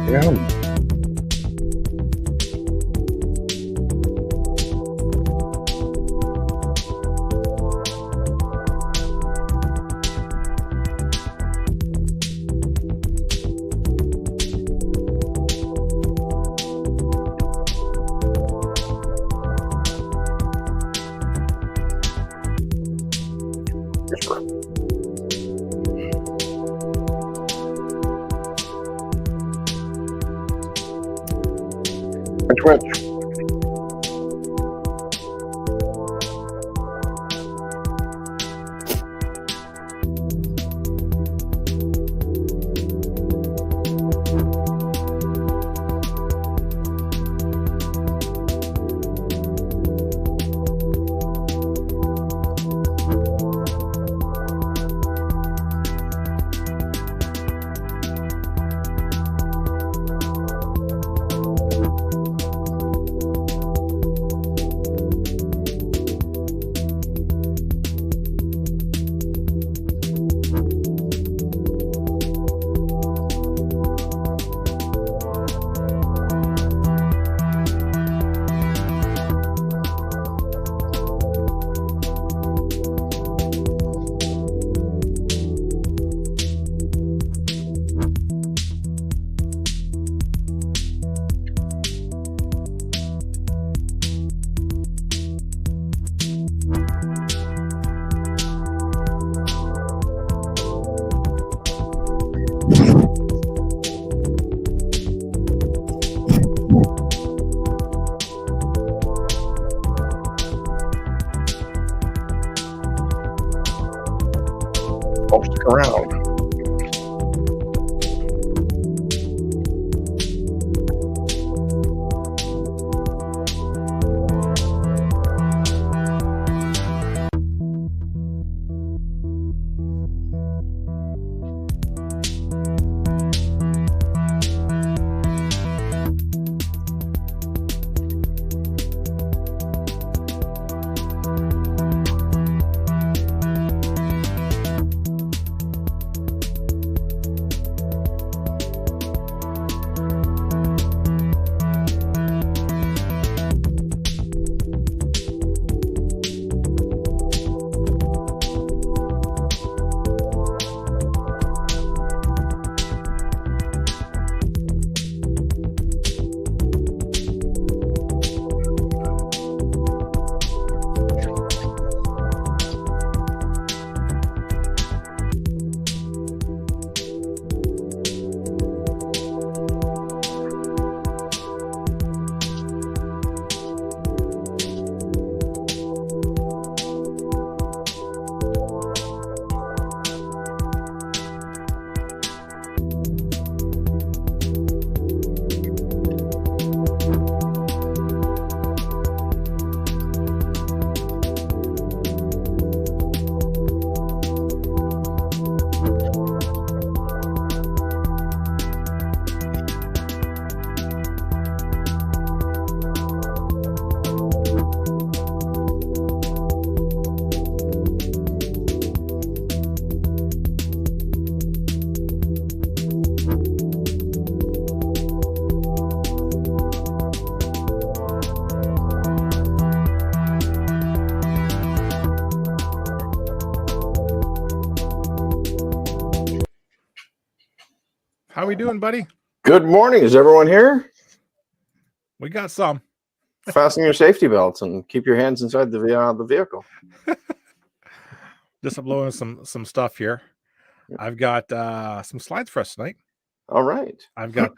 Yeah. Which? I'll stick around. How we doing, buddy? Good morning. Is everyone here? We got some. Fasten your safety belts and keep your hands inside the vehicle. Just uploading some stuff here. I've got some slides for us tonight. All right. I've got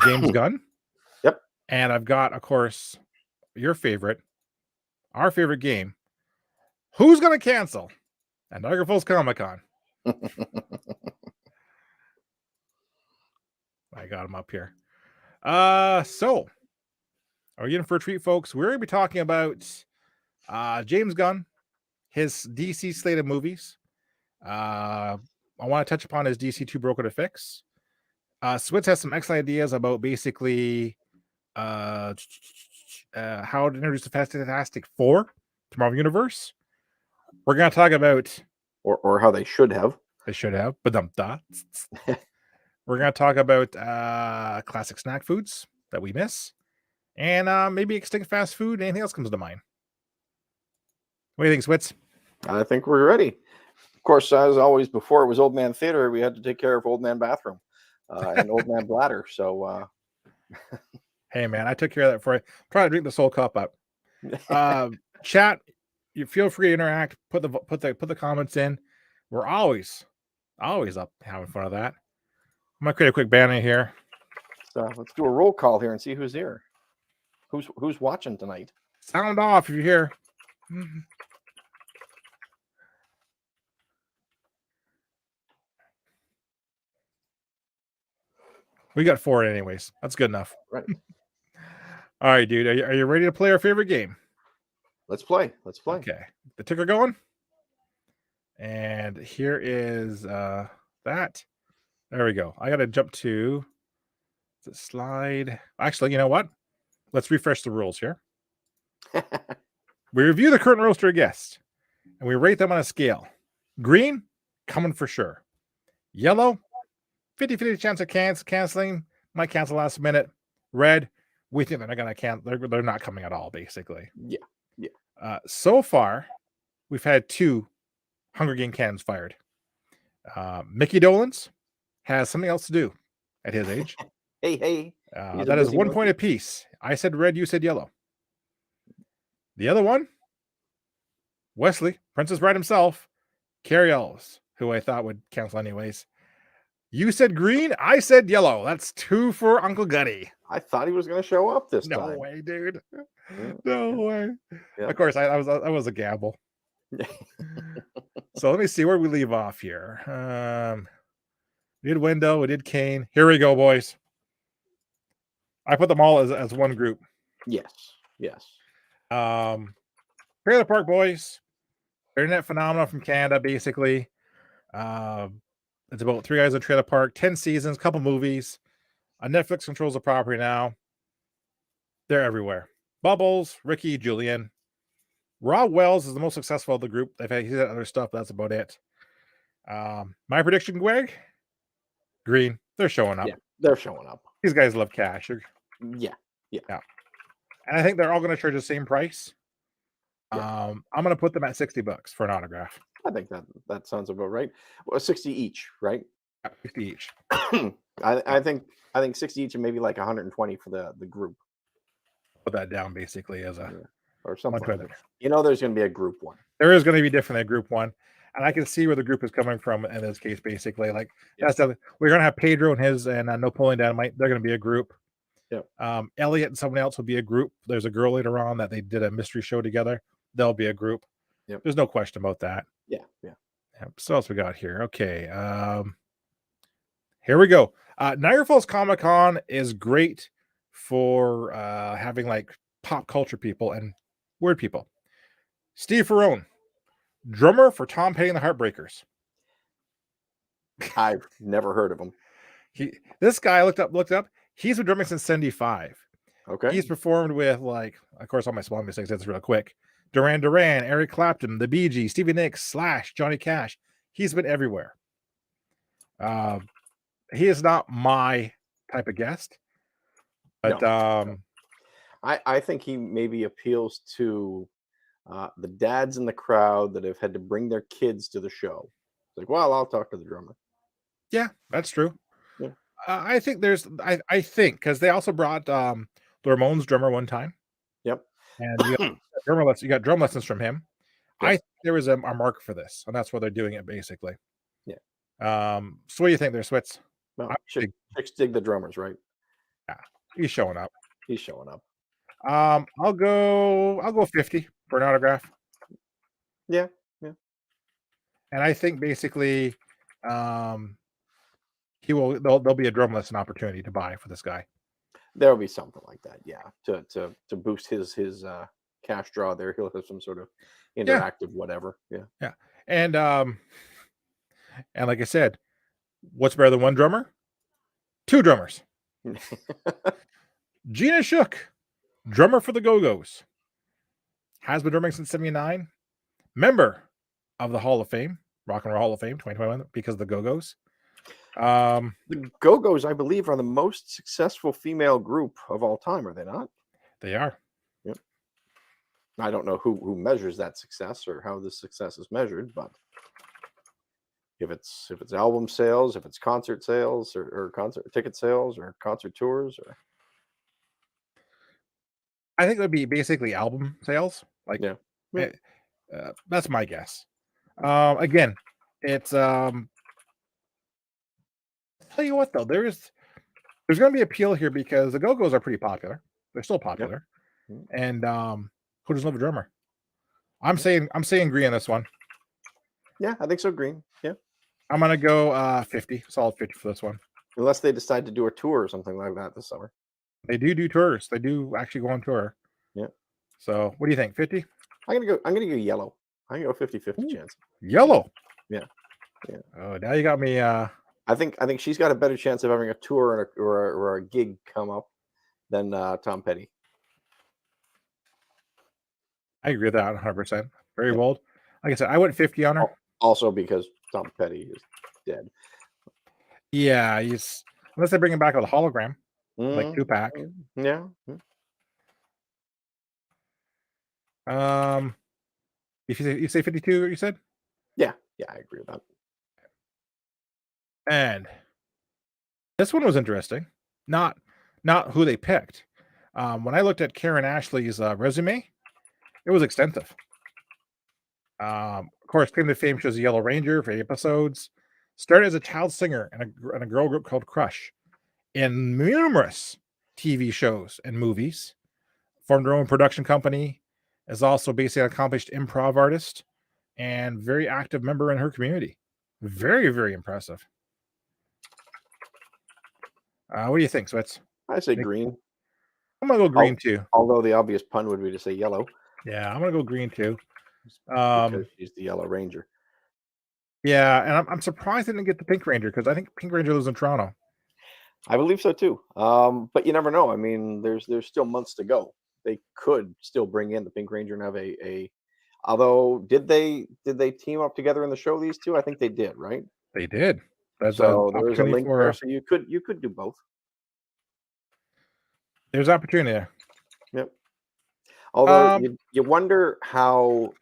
James Gunn. Yep. And I've got, of course, our favorite game. Who's going to cancel? And Niagara Falls Comic-Con. I got him up here. So, are you in for a treat, folks? We're going to be talking about James Gunn, his DC slate of movies. I want to touch upon his DC 2 Broken to Fix. Switz has some excellent ideas about basically how to introduce the Fantastic Four to Marvel Universe. We're going to talk about or how they should have. They should have, but we're going to talk about classic snack foods that we miss, and maybe extinct fast food. Anything else comes to mind? What do you think, Switz? I think we're ready. Of course, as always, before it was Old Man Theater, we had to take care of Old Man Bathroom and Old Man Bladder. So, hey, man, I took care of that for you. Try to drink this whole cup up. Chat, you feel free to interact. Put the comments in. We're always up having fun of that. I'm gonna create a quick banner here. So let's do a roll call here and see who's here. Who's watching tonight? Sound off if you're here. We got 4 anyways. That's good enough. Right. All right, dude. Are you ready to play our favorite game? Let's play. Okay. The ticker going. And here is that. There we go. I got to jump to the slide. Actually, you know what? Let's refresh the rules here. We review the current roster guests and we rate them on a scale. Green, coming for sure. Yellow, 50-50 chance of canceling. Might cancel last minute. Red, we think they're not going to cancel. They're not coming at all, basically. Yeah. So far, we've had 2 Hunger Game cannons fired. Mickey Dolenz has something else to do at his age. Hey. That is 1 point apiece. I said red, you said yellow. The other one, Wesley, Princess Bride himself, Carrie Ellis, who I thought would cancel anyways. You said green, I said yellow. That's 2 for Uncle Gutty. I thought he was going to show up this No time. way, dude. No way. Yeah. Of course, I was a gamble. So let me see where we leave off here. We did Wendell, we did Kane. Here we go, boys. I put them all as one group. Yes. Trailer Park Boys, internet phenomenon from Canada, basically. It's about 3 guys in Trailer Park, 10 seasons, couple movies. Netflix controls the property now. They're everywhere. Bubbles, Ricky, Julian. Rob Wells is the most successful of the group. He's had other stuff, but that's about it. My prediction, Greg? Green. They're showing up. Yeah, they're showing up. These guys love cash. Yeah. And I think they're all going to charge the same price. Yeah. I'm going to put them at $60 for an autograph. I think that sounds about right. Well, 60 each, right? 50 each. I think 60 each and maybe like 120 for the group. Put that down basically as a or something. Like that. There's going to be a group one. There is going to be different than group one, and I can see where the group is coming from in this case. Basically, like that's we're going to have Pedro and Napoleon Dynamite. They're going to be a group. Yeah. Elliot and someone else will be a group. There's a girl later on that they did a mystery show together. They'll be a group. Yep. There's no question about that. Yeah. So what else we got here? Okay. Here we go. Niagara Falls Comic Con is great for having like pop culture people and weird people. Steve Ferrone, drummer for Tom Petty and the Heartbreakers. I've never heard of him. This guy looked up. He's been drumming since 75. Okay. He's performed with, like, of course, all my small mistakes. That's real quick. Duran Duran, Eric Clapton, the Bee Gees, Stevie Nicks, Slash, Johnny Cash. He's been everywhere. He is not my type of guest, but no. I think he maybe appeals to the dads in the crowd that have had to bring their kids to the show. It's like, well, I'll talk to the drummer. Yeah, that's true. Yeah. I think I think because they also brought the Ramones drummer one time. Yep. And you got drum lessons from him. Yep. I think there was a mark for this, and that's why they're doing it basically. Yeah. So what do you think there, Switz? Well, chicks dig the drummers, right? Yeah, he's showing up. I'll go 50 for an autograph. Yeah. And I think basically there'll be a drum lesson opportunity to buy for this guy. There'll be something like that, yeah, to boost his cash draw there. He'll have some sort of Yeah, interactive whatever. Yeah. yeah. And like I said, what's better than one drummer? Two drummers. Gina Shook, drummer for the Go-Go's, has been drumming since '79. Member of the Hall of Fame, Rock and Roll Hall of Fame 2021, because of the Go-Go's. The Go-Go's, I believe, are the most successful female group of all time, are they not? They are. Yep. I don't know who measures that success or how the success is measured, but if it's album sales, if it's concert sales or concert ticket sales or concert tours or I think it would be basically album sales. Like, yeah. eh, that's my guess. Again, it's tell you what though, there's going to be appeal here because the Go-Go's are pretty popular. They're still Yep. popular, Mm. and who doesn't love a drummer? I'm saying green on this one. Yeah, I think so. Green. Yeah. I'm gonna go 50, solid 50 for this one. Unless they decide to do a tour or something like that this summer. They do tours. They do actually go on tour. Yeah. So what do you think? 50? I'm gonna go yellow. I'm gonna go 50-50 chance. Yellow. Yeah. Yeah. Oh, now you got me. I think she's got a better chance of having a tour or a gig come up than Tom Petty. I agree with that 100%. Very Yep. bold. Like I said, I went 50 on her. Also because Tom Petty is dead. Yeah, he's unless they bring him back with a hologram, like Tupac. Yeah. If you say 52, you said? Yeah. Yeah, I agree with that. And this one was interesting. Not who they picked. When I looked at Karen Ashley's resume, it was extensive. Of course, came to fame. She was a Yellow Ranger for 8 episodes. Started as a child singer in a girl group called Crush. In numerous TV shows and movies. Formed her own production company. Is also basically an accomplished improv artist and very active member in her community. Very, very impressive. What do you think, Switz? I say green. I'm gonna go green too. Although the obvious pun would be to say yellow. Yeah, I'm gonna go green too. Because she's the Yellow Ranger. Yeah, and I'm surprised they didn't get the Pink Ranger because I think Pink Ranger lives in Toronto. I believe so too. But you never know. I mean, there's still months to go. They could still bring in the Pink Ranger and have a although did they team up together in the show, these two? I think they did, right? They did. That's an So there is a opportunity link there. for. So you could do both. There's opportunity there. Yep. Although you wonder how.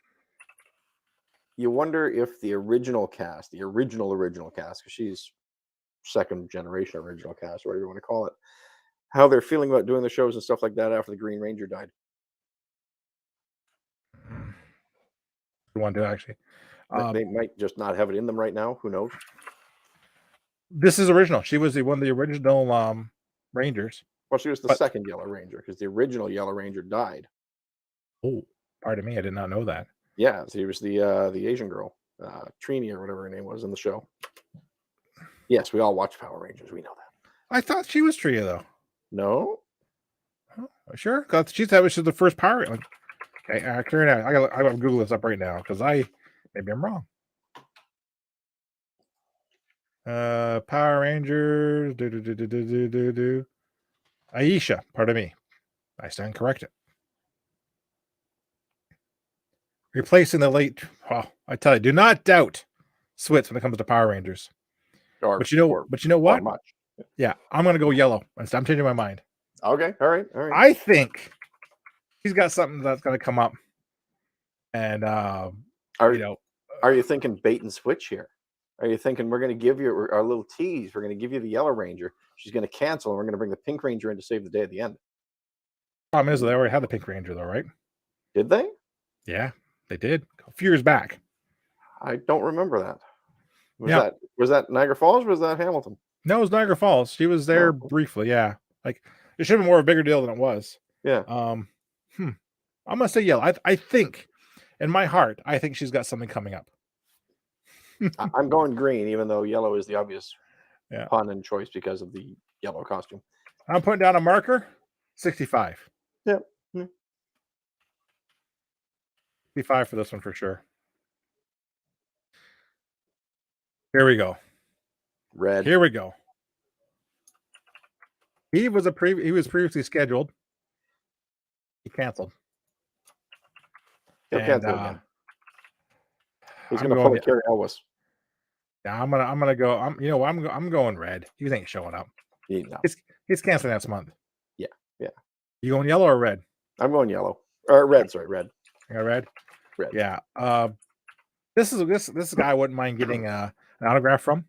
You wonder if the original cast, the original cast, because she's second generation original cast, whatever you want to call it, how they're feeling about doing the shows and stuff like that after the Green Ranger died. One to actually. They might just not have it in them right now. Who knows? This is original. She was one of the original Rangers. Well, she was the second Yellow Ranger because the original Yellow Ranger died. Oh, pardon me, I did not know that. Yeah, she was the Asian girl, Trini or whatever her name was in the show. Yes, we all watch Power Rangers. We know that. I thought she was Tria though. No, sure. Because she said she was the first pirate. Like, okay, Karen, I gotta Google this up right now because maybe I'm wrong. Power Rangers. Aisha, pardon me. I stand corrected. Replacing the late. Oh, I tell you, do not doubt Switz when it comes to Power Rangers. But you know what? Much. Yeah, I'm gonna go yellow. I'm changing my mind. Okay, all right. I think he's got something that's gonna come up, and are you thinking bait and switch here? Are you thinking we're going to give you our little tease? We're going to give you the Yellow Ranger. She's going to cancel, and we're going to bring the Pink Ranger in to save the day at the end. Problem is, they already had the Pink Ranger, though, right? Did they? Yeah, they did a few years back. I don't remember that. Was that Niagara Falls or was that Hamilton? No, it was Niagara Falls. She was there briefly. Yeah, like it should have been more of a bigger deal than it was. Yeah. I'm gonna say yellow. I think, in my heart, I think she's got something coming up. I'm going green, even though yellow is the obvious pun and choice because of the yellow costume. I'm putting down a marker, 65. Yep. 65 for this one for sure. Here we go. Red. Here we go. He was previously scheduled. He canceled. He'll And cancel again. He's I'm going to pull going. a Carrie Elwes. Yeah, I'm gonna go. I'm going red. He ain't showing up. No. He's canceling next month. Yeah. You going yellow or red? I'm going yellow or red. Sorry, red. You got red. Red. Yeah. This guy I wouldn't mind getting an autograph from.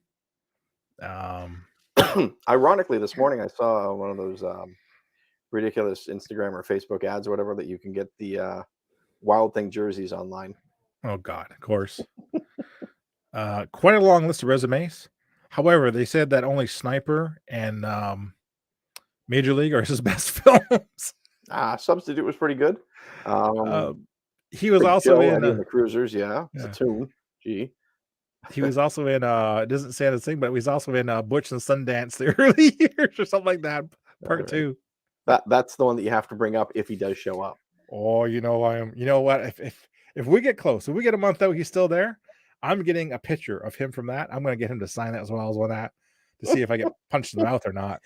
Ironically, this morning I saw one of those ridiculous Instagram or Facebook ads or whatever that you can get the Wild Thing jerseys online. Oh God, of course. Quite a long list of resumes. However, they said that only Sniper and Major League are his best films. Substitute was pretty good. He was Big also Joe, in Eddie and the Cruisers. Yeah, it's a tune. Gee. He was also in it doesn't say the thing, but he was also in Butch and Sundance the early years or something like that. Part 2. That's the one that you have to bring up if he does show up. Oh, you know what? If we get close, if we get a month out, he's still there. I'm getting a picture of him from that. I'm going to get him to sign that as well as one that to see if I get punched in the mouth or not.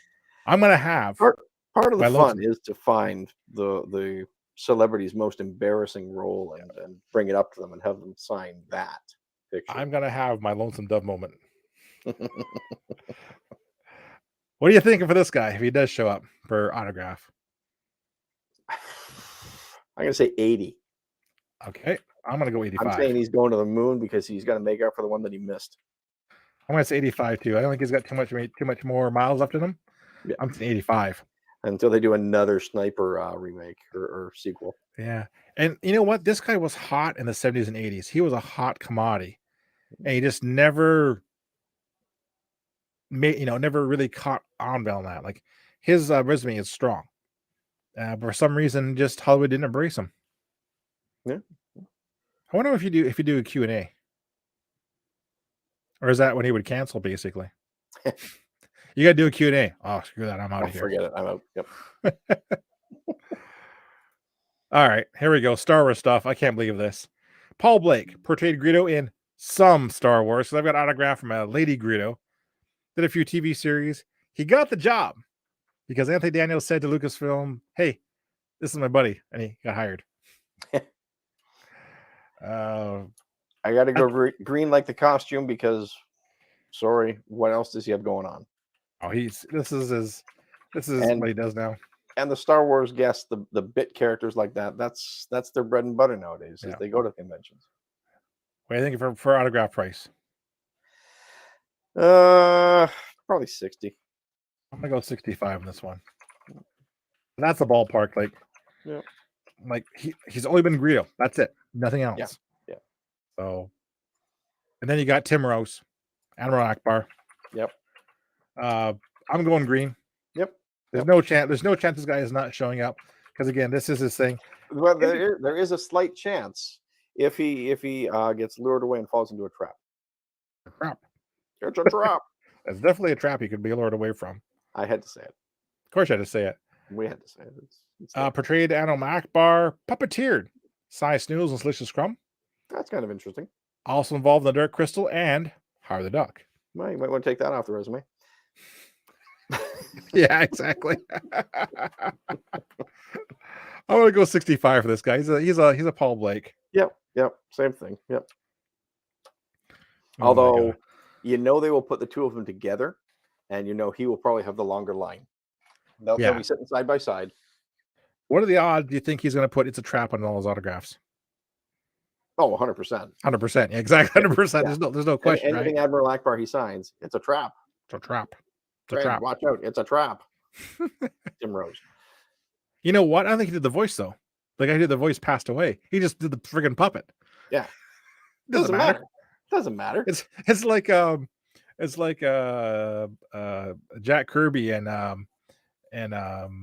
I'm going to have part of the fun is to find the celebrity's most embarrassing role and bring it up to them and have them sign that picture. I'm going to have my Lonesome Dove moment. What are you thinking for this guy if he does show up for autograph? I'm going to say 80. Okay. I'm going to go 85. I'm saying he's going to the moon because he's got to make up for the one that he missed. I'm going to say 85 too. I don't think he's got too much more miles left in him. Yeah. I'm saying 85. Until they do another Sniper remake or sequel. Yeah. And you know what? This guy was hot in the 70s and 80s. He was a hot commodity. And he just never never really caught on on that. Like his resume is strong. But for some reason, just Hollywood didn't embrace him. Yeah. I wonder if you do a Q&A. Or is that when he would cancel, basically? You got to do a Q&A. Oh, screw that. I'm out of here. Forget it. I'm out. Yep. All right. Here we go. Star Wars stuff. I can't believe this. Paul Blake portrayed Greedo in some Star Wars. So I've got an autograph from a Lady Greedo. Did a few TV series. He got the job because Anthony Daniels said to Lucasfilm, "Hey, this is my buddy," and he got hired. I got to go green like the costume because, sorry, what else does he have going on? Oh, this is what he does now. And the Star Wars guests, the bit characters like that's their bread and butter nowadays. As they go to conventions. What do you think for autograph price? Probably 60. I'm gonna go 65 on this one. That's the ballpark. Like, yeah. Like he's only been Greedo. That's it. Nothing else. Yeah. So, and then you got Tim Rose, Admiral Akbar. Yep. I'm going green. Yep. There's no chance. There's no chance this guy is not showing up because again, this is his thing. Well, there is a slight chance if he gets lured away and falls into a trap. A trap. It's a trap. It's definitely a trap he could be lured away from. I had to say it. Of course, I had to say it. We had to say it. It's portrayed Admiral Akbar, puppeteered Cy Snooze and Delicious Crumb. That's kind of interesting. Also involved in the Dark Crystal and Howard the Duck. Well, you might want to take that off the resume. Yeah, exactly. I'm gonna go 65 for this guy. He's a Paul Blake. Yep. Same thing. Yep. Although they will put the two of them together, and he will probably have the longer line. They'll be sitting side by side. What are the odds do you think he's going to put "It's a Trap" on all his autographs? Oh, 100%. 100%. Exactly. 100%. Yeah. There's no question. Anything right? Admiral Akbar he signs, it's a trap. It's a trap. It's a trap. Watch out. It's a trap. Tim Rose. You know what? I don't think he did the voice, though. The guy who did the voice passed away. He just did the friggin' puppet. Yeah. Doesn't matter. Doesn't matter. It's like Jack Kirby and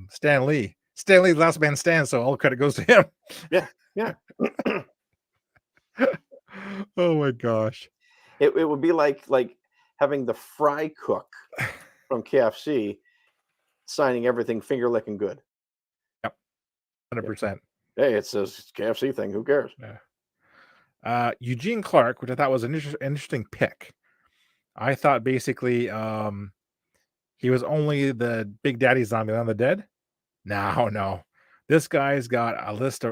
Stan Lee. Stan Lee's last man stands, so all credit goes to him. Yeah. Oh my gosh. It would be like having the fry cook from KFC signing everything finger licking good. Yep. 100%. Hey, it's a KFC thing. Who cares? Yeah. Eugene Clark, which I thought was an interesting pick. I thought basically he was only the Big Daddy zombie on the dead. No. This guy's got a list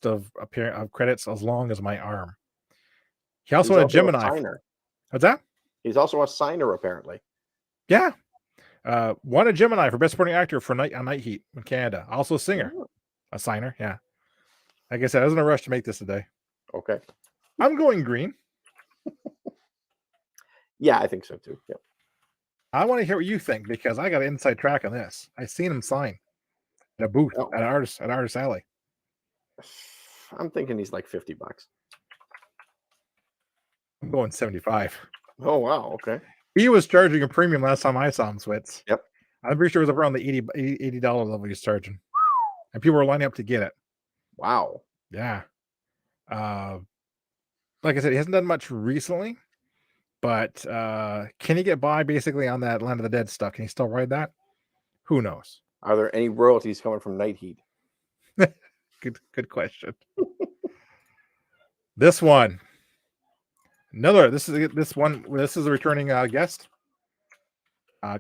of credits as long as my arm. He also He's won a also a Gemini. signer. What's that? He's also a signer, apparently. Yeah. Won a Gemini for Best Supporting Actor for Night Heat in Canada. Also a singer. Oh, A signer, yeah. Like I said, I was in a rush to make this today. okay. I'm going green. Yeah, I think so too. Yeah. I want to hear what you think because I got an inside track on this. I seen him sign at a booth Oh. at Artist Alley. I'm thinking he's like $50. I'm going 75. Oh wow, okay. He was charging a premium last time I saw him, Switz. Yep. I'm pretty sure it was around the $80 level he's charging. And people were lining up to get it. Wow. Yeah. Like I said, he hasn't done much recently, but can he get by basically on that Land of the Dead stuff? Can he still ride that? Who knows? Are there any royalties coming from Night Heat? Good question. This one. This is a returning guest.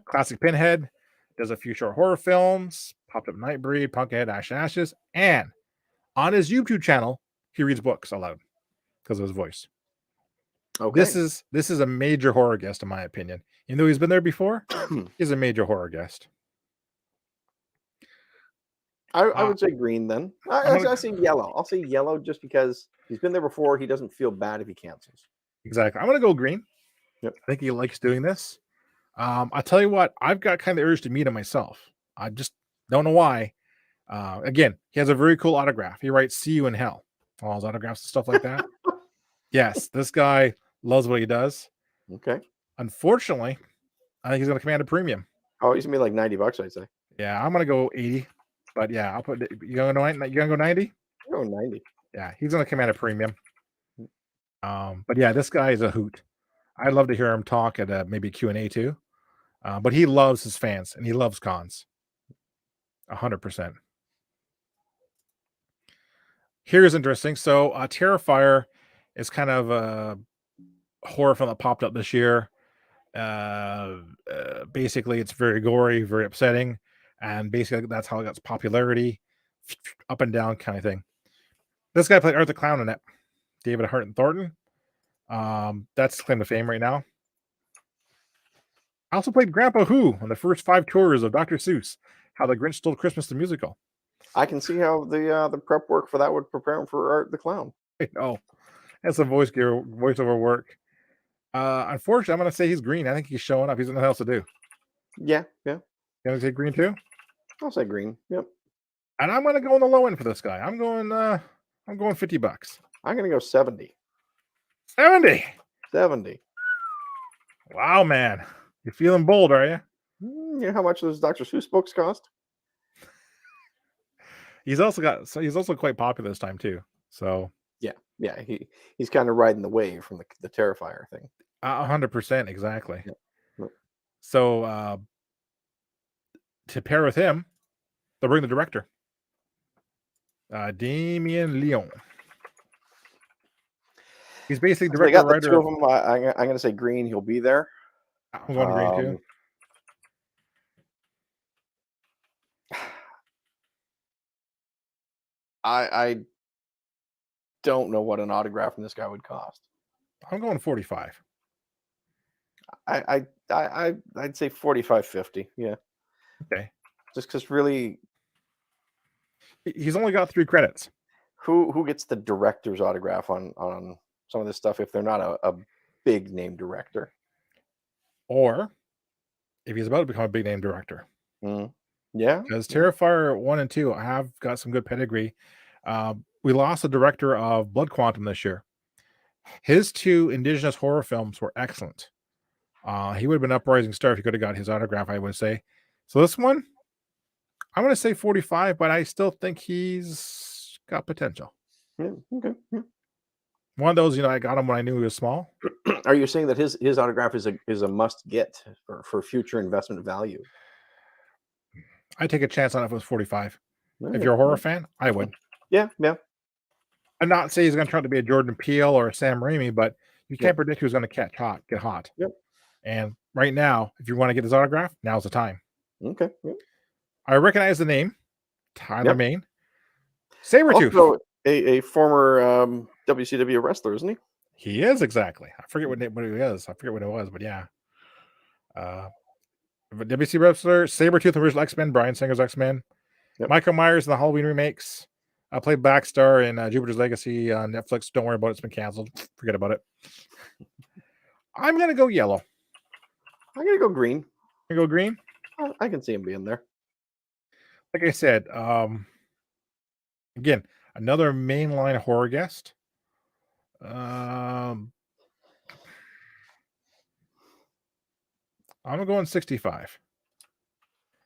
Classic Pinhead, does a few short horror films, popped up Nightbreed, Pumpkinhead, Ashes, and on his YouTube channel, he reads books aloud because of his voice. Okay. This is a major horror guest, in my opinion. Even though he's been there before, he's a major horror guest. I would say green then. I say yellow. I'll say yellow just because he's been there before. He doesn't feel bad if he cancels. Exactly. I'm going to go green. Yep. I think he likes doing this. I'll tell you what, I've got kind of the urge to meet him myself. I just don't know why. Again, he has a very cool autograph. He writes "See you in hell," all his autographs and stuff like that. Yes, this guy loves what he does. Okay. Unfortunately, I think he's going to command a premium. Oh, he's gonna be like $90, I'd say. Yeah, I'm going to go 80. But yeah, I'll put. You going to go 90? I'm going 90. Yeah, he's going to command a premium. But yeah, this guy is a hoot. I'd love to hear him talk at maybe Q&A too. But he loves his fans and he loves cons. 100%. Here's interesting. So Terrifier is kind of a horror film that popped up this year. Basically, it's very gory, very upsetting. And basically, that's how it got its popularity. Up and down kind of thing. This guy played Art the Clown in it. David Hart Thornton. That's his claim to fame right now. I also played Grandpa Who on the first 5 tours of Dr. Seuss, How the Grinch Stole Christmas the Musical. I can see how the prep work for that would prepare him for Art the Clown. I know. That's some voiceover work. Unfortunately, I'm going to say he's green. I think he's showing up. He's nothing else to do. Yeah. You want to say green too? I'll say green. Yep. And I'm going to go on the low end for this guy. I'm going $50. I'm gonna go 70. 70. 70. Wow, man. You're feeling bold, are you? You know how much those Dr. Seuss books cost? He's also quite popular this time too. So yeah, he's kind of riding the wave from the Terrifier thing. 100%, exactly. Yep. So to pair with him, they'll bring the director, Damien Leone. He's basically director. They got the writer. two of them. I'm going to say green. He'll be there. I'm going green too. I don't know what an autograph from this guy would cost. I'm going 45. I'd say 45, 50. Yeah. Okay. Just because really, he's only got 3 credits. Who gets the director's autograph on some of this stuff if they're not a big name director? Or if he's about to become a big name director. Yeah. Because Terrifier 1 and 2 have got some good pedigree. We lost the director of Blood Quantum this year. His 2 indigenous horror films were excellent. He would have been uprising star if he could have got his autograph, I would say. So this one, I'm going to say 45, but I still think he's got potential. Yeah. Okay. Yeah. One of those, I got him when I knew he was small. Are you saying that his autograph is a must get for future investment value? I'd take a chance on it if it was 45. If you're a horror fan, I would. Yeah. I'm not saying he's going to try to be a Jordan Peele or a Sam Raimi, but you can't Yep. predict who's going to get hot. Yep. And right now, if you want to get his autograph, now's the time. Okay. Yep. I recognize the name, Tyler Yep. Mane. Sabretooth. Also, a former WCW wrestler, isn't he? He is, exactly. I forget what he is. I forget what it was, but yeah. WC wrestler, Sabretooth, original X-Men, Bryan Singer's X-Men. Yep. Michael Myers in the Halloween remakes. I played Backstar in Jupiter's Legacy on Netflix. Don't worry about it. It's been canceled. Forget about it. I'm going to go yellow. I'm going to go green. You go green? I can see him being there. Like I said, again, another mainline horror guest. I'm going 65.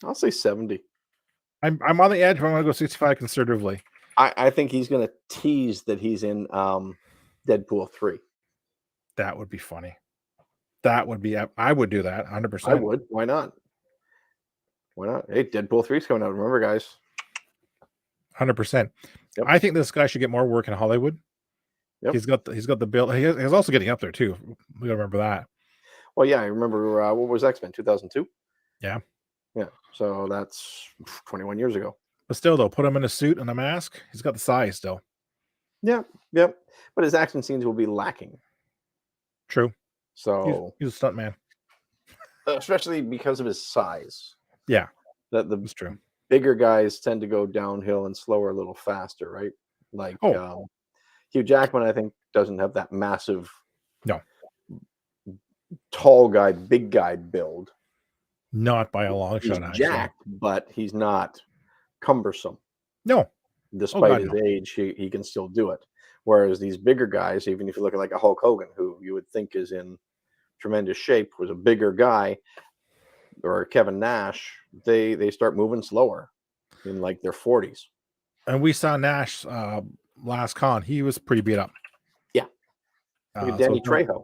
I'll say 70. I'm on the edge, but I'm going to go 65 conservatively. I think he's going to tease that he's in Deadpool 3. That would be funny. That would be, I would do that 100%. I would. Why not? Why not? Hey, Deadpool 3 is coming out. Remember, guys? 100%. Yep. I think this guy should get more work in Hollywood. Yep. He's got the build. He's also getting up there too. We gotta remember that. Well, yeah, I remember what was X-Men 2002? Yeah. Yeah. So that's 21 years ago. But still, though, put him in a suit and a mask. He's got the size still. Yeah. Yep. But his action scenes will be lacking. True. So he's a stunt man. Especially because of his size. Yeah. That's true. Bigger guys tend to go downhill and slower a little faster, right? Like Hugh Jackman, I think, doesn't have that massive tall guy, big guy build. Not by a long shot. He's jacked, but he's not cumbersome. No. Despite his age, he can still do it. Whereas these bigger guys, even if you look at like a Hulk Hogan, who you would think is in tremendous shape, was a bigger guy, or Kevin Nash, they start moving slower in like their 40s. And we saw Nash last con. He was pretty beat up. Yeah. Look at Danny Trejo.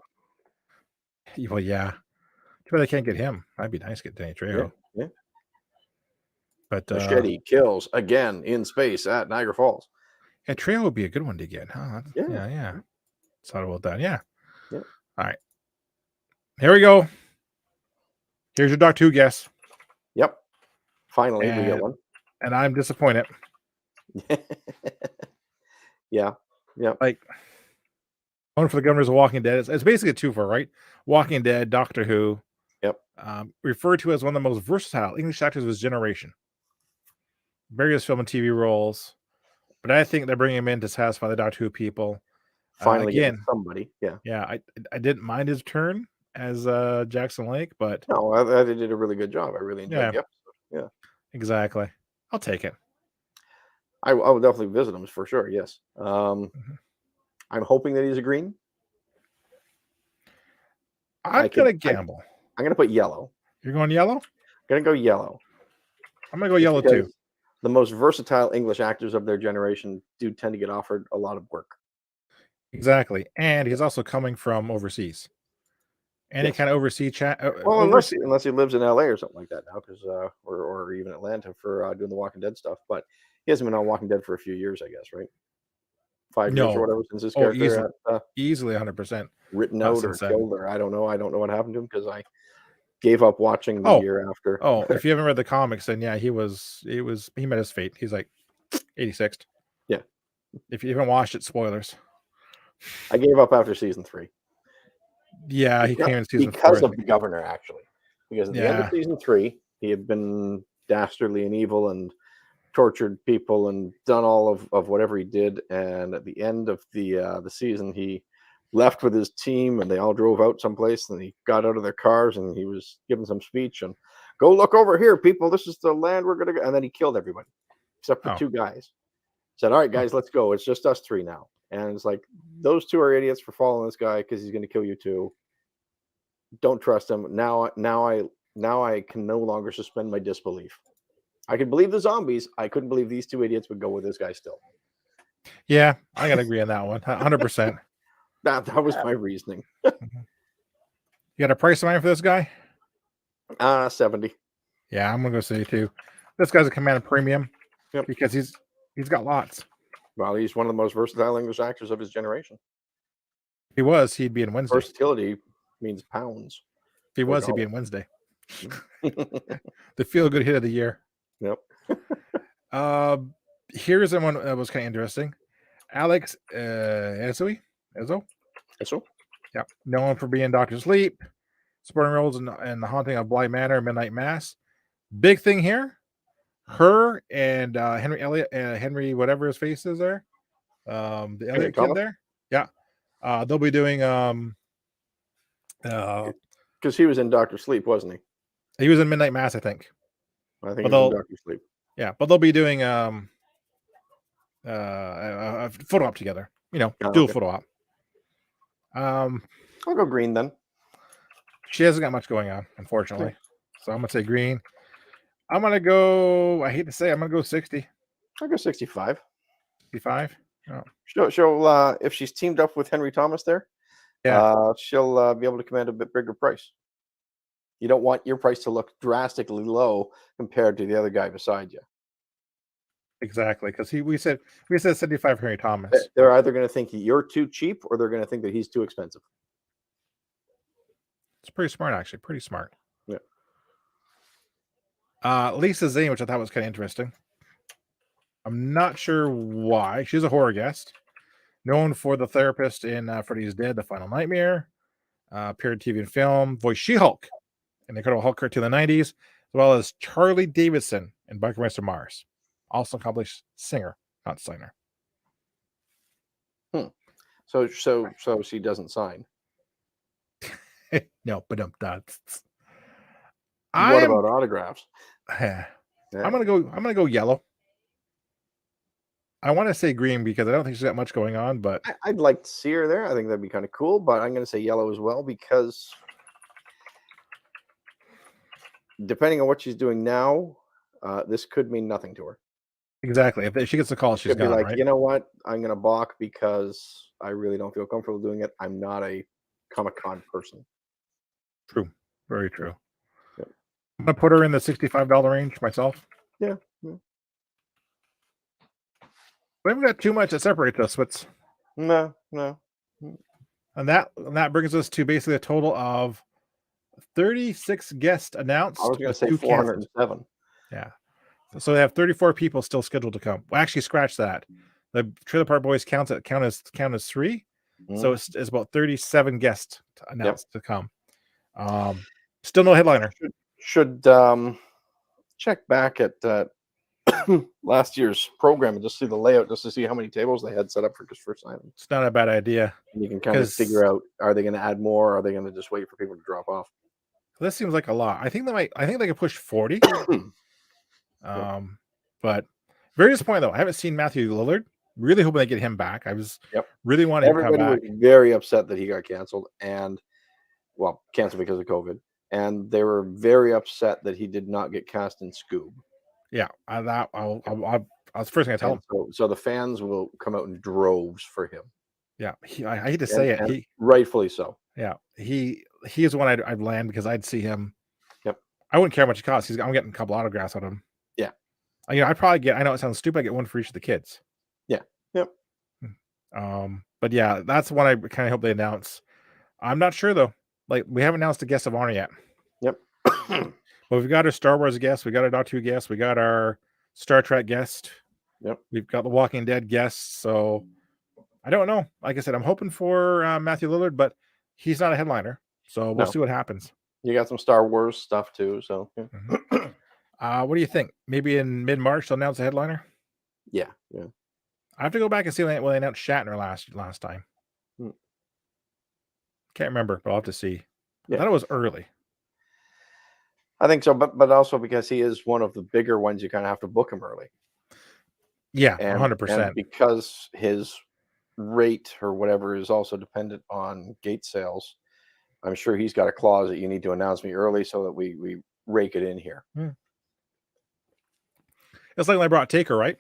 Well, yeah. Too bad they can't get him. That'd be nice to get Danny Trejo. Yeah. But Machete kills again in space at Niagara Falls. Yeah, Trejo would be a good one to get, huh? Yeah. Thought about that. Yeah. All right. Here we go. Here's your Doctor Who guess. Yep. Finally, we get one. And I'm disappointed. Yeah. Like, one for the Governors of Walking Dead. It's basically a twofer, right? Walking Dead, Doctor Who. Yep. Referred to as one of the most versatile English actors of his generation. Various film and TV roles. But I think they're bringing him in to satisfy the Doctor Who people. Finally, again, somebody. Yeah. Yeah. I didn't mind his turn as Jackson Lake, but no, I did a really good job. I really enjoyed the episode. Yeah. Exactly. I'll take it. I will definitely visit him for sure. Yes. I'm hoping that he's a green. I'm gonna gamble. I'm gonna put yellow. You're going yellow? I'm gonna go yellow. I'm gonna go yellow too. The most versatile English actors of their generation do tend to get offered a lot of work. Exactly. And he's also coming from overseas. Any kind of overseas chat. Well, unless he lives in LA or something like that now, because or even Atlanta for doing the Walking Dead stuff. But he hasn't been on Walking Dead for a few years, I guess, right? 5 years or whatever since his character easily 100% written out or killed, or I don't know what happened to him because I gave up watching the year after. Oh, if you haven't read the comics, then yeah, he met his fate. He's like 86th. Yeah. If you haven't watched it, spoilers. I gave up after season 3. Yeah, he came in season 4 because of the Governor, actually. Because at the end of season 3, he had been dastardly and evil and tortured people and done all of whatever he did. And at the end of the season, he left with his team and they all drove out someplace. And he got out of their cars and he was giving some speech and go look over here, people. This is the land we're gonna go. And then he killed everybody except for 2 guys. Said, all right, guys, let's go. It's just us 3 now. And it's like, those 2 are idiots for following this guy because he's going to kill you too. Don't trust him. Now I can no longer suspend my disbelief. I could believe the zombies. I couldn't believe these 2 idiots would go with this guy still. Yeah, I got to agree on that one. 100%. That was my reasoning. You got a price in mind for this guy? 70. Yeah, I'm going to go say too. This guy's a Command Premium because he's got lots. Well, he's one of the most versatile English actors of his generation. If he was, he'd be in Wednesday. Versatility means pounds. If he They was, he'd call be it. in Wednesday. The feel-good hit of the year. Yep. Here's one that was kind of interesting. Alex Ezzo, So, yeah, known for being Doctor Sleep, supporting roles in The Haunting of Bly Manor, Midnight Mass. Big thing here, her and Henry Elliott, Henry whatever his face is there, the Henry Elliott kid Thomas, there, yeah. They'll be doing because he was in Doctor Sleep, wasn't he? he was in Midnight Mass, I think. I think But he was in they'll Doctor Sleep. yeah, but they'll be doing a photo op together. Oh, Dual okay. photo op. I'll go green then. She hasn't got much going on, unfortunately. So I'm gonna say green. I'm gonna go. I hate to say, I'm gonna go 60, I'll go 65. 65. Oh, She'll if she's teamed up with Henry Thomas there, yeah, she'll be able to command a bit bigger price. You don't want your price to look drastically low compared to the other guy beside you. exactly. Because we said 75 Henry Thomas. They're either going to think you're too cheap or they're going to think that he's too expensive. It's pretty smart, actually. Pretty smart. Yeah. Lisa Zane, which I thought was kind of interesting. I'm not sure why. She's a horror guest, known for the therapist in Freddy's Dead, The Final Nightmare, appeared in TV and film, voiced She-Hulk in the Incredible Hulk cartoon in the 90s, as well as Charlie Davidson in Buckminster Mars. Also accomplished singer, not singer. So she doesn't sign. No, but that's. What about autographs? I'm gonna go yellow. I want to say green because I don't think she's got much going on, but I'd like to see her there. I think that'd be kind of cool, but I'm going to say yellow as well because depending on what she's doing now, this could mean nothing to her. exactly. If she gets the call, she's Could be gone, like, right? you know what? I'm going to balk because I really don't feel comfortable doing it. I'm not a Comic-Con person. True, very true. Yeah. I'm gonna put her in the $65 range myself. Yeah. We haven't got too much that separates us. What's No. and that brings us to basically a total of 36 guests announced. I was going to with say 2 canceled. 407. Yeah. So they have 34 people still scheduled to come. Well, actually, scratch that. The Trailer Park Boys count as 3. So it's about 37 guests announced to come. Still no headliner. Should check back at last year's program and just see the layout, just to see how many tables they had set up for just first time. It's not a bad idea. And you can kind of figure out: are they going to add more? Or are they going to just wait for people to drop off? This seems like a lot. I think they could push 40. But very disappointed though. I haven't seen Matthew Lillard. Really hoping they get him back. I was really wanting him to come back. Everybody was very upset that he got canceled, and canceled because of COVID. And they were very upset that he did not get cast in Scoob. Yeah, I was the first thing I tell him. So the fans will come out in droves for him. Yeah, I hate to say it. And rightfully so. Yeah, he is one I'd land because I'd see him. Yep. I wouldn't care how much he costs. I'm getting a couple autographs on him. Yeah. I'd probably get. I know it sounds stupid. I get one for each of the kids. Yeah. Yep. But yeah, that's one I kind of hope they announce. I'm not sure though. Like we haven't announced a guest of honor yet. Yep. But we've got our Star Wars guest. We got our Doctor Who guest. We got our Star Trek guest. Yep. We've got the Walking Dead guests. So I don't know. Like I said, I'm hoping for Matthew Lillard, but he's not a headliner. So we'll see what happens. You got some Star Wars stuff too. So yeah. What do you think? Maybe in mid-March they'll announce a headliner? Yeah. I have to go back and see when they announced Shatner last time. Can't remember, but I'll have to see. I thought it was early. I think so, but also because he is one of the bigger ones, you kind of have to book him early. Yeah, and 100%. Because his rate or whatever is also dependent on gate sales, I'm sure he's got a clause that you need to announce me early so that we rake it in here. It's like when I brought Taker, right?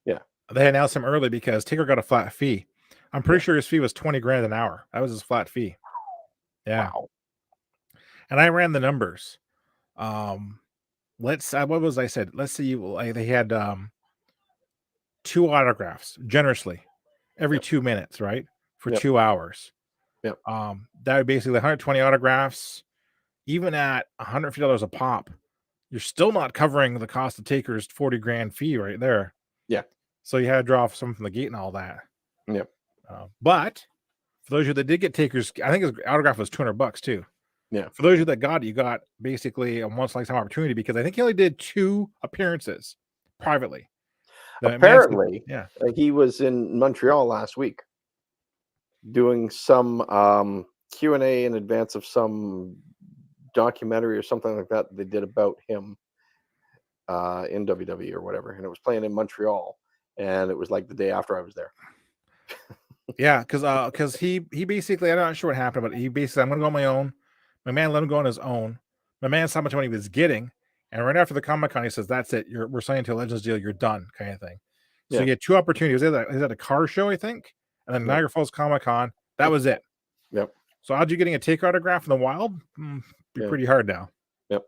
Yeah. They announced him early because Taker got a flat fee. I'm pretty sure his fee was $20,000 an hour. That was his flat fee. Yeah. Wow. And I ran the numbers. What was I said? Let's see. They had 2 autographs generously every 2 minutes, right? For 2 hours. Yep. That would basically 120 autographs, even at $150 a pop, you're still not covering the cost of Taker's 40 grand fee right there. Yeah. So you had to draw off some from the gate and all that. Yep. But for those of you that did get Taker's, I think his autograph was $200 too. Yeah. For those of you that got it, you got basically a once in a lifetime opportunity because I think he only did 2 appearances privately. Apparently, yeah, he was in Montreal last week doing some Q&A in advance of some documentary or something like that they did about him in WWE or whatever, and it was playing in Montreal, and it was like the day after I was there. yeah, because he basically, I'm not sure what happened, but he basically, I'm gonna go on my own. My man let him go on his own. My man saw how much money he was getting, and right after the Comic-Con, he says, "That's it. We're signing to a Legends deal. You're done," kind of thing. So you get 2 opportunities. He was at a car show, I think, and then Niagara Falls Comic-Con. That was it. Yep. So how'd you getting a Taker autograph in the wild? Be pretty hard now. Yep.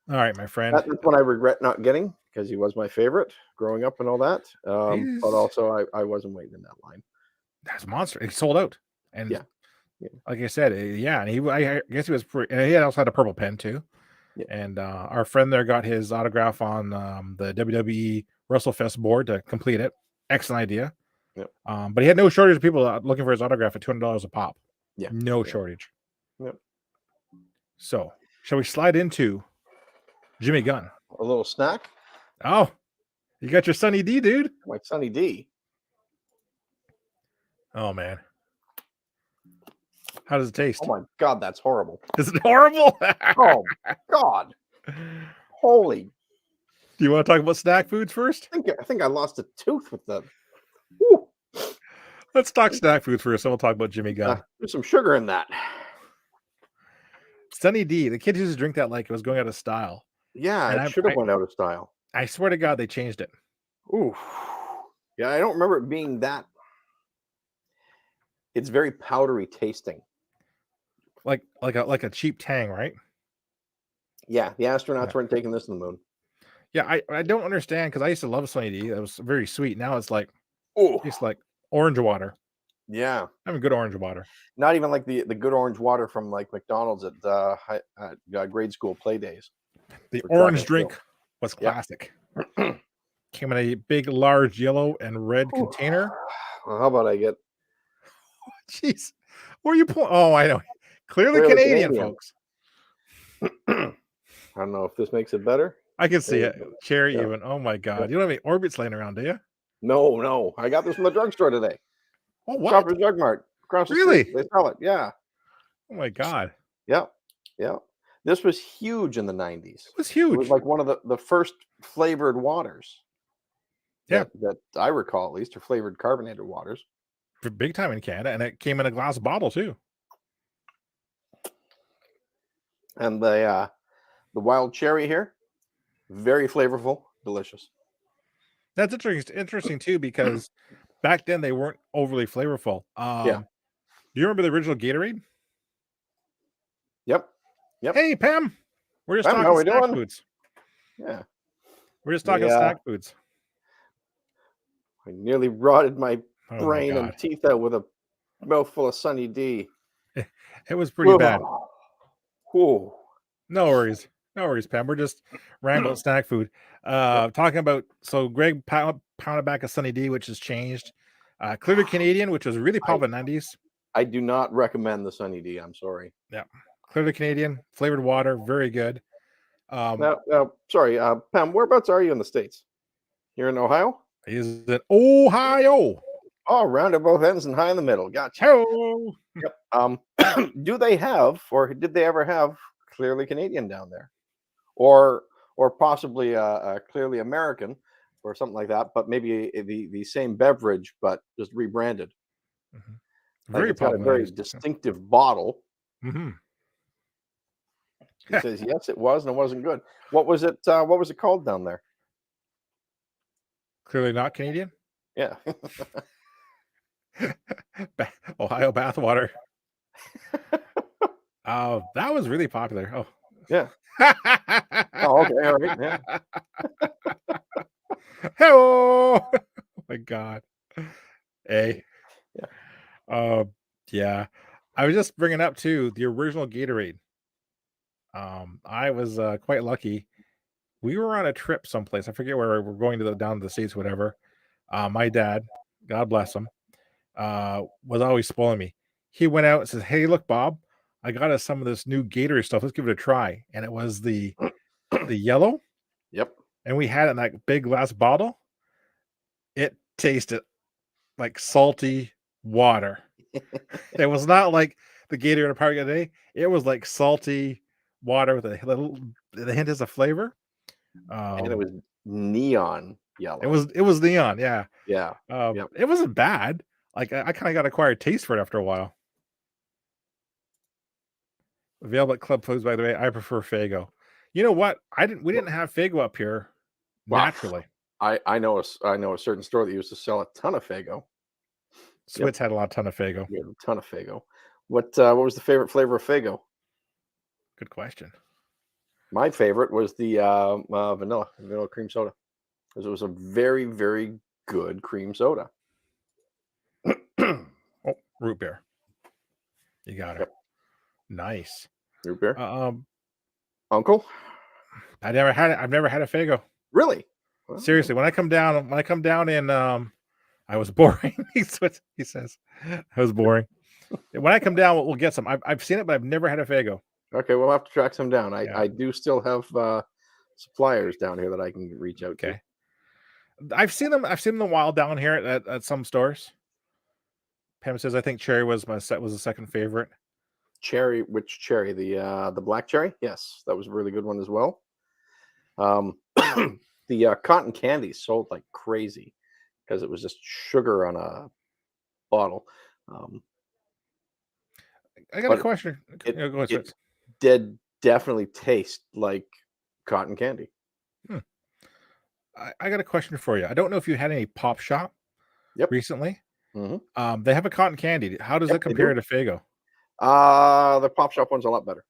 All right, my friend. That's one I regret not getting because he was my favorite growing up and all that. But also, I wasn't waiting in that line. That's a monster. He sold out. And yeah. Like I said, and I guess he was pretty, and he also had a purple pen too. Yeah. And our friend there got his autograph on the WWE WrestleFest board to complete it. Excellent idea. Yep. But he had no shortage of people looking for his autograph at $200 a pop. Yeah. No shortage. Yep. So, shall we slide into Jimmy Gunn? A little snack? Oh, you got your Sunny D, dude. My Sunny D. Oh, man. How does it taste? Oh, my God, that's horrible. Is it horrible? Oh, God. Holy. Do you want to talk about snack foods first? I think I lost a tooth with that. Let's talk snack foods first, and we'll talk about Jimmy Gunn. There's some sugar in that. Sunny D. The kids used to drink that like it was going out of style. Yeah, it should have went out of style. I swear to God, they changed it. Ooh. Yeah, I don't remember it being that. It's very powdery tasting. Like a cheap Tang, right? Yeah, the astronauts weren't taking this to the moon. Yeah, I don't understand because I used to love Sunny D. It was very sweet. Now it's like, it's like orange water. Yeah, I'm good orange water. Not even like the good orange water from like McDonald's at grade school play days. The orange drink was classic. Came in a big, large yellow and red container. Well, how about I get? Jeez, where are you pulling? Oh, I know. Clearly Canadian, folks. I don't know if this makes it better. I can see it. Cherry even. Oh my God. You don't have any Orbits laying around, do you? No. I got this from the drugstore today. Oh, what? Shoppers Drug Mart. Across the street. They sell it. Yeah. Oh my God. Yeah. This was huge in the 90s. It was huge. It was like one of the first flavored waters. Yeah. That I recall, at least, or flavored carbonated waters. For big time in Canada, and it came in a glass bottle too. And the wild cherry here, very flavorful, delicious. That's interesting too, because back then they weren't overly flavorful. Do you remember the original Gatorade? Yep. Hey, Pam. We're just Pam, talking snack foods. Yeah. We're just talking snack foods. I nearly rotted my brain and teeth out with a mouthful of Sunny D. It was pretty bad. Whoa. No worries, Pam. We're just rambling snack food. Talking about, so Greg pounded back a Sunny D, which has changed. Clearly Canadian, which was really popular in the 90s. I do not recommend the Sunny D. I'm sorry. Yeah. Clearly Canadian, flavored water, very good. Sorry, Pam, whereabouts are you in the States? You're in Ohio? Is it Ohio? Oh, round at both ends and high in the middle. Gotcha. Yep. Do they have, or did they ever have, Clearly Canadian down there, or possibly Clearly American, or something like that? But maybe the same beverage, but just rebranded. Very it's got a very distinctive bottle. He says yes, it was, and it wasn't good. What was it? What was it called down there? Clearly not Canadian. Yeah. Ohio bathwater. That was really popular. Oh, yeah. Oh, okay. All right. Yeah. Hello. Oh my god. Hey. Yeah. Yeah. I was just bringing up too the original Gatorade. I was quite lucky. We were on a trip someplace. I forget where we're going to down to the States, whatever. My dad, God bless him, was always spoiling me. He went out and says, "Hey, look, Bob, I got us some of this new Gatorade stuff. Let's give it a try." And it was the yellow, Yep. and we had it in that big glass bottle. It tasted like salty water. It was not like the Gatorade a part of the day. It was like salty water with a little the hint is a flavor. And it Um, was neon it yellow. was neon, yeah. Yeah. Yep. It wasn't bad. Like I kind of got acquired taste for it after a while. Available at club foods, by the way. I prefer Fago. You know what? We Well, didn't have Fago up here wow. naturally. I know I know a certain store that used to sell a ton of Fago. Yep. Switz had a lot ton of Fago. We had a ton of Fago. What was the favorite flavor of Fago? Good question. My favorite was the vanilla cream soda, because it was a very, very good cream soda. Oh, root beer. You got her. Yep. Nice. Root beer. Um, Uncle? I never had it. I've never had a Fago. Really? Seriously, Wow. when I come down in I was boring. He says. I was boring. When I come down, we'll get some. I've seen it, but I've never had a Fago. Okay, we'll have to track some down. Yeah. I do still have suppliers down here that I can reach out to. Okay. I've seen them. I've seen them a while down here at some stores. Pam says I think cherry was the second favorite. Cherry, which cherry? The black cherry? Yes, that was a really good one as well. Um, the cotton candy sold like crazy because it was just sugar on a bottle. Um, I got a but question. it Go ahead, it Switz. did definitely taste like cotton candy. Hmm. I got a question for you. I don't know if you had any Pop Shop Yep. recently. Hmm. They have a cotton candy. How does Yep, it they do. compare to Fago? The pop shop one's a lot better.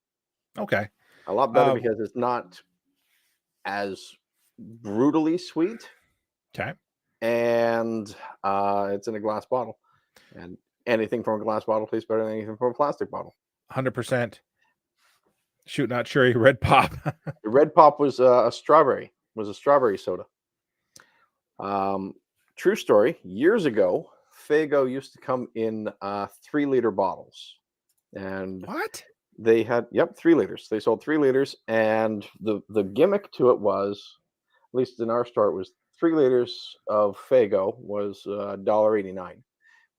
Okay. A lot better Uh, because it's not as brutally sweet, okay. and it's in a glass bottle. And anything from a glass bottle tastes better than anything from a plastic bottle. 100% shoot not cherry red pop. The red pop was a strawberry. Was a strawberry soda. True story. Years ago, Fago used to come in 3-liter bottles, and What? they had 3 liters. They sold 3 liters, and the gimmick to it was, at least in our store, it was 3 liters of Fago was $1.89,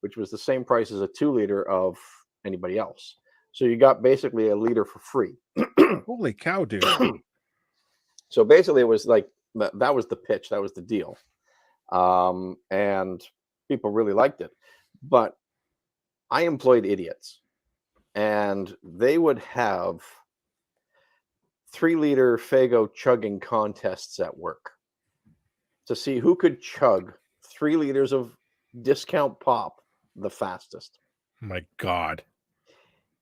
which was the same price as a 2 liter of anybody else. So you got basically a liter for free. Holy cow, dude. So basically, it was like that was the pitch. That was the deal, and people really liked it. But I employed idiots, and they would have 3-liter Fago chugging contests at work to see who could chug 3 liters of discount pop the fastest. My God.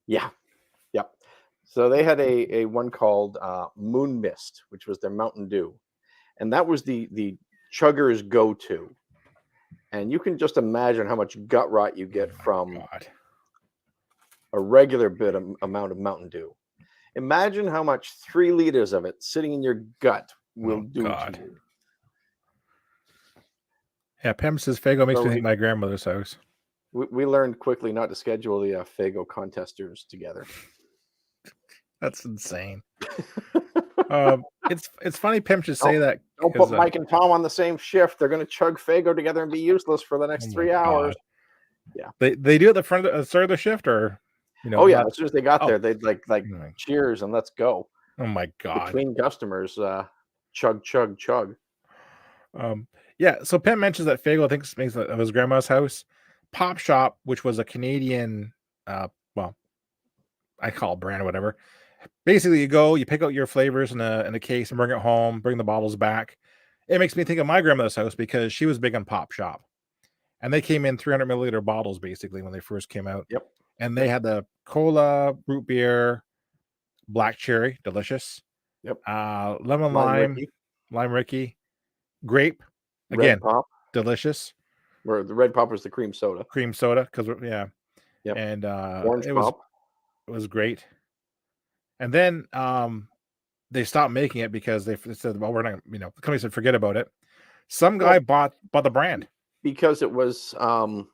Yeah. Yep. So they had a one called Moon Mist, which was their Mountain Dew, and that was the chugger's go to. And you can just imagine how much gut rot you get from God. a regular amount of Mountain Dew. Imagine how much 3 liters of it sitting in your gut will Oh do to God. you. Yeah, Pam says Fago makes So me think my grandmother's house. we learned quickly not to schedule the Fago contesters together. That's insane. It's funny Pam should Don't, say that don't because put Mike and Tom on the same shift. They're going to chug Fago together and be useless for the oh next my 3 hours. God. Yeah. They do at the front of the start of the shift or Oh yeah. not. As soon as they got Oh, there, they'd like cheers and let's go. oh my God. Between customers, chug, chug, chug. Yeah, so Pam mentions that Fago thinks makes it of his grandma's house. Pop Shop, which was a Canadian well, I call it brand or whatever. Basically, you go, you pick out your flavors in a case and bring it home, bring the bottles back. It makes me think of my grandmother's house because she was big on Pop Shop. And they came in 300 milliliter bottles basically when they first came out. Yep. And they Yep. had the cola, root beer, black cherry, delicious. Yep. Lemon Lime lime, Ricky. lime Ricky, grape, Red Again, Pop, delicious. or the Red Pop was the cream soda. Cream soda, because yeah, Yep. and Orange it Pop. was great. And then they stopped making it because they said, "Well, we're not." The company said, "Forget about it." Some guy Well, bought the brand. because it was all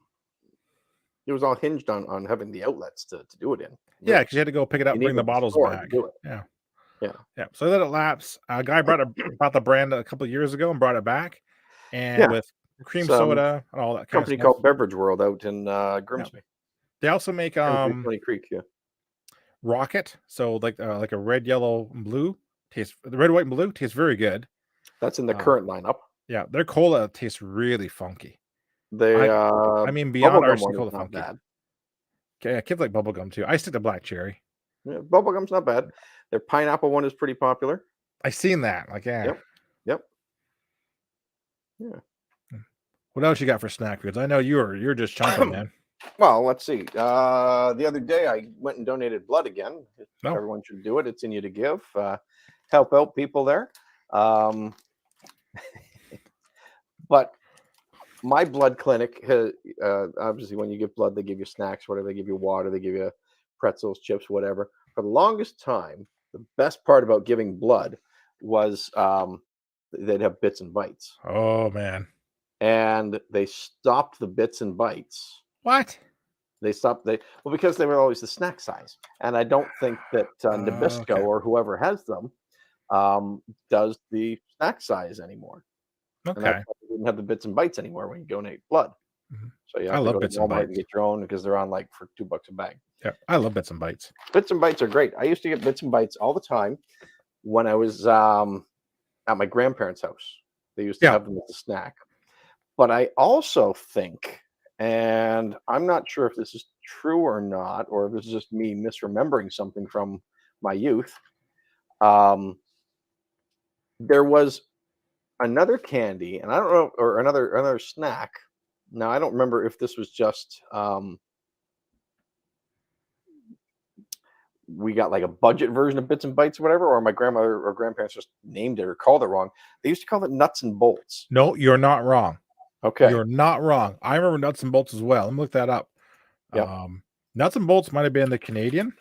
hinged on having the outlets to do it in. Yeah, Really, because you had to go pick it up you and bring needed the the bottles store to back. do it. Yeah, Yeah. yeah. So they let it lapse. A guy bought the brand a couple of years ago and brought it back, and Yeah. with cream Some soda and all that kind of company stuff. called Beverage World out in Yeah. Grimsby. They also make Stony Creek, yeah. Rocket. So like a red, yellow, and blue tastes. The red, white, and blue tastes very good. That's in the Uh, current lineup. yeah, their cola tastes really funky. The I mean, beyond bubblegum RC one is cola not funky. bad. Yeah, kids like bubblegum too. I stick to black cherry. Yeah, bubblegum's not bad. Their pineapple one is pretty popular. I seen that. Like, yeah. Yep. Yep. Yeah. What else you got for snack foods? I know you're just chomping, man. Well, let's see. The other day I went and donated blood again. No. Everyone should do it. It's in you to give. Help out people there. But my blood clinic has, obviously, when you give blood, they give you snacks, whatever. They give you water, they give you pretzels, chips, whatever. For the longest time, the best part about giving blood was they'd have bits and bites. Oh man. And they stopped the bits and bites. What? Because they were always the snack size. And I don't think that Nabisco Okay. or whoever has them does the snack size anymore. And that's Okay. why they didn't have the bits and bites anymore when you donate blood. Mhm. So you I have to love go to bits and Walmart and bites. get your own because they're on like for $2 a bag. Yeah, I love bits and bites. Bits and bites are great. I used to get bits and bites all the time when I was at my grandparents' house. They used to Yeah. have them as a snack. But I also think, and I'm not sure if this is true or not, or if this is just me misremembering something from my youth. There was another candy, and I don't know, or another snack. Now I don't remember if this was just we got like a budget version of bits and bites or whatever, or my grandmother or grandparents just named it or called it wrong. They used to call it nuts and bolts. No, you're not wrong. Okay. You're not wrong. I remember nuts and bolts as well. Let me look that up. Yep. Nuts and bolts might have been the Canadian.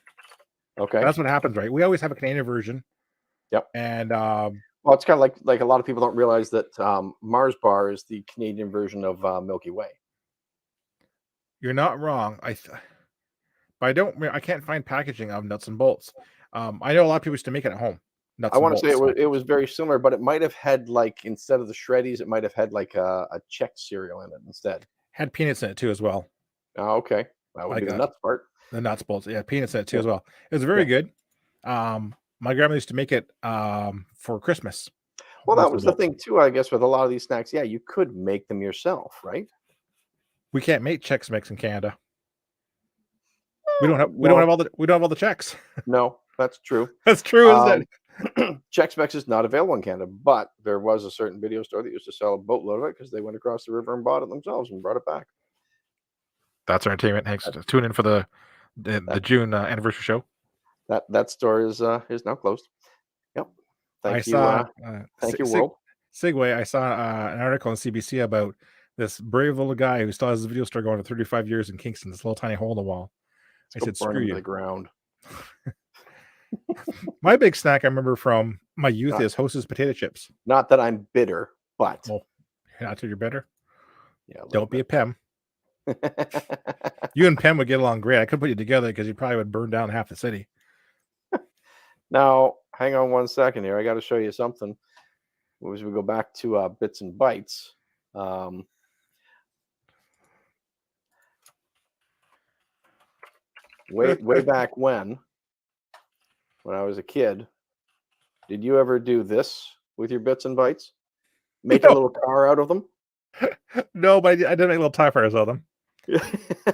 Okay. That's what happens, right? We always have a Canadian version. Yep. And well, it's kind of like a lot of people don't realize that Mars Bar is the Canadian version of Milky Way. You're not wrong. But I can't find packaging of nuts and bolts. I know a lot of people used to make it at home. Nuts I and want to say bolts. it was very similar, but it might have had like instead of the shreddies, it might have had like a Chex cereal in it instead. Had peanuts in it too as well. Oh, okay. That would be the nuts part. The nuts bolts. Yeah, peanuts in it too as well. It was very good. My grandma used to make it for Christmas. Well, that was the thing too, I guess, with a lot of these snacks. Yeah, you could make them yourself, right? We can't make Chex Mix in Canada. We don't have all the checks. No, that's true. That's true, isn't it? Chex Mix is not available in Canada, but there was a certain video store that used to sell a boatload of it because they went across the river and bought it themselves and brought it back. That's our entertainment. Thanks. Tune in for the June anniversary show. That store is now closed. Yep. Thank you, world. Segue. I saw an article on CBC about this brave little guy who still has his video store going for 35 years in Kingston. This little tiny hole in the wall. I said, "Screw you." To the ground. My big snack I remember from my youth is Hostess potato chips. Not that I'm bitter, but not that you're bitter. Yeah, don't be a Pem. You and Pem would get along great. I could put you together because you probably would burn down half the city. Now, hang on one second here. I got to show you something. As we go back to bits and bites. Way back when I was a kid, did you ever do this with your bits and bites? Make a little car out of them? No, but I did make little tie fires of them.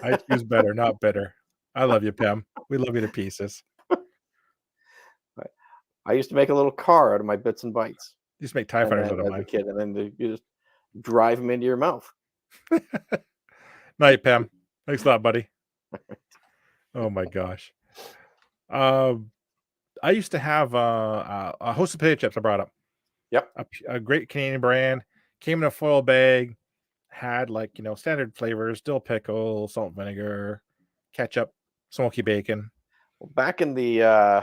I choose better, not bitter. I love you, Pam. We love you to pieces. I used to make a little car out of my bits and bites. You used to make tie fires out of mine. As a kid, and then you just drive them into your mouth. Night, Pam. Thanks a lot, buddy. Oh my gosh. I used to have a host of potato chips I brought up. Yep. A great Canadian brand. Came in a foil bag, had like, standard flavors, dill pickle, salt and vinegar, ketchup, smoky bacon. Well, back in the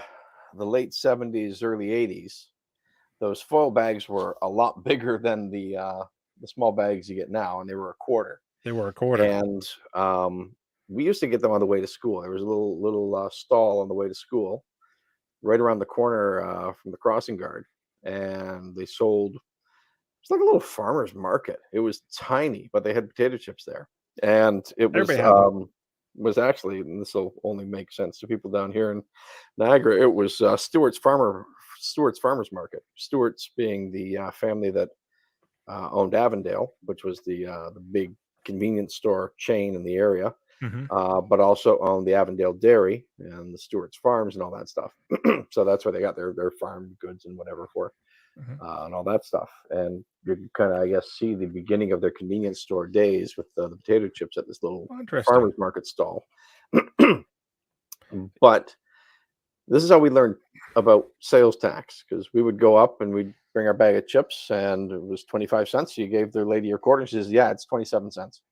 late 70s, early 80s, those foil bags were a lot bigger than the small bags you get now, and they were a quarter. They were a quarter. And we used to get them on the way to school. There was a little stall on the way to school, right around the corner from the crossing guard, and they sold. It's like a little farmer's market. It was tiny, but they had potato chips there, and it Everybody had them. was actually, and this will only make sense to people down here in Niagara. It was Stewart's Farmers Market. Stewart's being the family that owned Avondale, which was the big convenience store chain in the area, Hmm. but also owned the Avondale Dairy and the Stewart's Farms and all that stuff. So that's where they got their farm goods and whatever for. Hmm. And all that stuff. And you kind of, I guess, see the beginning of their convenience store days with the potato chips at this little Well, interesting. farmer's market stall. But this is how we learned about sales tax, because we would go up and we'd bring our bag of chips and it was 25 cents. So you gave their lady your quarter and she says, yeah, it's 27 cents.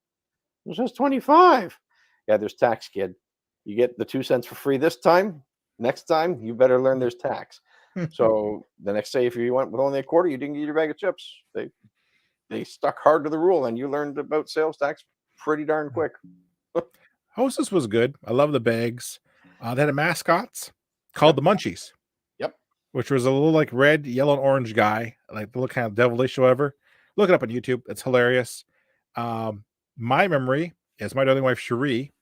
It says 25. Yeah, there's tax, kid. You get the 2 cents for free this time. Next time, you better learn there's tax. So the next day, if you went with only a quarter, you didn't get your bag of chips. They stuck hard to the rule, and you learned about sales tax pretty darn quick. Hostess was good. I love the bags. They had mascots called the Munchies. Yep. Which was a little like red, yellow, and orange guy, like the little kind of devilish or whatever. Look it up on YouTube. It's hilarious. My memory is my darling wife, Cherie.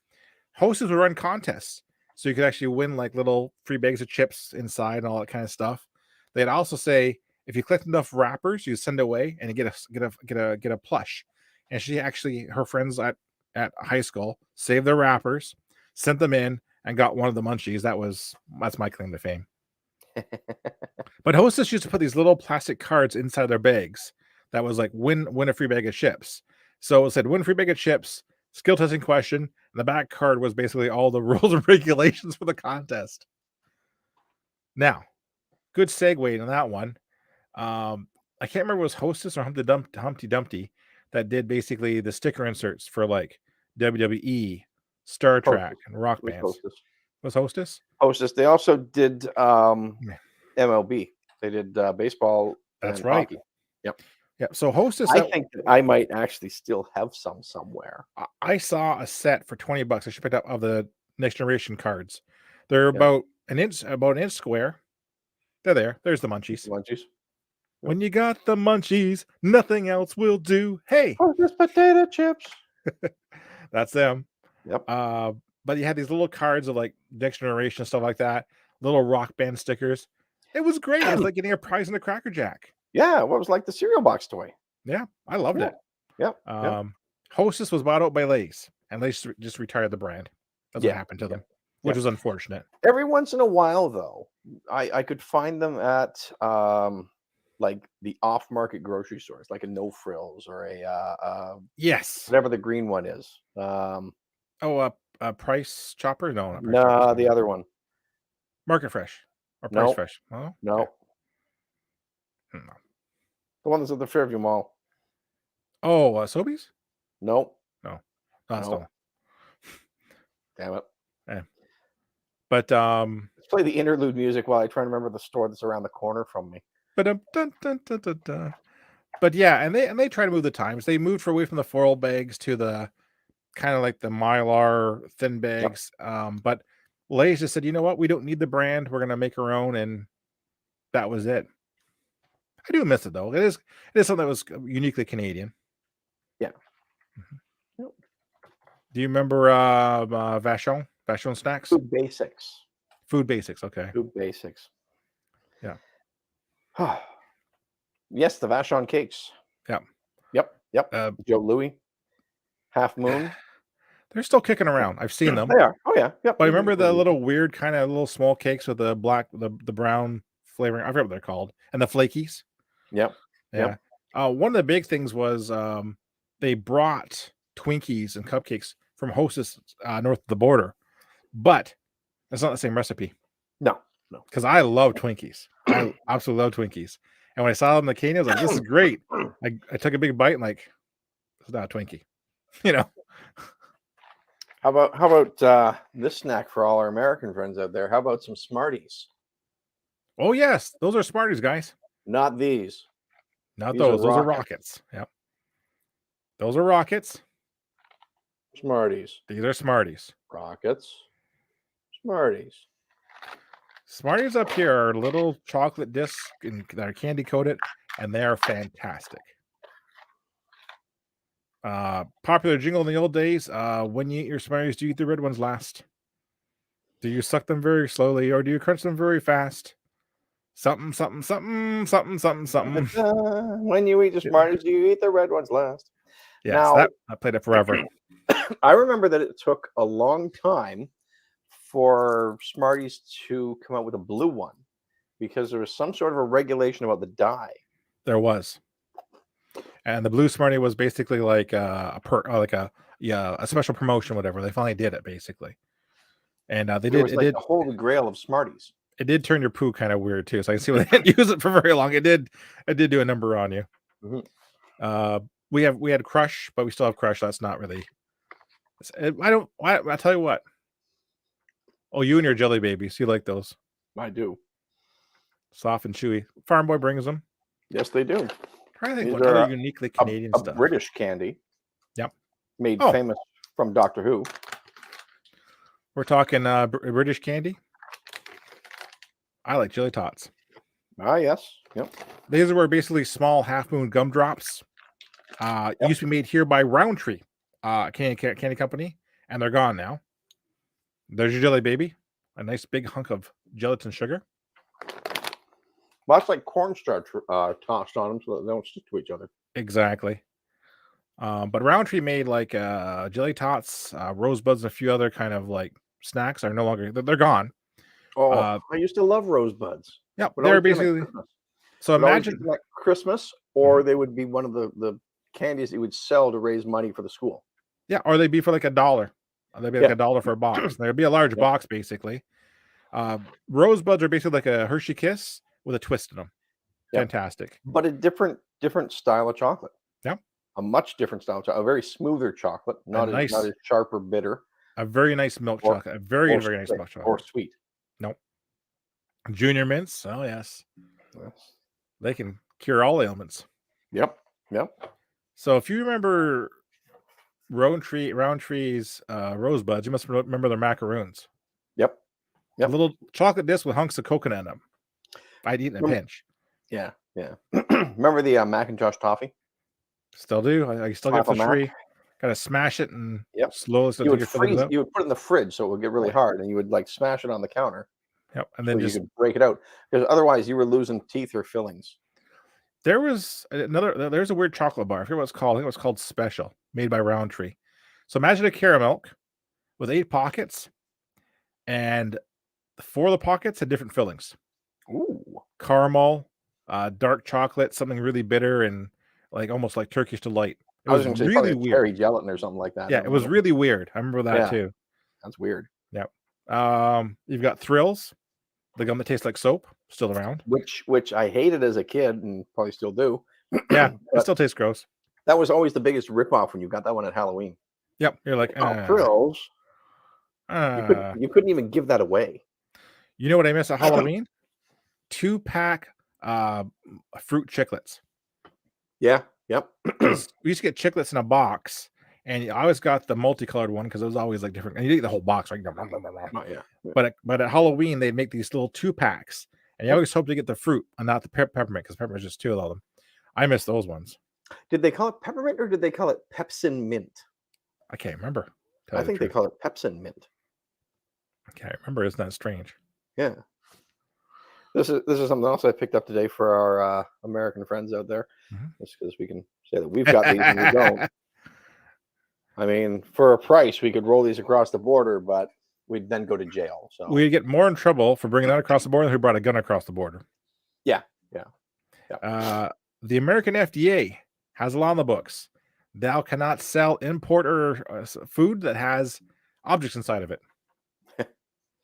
Hostess would run contests. So you could actually win like little free bags of chips inside and all that kind of stuff. They'd also say if you collect enough wrappers, you send away and you get a plush. And she actually, her friends at high school saved their wrappers, sent them in, and got one of the munchies. That's my claim to fame. But Hostess used to put these little plastic cards inside their bags that was like win a free bag of chips. So it said win a free bag of chips, skill testing question, and the back card was basically all the rules and regulations for the contest. Now, good segue on that one. I can't remember if it was Hostess or Humpty Dumpty that did basically the sticker inserts for like WWE, Star Trek, and rock bands. Hostess. Was Hostess? Hostess. They also did MLB. They did baseball. That's and right. Hockey. Yep. Yeah. So Hostess. I think that I might actually still have some somewhere. I saw a set for $20 I should pick up of the Next Generation cards. They're about an inch square. They're there. There's the munchies. Munchies. When you got the munchies, nothing else will do. Hey, Hostess potato chips. That's them. Yep. But you had these little cards of like Next Generation stuff like that. Little rock band stickers. It was great. It was like getting a prize in the Cracker Jack. Yeah, what was like the cereal box toy. Yeah, I loved it. Yep. Hostess was bought out by Lay's, and Lay's just retired the brand. That's what happened to them, which was unfortunate. Every once in a while, though, I could find them at like the off-market grocery stores, like a No Frills or a yes, whatever the green one is. A Price Chopper? No, not Price no, Chopper, the other one. Market Fresh or Price Fresh? Oh, no. Okay. No. The one that's at the Fairview Mall. Oh, Sobeys? No. That's no. Damn it. Yeah. But let's play the interlude music while I try to remember the store that's around the corner from me. But yeah, and they try to move the times. They moved away from the foil bags to the kind of like the Mylar thin bags. But Lay's just said, you know what? We don't need the brand. We're gonna make our own, and that was it. I do miss it though. It is something that was uniquely Canadian. Yeah. Mm-hmm. Do you remember Vachon snacks? Food Basics. Okay. Food Basics. Yeah. Yes, the Vachon cakes. Yep. Joe Louis, Half Moon. They're still kicking around. I've seen them. They are. Oh yeah. Yep. But I remember the little weird kind of little small cakes with the brown flavoring. I forget what they're called, and the flakies. Yep. Yeah. One of the big things was they brought Twinkies and cupcakes from Hostess north of the border, but it's not the same recipe. No. Because I love Twinkies. I absolutely love Twinkies. And when I saw them in the candy, I was like, "This is great." I took a big bite and like, it's not a Twinkie, you know. How about this snack for all our American friends out there? How about some Smarties? Oh yes, those are Smarties, guys. Not these. Not These are those. Those are rockets. Rockets. Yep. Those are Rockets. Smarties. These are Smarties. Rockets. Smarties. Smarties up here are little chocolate discs that are candy coated, and they are fantastic. Popular jingle in the old days. When you eat your Smarties, do you eat the red ones last? Do you suck them very slowly, or do you crunch them very fast? Something, something, something, something, something, something. When you eat the Smarties, you eat the red ones last. Yes, Now, I played it forever. I remember that it took a long time for Smarties to come out with a blue one because there was some sort of a regulation about the dye. There was, and the blue Smartie was basically like a special promotion, whatever. They finally did it basically, and It was like the holy grail of Smarties. It did turn your poo kind of weird too, so I can see why they didn't use it for very long. It did do a number on you. Mm-hmm. We had Crush, but we still have Crush. That's not really. I tell you what. Oh, you and your Jelly Babies, you like those? I do. Soft and chewy. Farm Boy brings them. Yes, they do. I'm trying to think These what other uniquely Canadian a stuff. British candy. Yep. Made famous from Doctor Who. We're talking British candy. I like Jelly Tots. Ah, yes. Yep. These were basically small half moon gumdrops. Used to be made here by Roundtree, candy company, and they're gone now. There's your Jelly Baby, a nice big hunk of gelatin sugar. Well, that's like cornstarch tossed on them so that they don't stick to each other. Exactly. But Roundtree made like Jelly Tots, Rosebuds, and a few other kind of like snacks are no longer. They're gone. Oh, I used to love Rosebuds. Yeah, they're basically. So imagine like Christmas, or they would be one of the candies you would sell to raise money for the school. Yeah, or they'd be for like $1. They'd be like $1 for a box. There'd be a large box basically. Rosebuds are basically like a Hershey Kiss with a twist in them. Fantastic. But a different style of chocolate. Yeah. A much different style of chocolate. A very smoother chocolate, not as sharp or bitter. A very nice milk chocolate. A very nice milk chocolate. Or sweet. Nope. Junior mints. Oh yes. They can cure all ailments. Yep. So if you remember Roundtree's Rosebuds, you must remember their macaroons. Yep. A little chocolate disc with hunks of coconut in them. I'd eat in a pinch. Yeah. Remember the Macintosh toffee? Still do. I still get the tree. Gotta smash it and slowly. You would you would put it in the fridge so it would get really hard, and you would like smash it on the counter. Yep, and then you could break it out because otherwise you were losing teeth or fillings. There's a weird chocolate bar. I forget what it's called. I think it was called Special, made by Roundtree. So imagine a caramel with 8 pockets, and 4 of the pockets had different fillings. Ooh. Caramel, dark chocolate, something really bitter, and like almost like Turkish delight. It was really weird. Cherry gelatin or something like that. Yeah, it was really weird. I remember that too. That's weird. Yep. You've got Thrills, the gum that tastes like soap, still around. Which I hated as a kid and probably still do. Yeah, it still tastes gross. That was always the biggest ripoff when you got that one at Halloween. Yep, you're like, Thrills. You couldn't even give that away. You know what I miss at Halloween? 2-pack fruit chiclets. Yeah. Yep. We used to get chiclets in a box, and I always got the multicolored one because it was always like different. And you eat the whole box, right? But at Halloween they'd make these little 2-packs, and you always hope to get the fruit and not the peppermint because peppermint is just 2 of them. I miss those ones. Did they call it peppermint or did they call it Pepsin mint? I can't remember. I think they call it Pepsin mint. I can't remember. Isn't that strange? Yeah. This is something else I picked up today for our American friends out there. Just because we can say that we've got these and we don't. I mean, for a price, we could roll these across the border, but we'd then go to jail. So we'd get more in trouble for bringing that across the border than who brought a gun across the border. Yeah. The American FDA has a law in the books. Thou cannot sell, import, or food that has objects inside of it.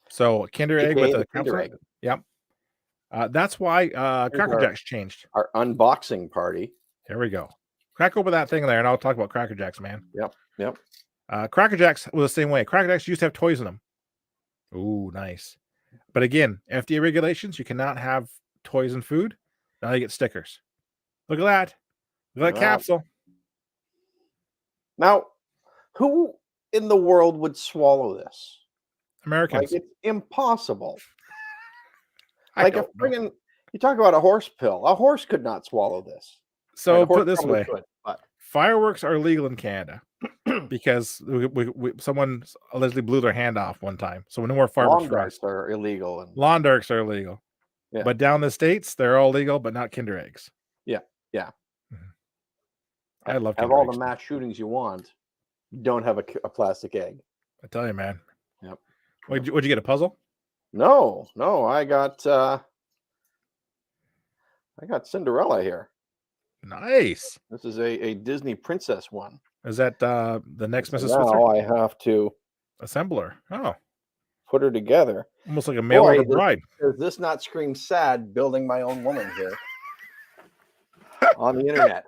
So Kinder Egg with a Kinder Egg. Yep. That's why Here's Cracker Jacks changed. our unboxing party. Here we go. Crack open that thing there, and I'll talk about Cracker Jacks, man. Yep. Cracker Jacks was the same way. Cracker Jacks used to have toys in them. Ooh, nice. But again, FDA regulations, you cannot have toys and food. Now you get stickers. Look at that. Look at that capsule. Now, who in the world would swallow this? Americans. Like, it's impossible. I Like, don't know. you talk about a horse pill. A horse could not swallow this. So A horse put it this probably way. could, but Fireworks are legal in Canada because someone allegedly blew their hand off one time. So no more fireworks lawn for darts us. are illegal. And Lawn darts are illegal. Yeah. But down the States, they're all legal, but not Kinder eggs. Yeah. I love have Kinder all eggs. the mass shootings you want. Don't have a plastic egg. I tell you, man. Yep. What'd you get, a puzzle? No. I got Cinderella here. Nice. This is a Disney princess one. Is that the next Mrs. Now Switzer? I have to Assembler. Oh, put her together. almost like a mail order bride. Does this not scream sad building my own woman here on the internet?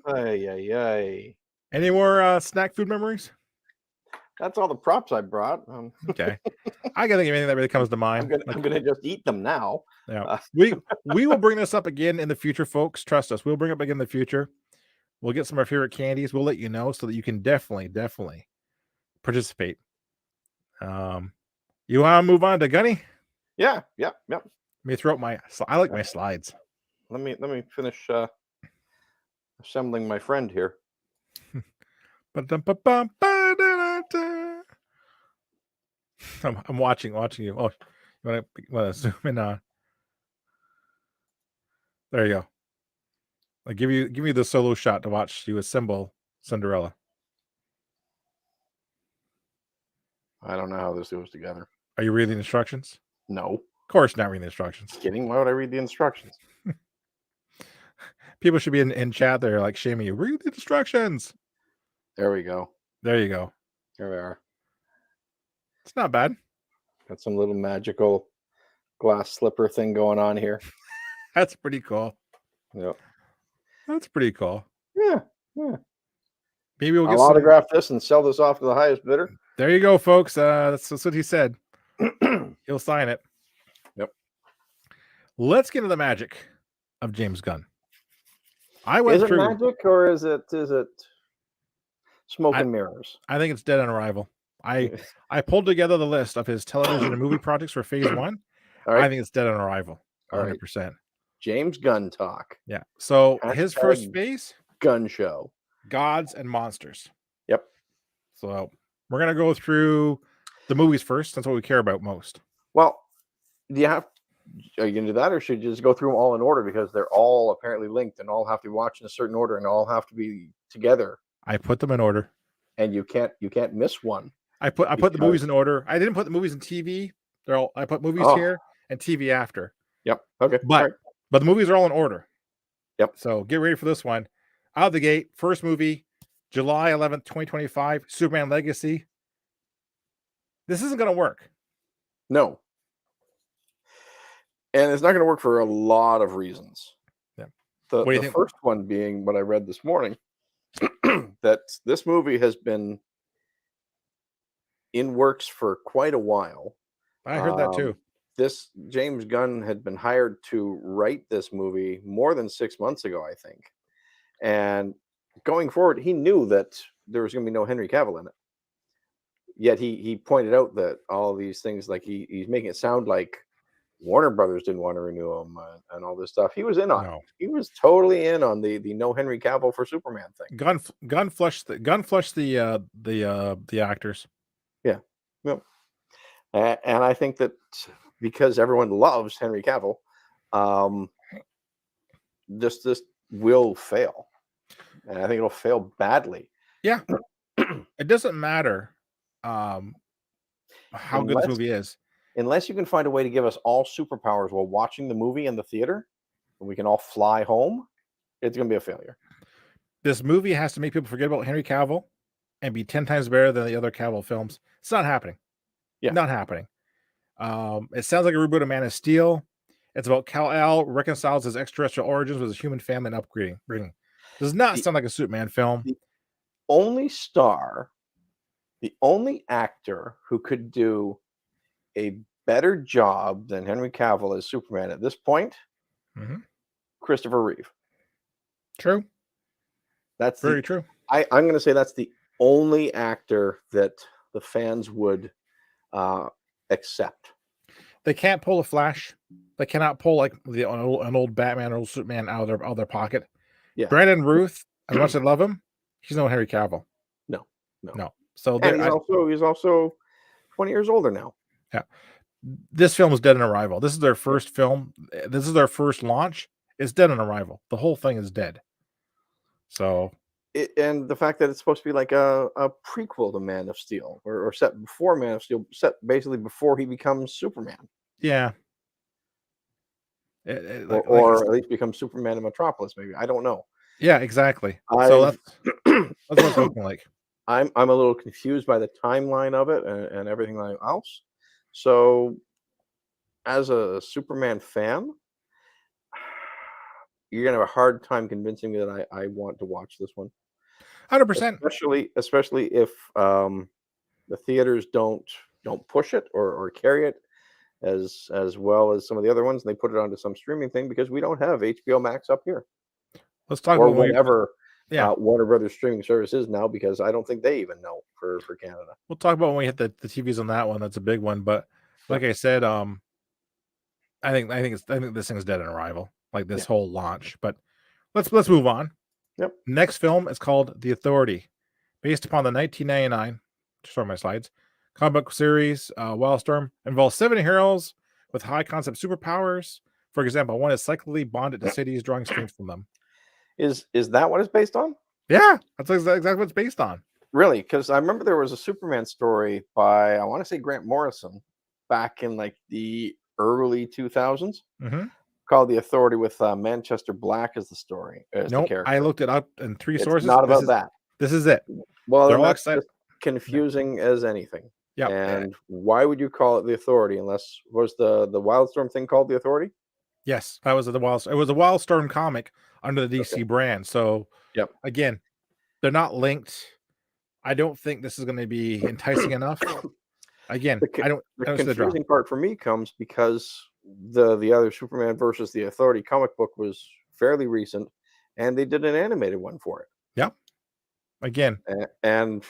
Ay. Any more snack food memories? That's all the props I brought. Okay. I gotta think of anything that really comes to mind. I'm gonna just eat them now. Yeah. We will bring this up again in the future, folks. Trust us. We'll bring it up again in the future. We'll get some of our favorite candies. We'll let you know so that you can definitely participate. You want to move on to Gunny? Yeah. Let me throw up I like my slides. Let me finish assembling my friend here. I'm watching you. Oh, you want to zoom in on? There you go. I'll give you the solo shot to watch you assemble Cinderella. I don't know how this goes together. Are you reading the instructions? No. Of course not reading the instructions. Kidding? Why would I read the instructions? People should be in chat there like shaming you. Read the instructions. There we go. There you go. Here we are. It's not bad. Got some little magical glass slipper thing going on here. That's pretty cool. Yep. That's pretty cool. Yeah. Maybe we'll get I'll autograph this and sell this off to the highest bidder. There you go, folks. That's what he said. He'll sign it. Yep. Let's get into the magic of James Gunn. Is it magic or is it smoke and mirrors? I think it's dead on arrival. I pulled together the list of his television and movie projects for phase 1. All right. I think it's dead on arrival. 100%. Right. James Gunn talk. Yeah. So his first phase, Gun Show. Gods and Monsters. Yep. So we're gonna go through the movies first. That's what we care about most. Well, are you gonna do that, or should you just go through them all in order because they're all apparently linked and all have to be watched in a certain order and all have to be together? I put them in order, and you can't miss one. I put the movies in order. I didn't put the movies in TV. I put movies here and TV after. Yep. Okay. But the movies are all in order. Yep. So get ready for this one. Out of the gate, first movie, July 11th, 2025, Superman Legacy. This isn't going to work. No. And it's not going to work for a lot of reasons. Yeah. The first one being what I read this morning, that this movie has been in works for quite a while. I heard that too. This James Gunn had been hired to write this movie more than 6 months ago, I think. And going forward, he knew that there was going to be no Henry Cavill in it. Yet he pointed out that all these things, like he's making it sound like Warner Brothers didn't want to renew him and all this stuff. He was in on it. He was totally in on the no Henry Cavill for Superman thing. Gunn flushed the actors. Yeah. Yep. And I think that because everyone loves Henry Cavill, this will fail. And I think it'll fail badly. Yeah. It doesn't matter how good this movie is. Unless you can find a way to give us all superpowers while watching the movie in the theater, and we can all fly home, it's going to be a failure. This movie has to make people forget about Henry Cavill and be 10 times better than the other Cavill films. It's not happening. Yeah. Not happening. It sounds like a reboot of Man of Steel. It's about Kal-El reconciles his extraterrestrial origins with his human family and upgrading. Does not The sound like a Superman film. the only star, the only actor who could do a better job than Henry Cavill as Superman at this point, Mhm. Christopher Reeve. True. That's Very the true. I'm gonna say that's the only actor that the fans would, accept. They can't pull a Flash. They cannot pull like an old Batman or old Superman out of their pocket. Yeah. Brandon Ruth, as much as I love him, he's no Henry Cavill. No, no. No. So And there, he's also 20 years older now. yeah, this film is dead on arrival. This is their first film. This is their first launch. It's dead on arrival. The whole thing is dead. So And the fact that it's supposed to be like a prequel to Man of Steel, or set before Man of Steel, set basically before he becomes Superman, yeah, or like I or at least becomes Superman in Metropolis. Maybe I don't know. yeah, exactly. So I've that's what it's looking like. I'm a little confused by the timeline of it and everything like else. So, as a Superman fan, you're gonna have a hard time convincing me that I want to watch this one, 100%. especially if the theaters don't push it or carry it as well as some of the other ones. And they put it onto some streaming thing because we don't have HBO Max up here, Let's talk or about when we, whatever yeah, Warner Brothers streaming service is now, because I don't think they even know for Canada. we'll talk about when we hit the TVs on that one. That's a big one. But Yeah, like I said, I think this thing's dead on arrival. Like this yeah, whole launch. But let's move on. yep. Next film is called The Authority, based upon the 1999, sorry, my slides, comic book series. Wildstorm involves 7 heroes with high concept superpowers. For example, one is cyclically bonded to cities, drawing strength from them. Is that what it's based on? Yeah, that's exactly what it's based on. Really? Because I remember there was a Superman story by, I want to say, Grant Morrison back in like the early 2000s, Hmm. called The Authority, with Manchester Black as the story, as the Nope, I character. looked it up in 3 It's sources. not about that. This is it. Well, They're then all that's excited. just confusing as anything. Yep. And why would you call it The Authority unless, was the Wildstorm thing called The Authority? Yes, that was the Wild. It was a Wildstorm comic under the Okay. DC brand. So Yep. again, they're not linked. I don't think this is going to be enticing enough. Again, The co the I don't see the draw. confusing part for me comes because the other Superman versus the Authority comic book was fairly recent, and they did an animated one for it. Yep. Again, And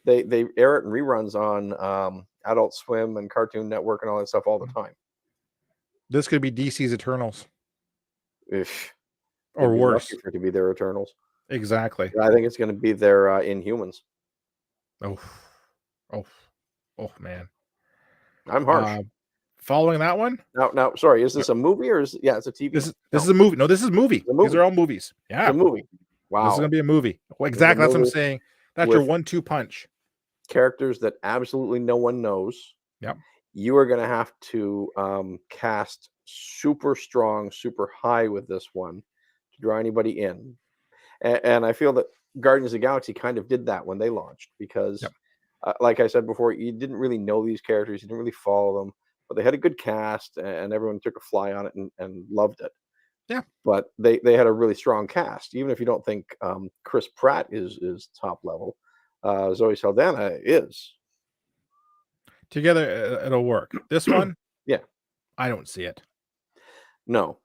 they air it in reruns on, Adult Swim and Cartoon Network and all that stuff all the time. this could be DC's Eternals If they'd or be lucky worse. for it to be their Eternals. Exactly. I think it's gonna be their, Inhumans. Oh, oh, oh man. I'm harsh. Uh, Following that one, Now, sorry, is this a movie or is, yeah, it's a TV? this No, is a movie. No, this is a movie. it's a These movie. are all movies. It's a Yeah, movie. this is gonna Wow. be a movie. Well, It's a exactly. That's what I'm movie saying. That's your with 1-2 punch. characters that absolutely no one knows. Yep. You are gonna have to, cast super strong, super high with this one to draw anybody in. And I feel that Guardians of the Galaxy kind of did that when they launched, because, Yep. like I said before, you didn't really know these characters, you didn't really follow them, but they had a good cast, and everyone took a fly on it and loved it. Yeah. But they had a really strong cast, even if you don't think Chris Pratt is top level. Zoe Saldana is. Together, it'll work. This one, Yeah. I don't see it. No.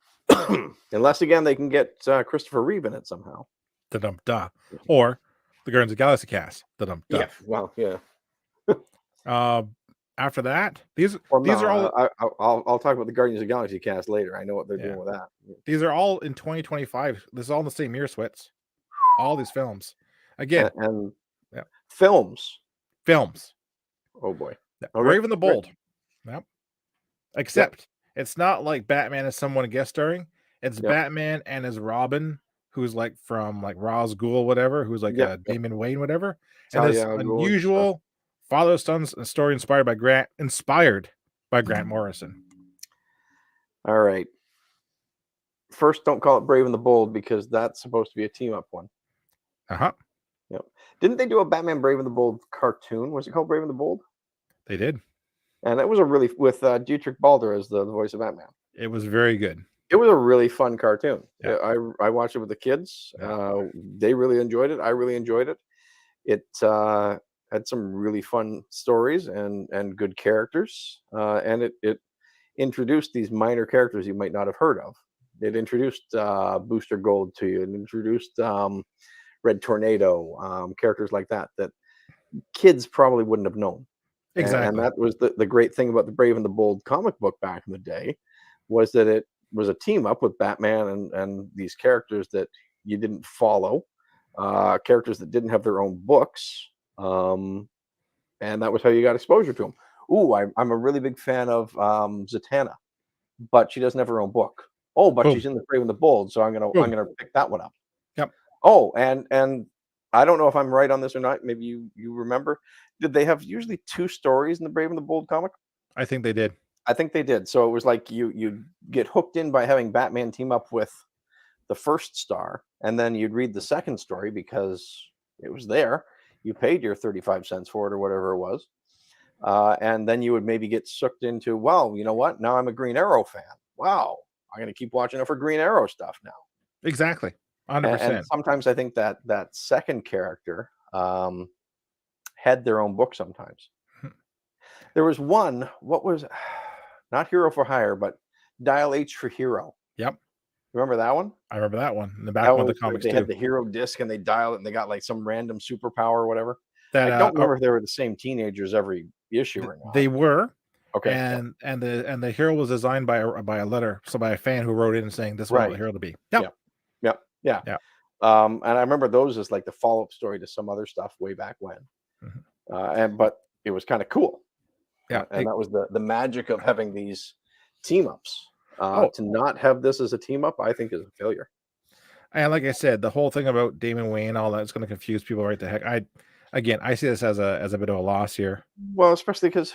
Unless again they can get Christopher Reeve in it somehow. Da-dum da. Or the Guardians of the Galaxy cast. Da-dum da. Yeah. Well, yeah. Uh, After that, these Well, these are all no, I'll talk about the Guardians of the Galaxy cast later. I know what they're yeah. doing with that. These are all in 2025. This is all in the same year, Swits. All these films. Again, And yeah, films. films. Oh boy. Yeah, Okay. Brave and the Great. Bold. Yep. Except it's not like Batman as someone guest starring. It's Yep. Batman and his Robin, who's like from like Ra's Ghul, whatever, who's like Yep. Damon Wayne, whatever. And Talia this al Ghul and stuff. unusual father son story inspired by Grant Morrison. All right. First, don't call it Brave and the Bold, because that's supposed to be a team up one. Uh-huh. Yep. Didn't they do a Batman Brave and the Bold cartoon? Was it called Brave and the Bold? They did. And it was a really with Dietrich Balder as the voice of Batman. It was very good. It was a really fun cartoon. Yeah. I watched it with the kids. Yeah. They really enjoyed it. I really enjoyed it. It had some really fun stories and good characters, and it introduced these minor characters you might not have heard of. It introduced Booster Gold to you, and introduced Red Tornado, characters like that that kids probably wouldn't have known. And Exactly. that was the great thing about the Brave and the Bold comic book back in the day, was that it was a team up with Batman and these characters that you didn't follow, characters that didn't have their own books, and that was how you got exposure to them. Ooh, I'm a really big fan of Zatanna, but she doesn't have her own book. Oh, but Boom. she's in the Brave and the Bold, so I'm Boom. gonna pick that one up. Yep. Oh, and I don't know if I'm right on this or not. Maybe you remember. Did they have usually 2 stories in the Brave and the Bold comic? I think they did. I think they did. So it was like you'd get hooked in by having Batman team up with the first star, and then you'd read the second story because it was there. You paid your 35 cents for it or whatever it was. And then you would maybe get sucked into, well, you know what? Now I'm a Green Arrow fan. Wow. I'm going to keep watching it for Green Arrow stuff now. Exactly. And 100%. sometimes I think that second character had their own book sometimes. There was one, what was not Hero for Hire, but Dial H for Hero. Yep. Remember that one? I remember that one in the That back of one the was great. comics They had too. the hero disc and they dial it and they got like some random superpower or whatever. That I don't remember if they were the same teenagers every issue or not. they were, Okay. Yeah. and the hero was designed by a letter, so by a fan who wrote in saying this is what I want Right. the hero to be. Yeah. Yep. Yeah. Yeah. Yeah. And I remember those as like the follow-up story to some other stuff way back when. Mhm. But it was kind of cool. Yeah. And that was the magic of having these team ups. Oh, To not have this as a team up, I think is a failure. and like I said, the whole thing about Damon Wayne, all that is going to confuse people right the heck. I see this as a bit of a loss here. Well, especially because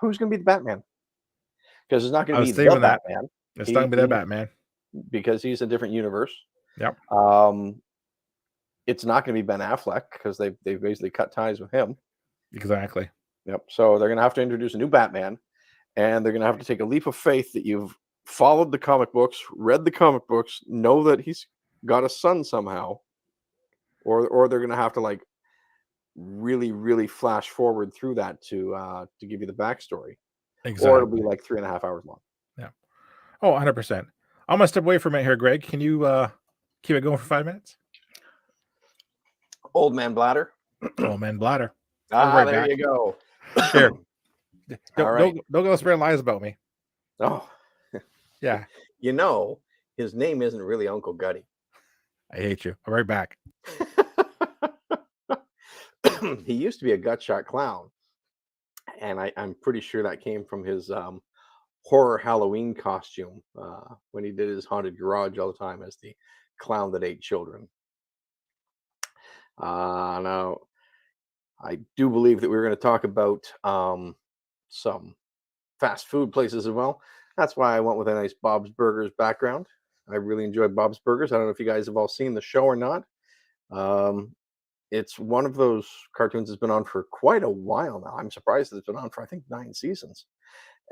who's going to be the Batman? Because it's not going I to was be the thinking that Batman. it's not gonna be that He Batman. because he's a different universe. Yep. Um, it's not going to be Ben Affleck because they've basically cut ties with him. Exactly. Yep. So they're going to have to introduce a new Batman, and they're going to have to take a leap of faith that you've followed the comic books, read the comic books, know that he's got a son somehow, or they're going to have to like really flash forward through that to give you the backstory, or it'll be Exactly. like 3.5 hours long. Yeah. Oh, 100%. I'm gonna step away from it here, Greg. Can you keep it going for 5 minutes? Old man bladder. Oh man, bladder. I'll be right There back. you go. Here. All Don't right. don't go spreading lies about me. Oh, Yeah. you know, his name isn't really Uncle Gutty. I hate you. I'll be right back. He used to be a gutshot clown, and I'm pretty sure that came from his horror Halloween costume when he did his haunted garage all the time as the clown that ate children. Now, I do believe that we're going to talk about some fast food places as well. That's why I went with a nice Bob's Burgers background. I really enjoy Bob's Burgers. I don't know if you guys have all seen the show or not. Um, it's one of those cartoons that's been on for quite a while now. I'm surprised that it's been on for I think 9 seasons,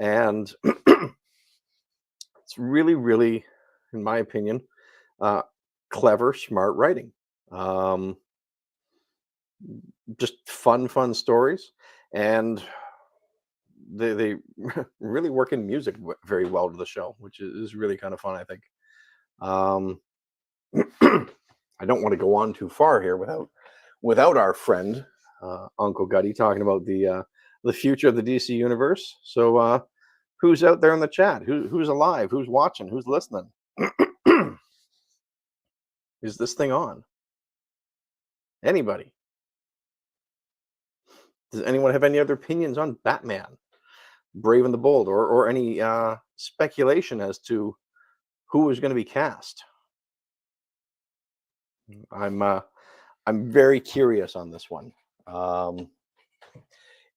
and it's really, in my opinion, uh, clever, smart writing. Um, just fun stories, and they really work in music very well to the show, which is really kind of fun. I think. Um, I don't want to go on too far here without our friend Uncle Gutty talking about the future of the DC universe. So, who's out there in the chat? Who's alive? Who's watching? Who's listening? Is this thing on? Anybody? Does anyone have any other opinions on Batman, Brave and the Bold, or any speculation as to who is going to be cast? I'm very curious on this one.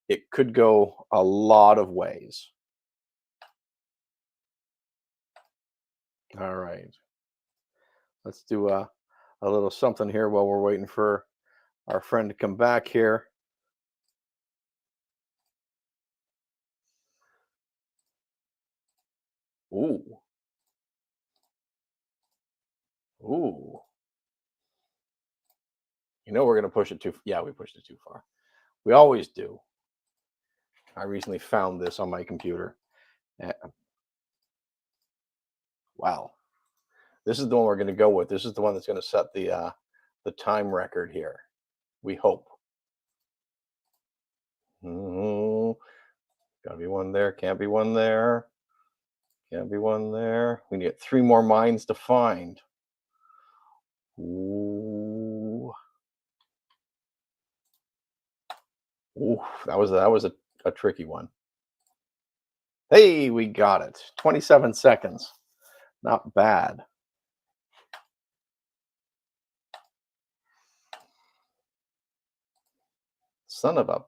It could go a lot of ways. All right, let's do a little something here while we're waiting for our friend to come back here. Ooh. Ooh. You know we're gonna push it too. Yeah, we pushed it too far. We always do. I recently found this on my computer. Uh, Wow. This is the one we're gonna go with. This is the one that's gonna set the time record here. We hope. Mhm. Gotta be one there. Can't be one there. Can't be one there. We need 3 more mines to find. Ooh. Ooh, that was a tricky one. Hey, we got it. 27 seconds. Not bad. Son of a.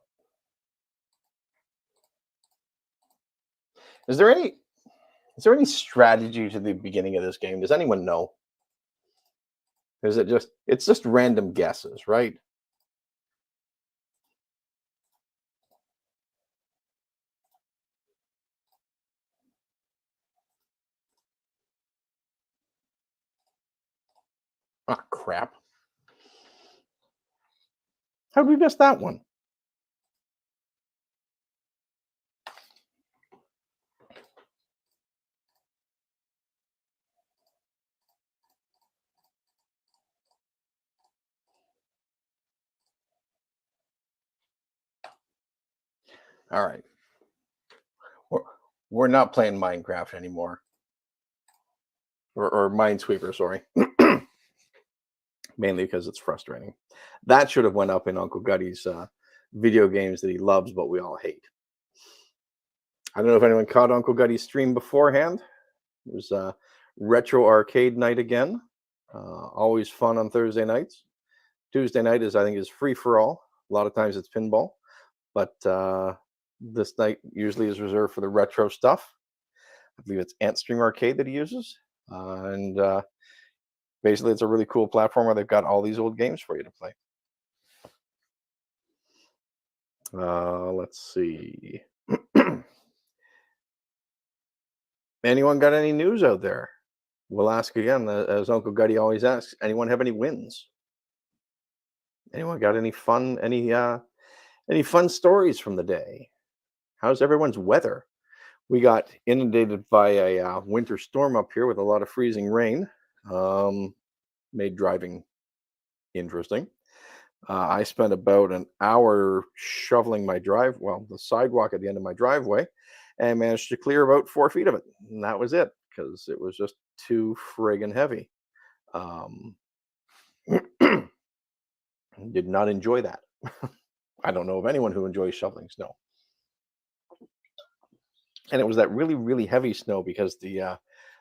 Is there any is there any strategy to the beginning of this game? Does anyone know? Is it just it's just random guesses, right? Ah, crap. How did we miss that one? All right. We're, we're not playing Minecraft anymore. Or Minesweeper, sorry. Mainly because it's frustrating. That should have went up in Uncle Gutty's video games that he loves, but we all hate. I don't know if anyone caught Uncle Gutty's stream beforehand. It was retro arcade night again. Always fun on Thursday nights. Tuesday night is, I think, is free for all. A lot of times it's pinball, but this night usually is reserved for the retro stuff. I believe it's Antstream Arcade that he uses, and basically it's a really cool platform where they've got all these old games for you to play. Let's see. Anyone got any news out there? We'll ask again, as Uncle Gutty always asks. Anyone have any wins? Anyone got any fun stories from the day? How's everyone's weather? We got inundated by a winter storm up here with a lot of freezing rain. Made driving interesting. I spent about an hour shoveling the sidewalk at the end of my driveway, and managed to clear about 4 feet of it. And that was it because it was just too friggin' heavy. Um, did not enjoy that. I don't know of anyone who enjoys shoveling snow. And it was that really, really heavy snow because the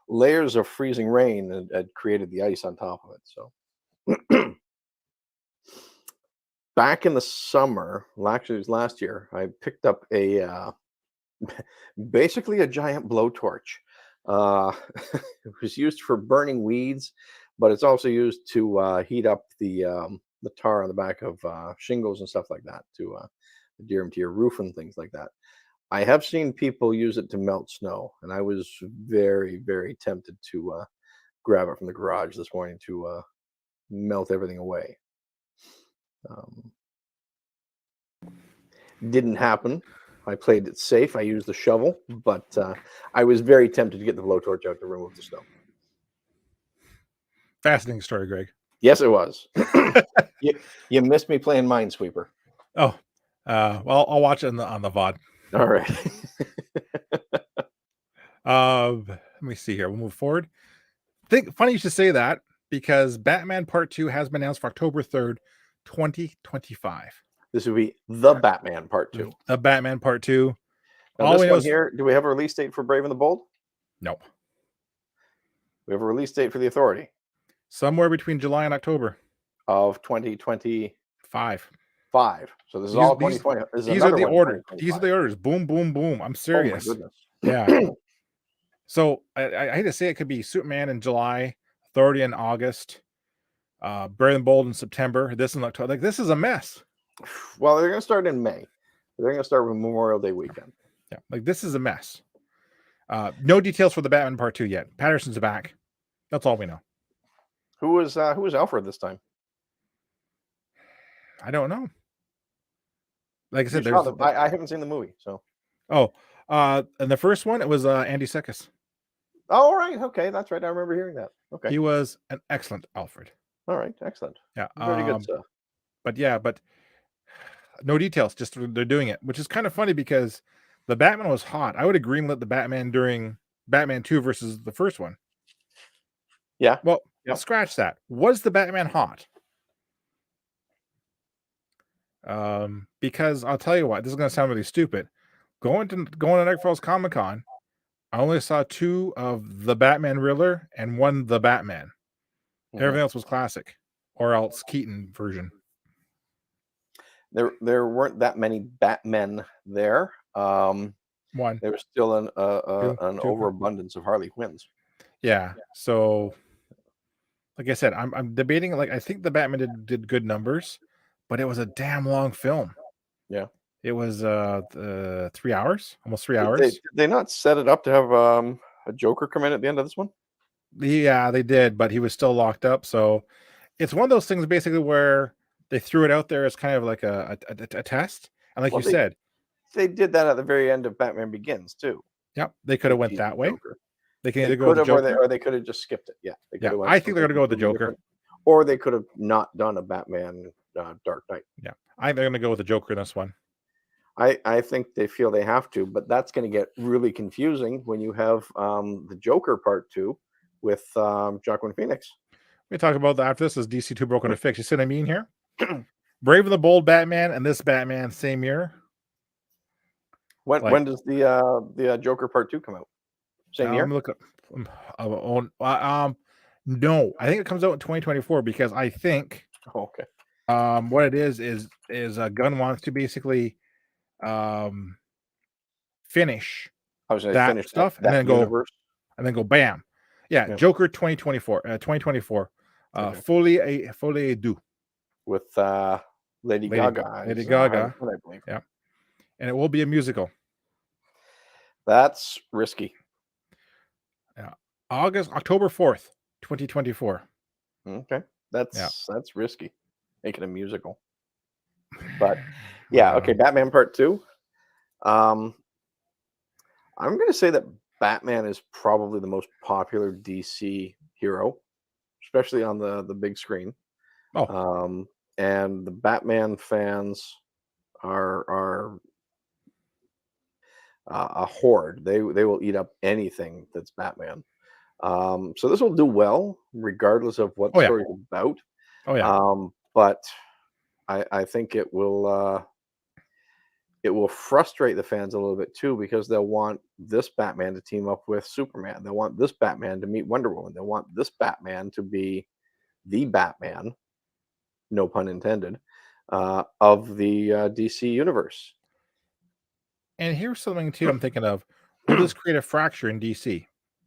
layers of freezing rain had created the ice on top of it. So back in the summer, actually it was last year, I picked up basically a giant blowtorch. Uh, it was used for burning weeds, but it's also used to heat up the tar on the back of shingles and stuff like that to adhere them to your roof and things like that. I have seen people use it to melt snow, and I was very, very tempted to grab it from the garage this morning to melt everything away. Um, didn't happen. I played it safe. I used the shovel, but I was very tempted to get the blowtorch out to remove the snow. Fascinating story, Greg. Yes, it was. you missed me playing Minesweeper. Oh, well, I'll watch it on the VOD. All right. Let me see here. We'll move forward. Funny you should say that because Batman Part 2 has been announced for October 3rd, 2025. This would be the Batman Part 2. The Batman Part 2. Now, this one here, do we have a release date for Brave and the Bold? No. We have a release date for The Authority. Somewhere between July and October of 2025. So this is all 2020. These are the orders. These are the orders. Boom, boom, boom. I'm serious. Oh my goodness. Yeah. So I hate to say it could be Superman in July, Authority in August, Brave and Bold in September. This in October. Like this is a mess. Well, they're going to start in May. They're going to start with Memorial Day weekend. Yeah, like this is a mess. No details for the Batman Part 2 yet. Patterson's back. That's all we know. Who was Alfred this time? I don't know. Like I You said, saw there's the I haven't seen the movie, so. and the first one, it was Andy Serkis. Oh, all right. Okay, that's right. I remember hearing that. Okay. He was an excellent Alfred. All right. Excellent. Yeah. Very good stuff. But no details. Just they're doing it, which is kind of funny because the Batman was hot. I would have greenlit the Batman during Batman 2 versus the first one. Yeah. Well, Yep. scratch that. Was the Batman hot? Because I'll tell you what, this is going to sound really stupid. Going to Niagara Falls Comic Con, I only saw 2 of the Batman Riddler and 1 the Batman. Everything else was classic, or else Keaton version. There weren't that many Batmen there. 1. There was still an 2. overabundance of Harley Quinns. Yeah. So, like I said, I'm debating. Like I think the Batman did good numbers, but it was a damn long film. Yeah. It was 3 hours, almost 3 Did hours. they not set it up to have a Joker come in at the end of this one? Yeah, they did, but he was still locked up. So it's one of those things basically where they threw it out there as kind of like a test. And like Well, you said, they did that at the very end of Batman Begins too. yep, they could have went that way. Joker. They can They either go with could the have, Joker. or they could have just skipped it. Yeah, they could Yeah, have went I think they're going to go with the completely Joker. different. Or they could have not done a Batman Dark Knight. Yeah, I think they're going to go with the Joker in this one. I think they feel they have to, but that's going to get really confusing when you have the Joker Part 2 with Joaquin Phoenix. We talk about that after this. Is DC 2 broken to fix? You see what I mean here? Brave and the Bold Batman and this Batman same year. When does the Joker Part 2 come out? Same year? Look up. No, I think it comes out in 2024 because I think. Oh, okay. What it is Gunn wants to basically finish that stuff and then universe. And then go bam. Yeah. Joker 2024. Folie du with Lady Gaga. Lady Gaga. I believe. Yeah. And it will be a musical. That's risky. Yeah. October 4th, 2024. Okay. That's risky. Make it a musical. But yeah, okay, Batman Part 2. I'm going to say that Batman is probably the most popular DC hero, especially on the big screen. Oh. And the Batman fans are a horde. They will eat up anything that's Batman. So this will do well, regardless of what the story's about. Oh yeah. But I think it will frustrate the fans a little bit too, because they'll want this Batman to team up with Superman. They want this Batman to meet Wonder Woman. They want this Batman to be the Batman, no pun intended, of the DC universe. And here's something too I'm thinking of. Will this create a fracture in DC?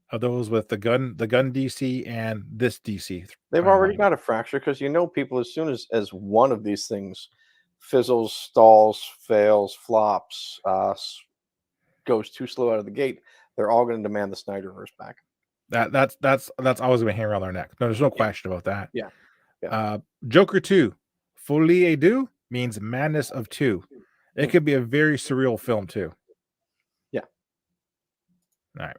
Of those with the gun DC and this DC? They've already got a fracture because people, as soon as one of these things fizzles, stalls, fails, flops, goes too slow out of the gate, they're all going to demand the Snyderverse back. That's always going to hang around their neck. No, there's no question about that. Yeah. Joker 2, Folie du means madness of 2. It could be a very surreal film too. Yeah. All right.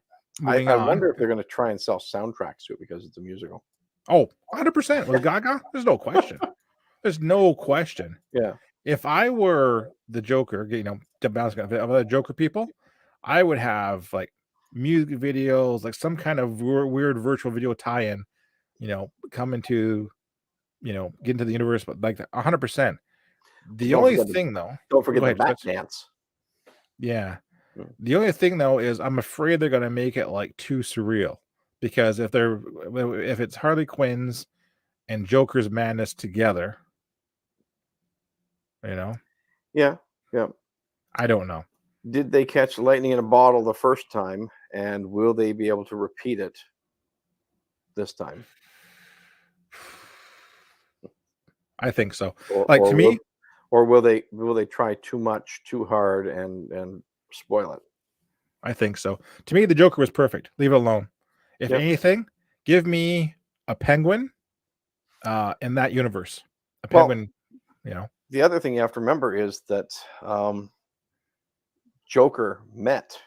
I wonder if they're going to try and sell soundtracks to it because it's a musical. Oh, 100% with Gaga. There's no question. There's no question. Yeah. If I were the Joker, the other Joker people, I would have like music videos, like some kind of weird virtual video tie-in, come into, get into the universe, but like 100%. The only thing though, don't forget the Bat Dance. Yeah. The only thing though is I'm afraid they're gonna make it like too surreal, because if it's Harley Quinn's and Joker's madness together, Yeah. I don't know. Did they catch lightning in a bottle the first time, and will they be able to repeat it this time? I think so. To me, or will they try too much, too hard, and spoil it? I think so. To me, the Joker was perfect. Leave it alone. If Yep. anything, give me a penguin in that universe. A Well, penguin, you know. the other thing you have to remember is that Joker met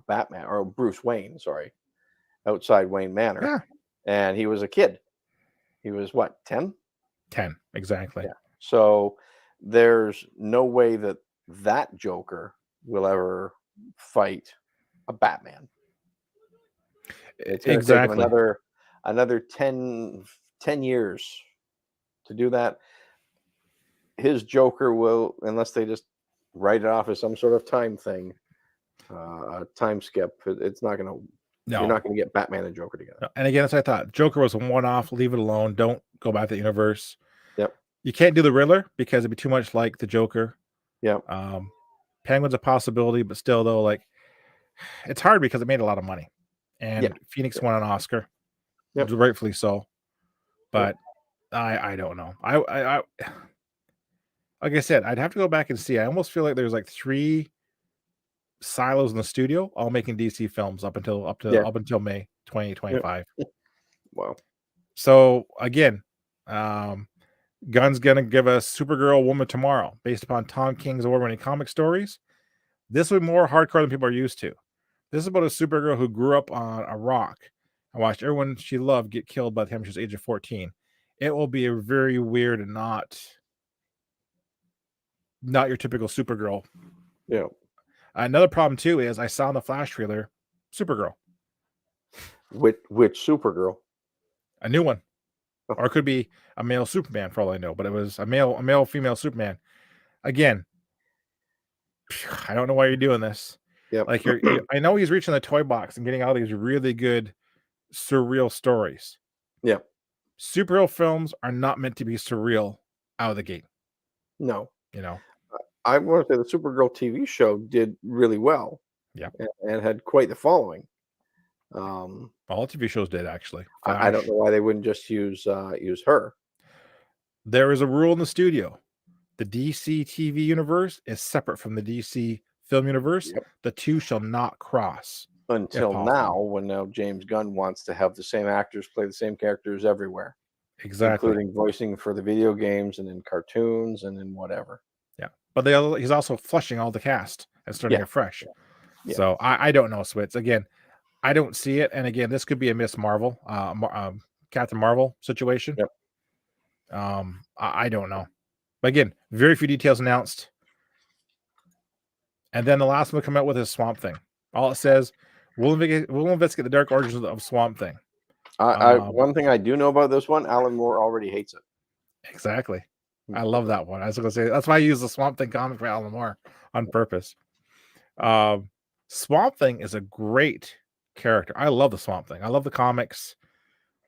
Batman or Bruce Wayne, sorry, outside Wayne Manor, Yeah, and he was a kid. He was what, 10? 10 exactly. Yeah. So there's no way that that Joker will ever fight a Batman. It's going to take him Exactly. another 10 years to do that. His Joker will, unless they just write it off as some sort of time thing, a time skip. It's not going to. You're No. not going to get Batman and Joker together. No. And again, as I thought, Joker was a one-off. Leave it alone. Don't go back to the universe. Yep. You can't do the Riddler because it'd be too much like the Joker. Yep. Penguin's a possibility, but still, though, like it's hard because it made a lot of money, Yeah. and Phoenix Yep. won an Oscar, Yep. rightfully so. But Yep. I don't know. I like I said, I'd have to go back and see. I almost feel like there's like 3 silos in the studio, all making DC films up until Yeah. May Yep. 2025. Wow. So again, Gunn's gonna give us Supergirl Woman Tomorrow based upon Tom King's award-winning comic stories. This will be more hardcore than people are used to. This is about a Supergirl who grew up on a rock and watched everyone she loved get killed by the time she was age of 14. It will be a very weird and not your typical Supergirl. Yeah. Another problem too is I saw in the Flash trailer Supergirl, Which Supergirl? a new one, Oh, or it could be a male Superman for all I know. But it was a male, female Superman. Again, I don't know why you're doing this. yep. Like I know he's reaching the toy box and getting all these really good surreal stories. Yep. Superhero films are not meant to be surreal out of the gate. No. You know. I want to say the Supergirl TV show did really well Yeah. and had quite the following. Um, All TV shows did actually. I don't Flash. know why they wouldn't just use her. There is a rule in the studio. The DC TV universe is separate from the DC film universe. Yep. The two shall not cross. Until now, when now James Gunn wants to have the same actors play the same characters everywhere, Exactly. including voicing for the video games and in cartoons and in whatever. Yeah. But he's also flushing all the cast and starting Yeah. afresh. Yeah. So I don't know, Switz. Again, I don't see it. And again, this could be a Miss Marvel, Captain Marvel situation. Yep. I don't know. But again, very few details announced. And then the last one to come out with is Swamp Thing. All it says, we'll investigate the dark origins of Swamp Thing. One thing I do know about this one, Alan Moore already hates it. Exactly. I love that one. I was going to say, that's why I use the Swamp Thing comic for Alan Moore on purpose. Swamp Thing is a great character. I love the Swamp Thing. I love the comics.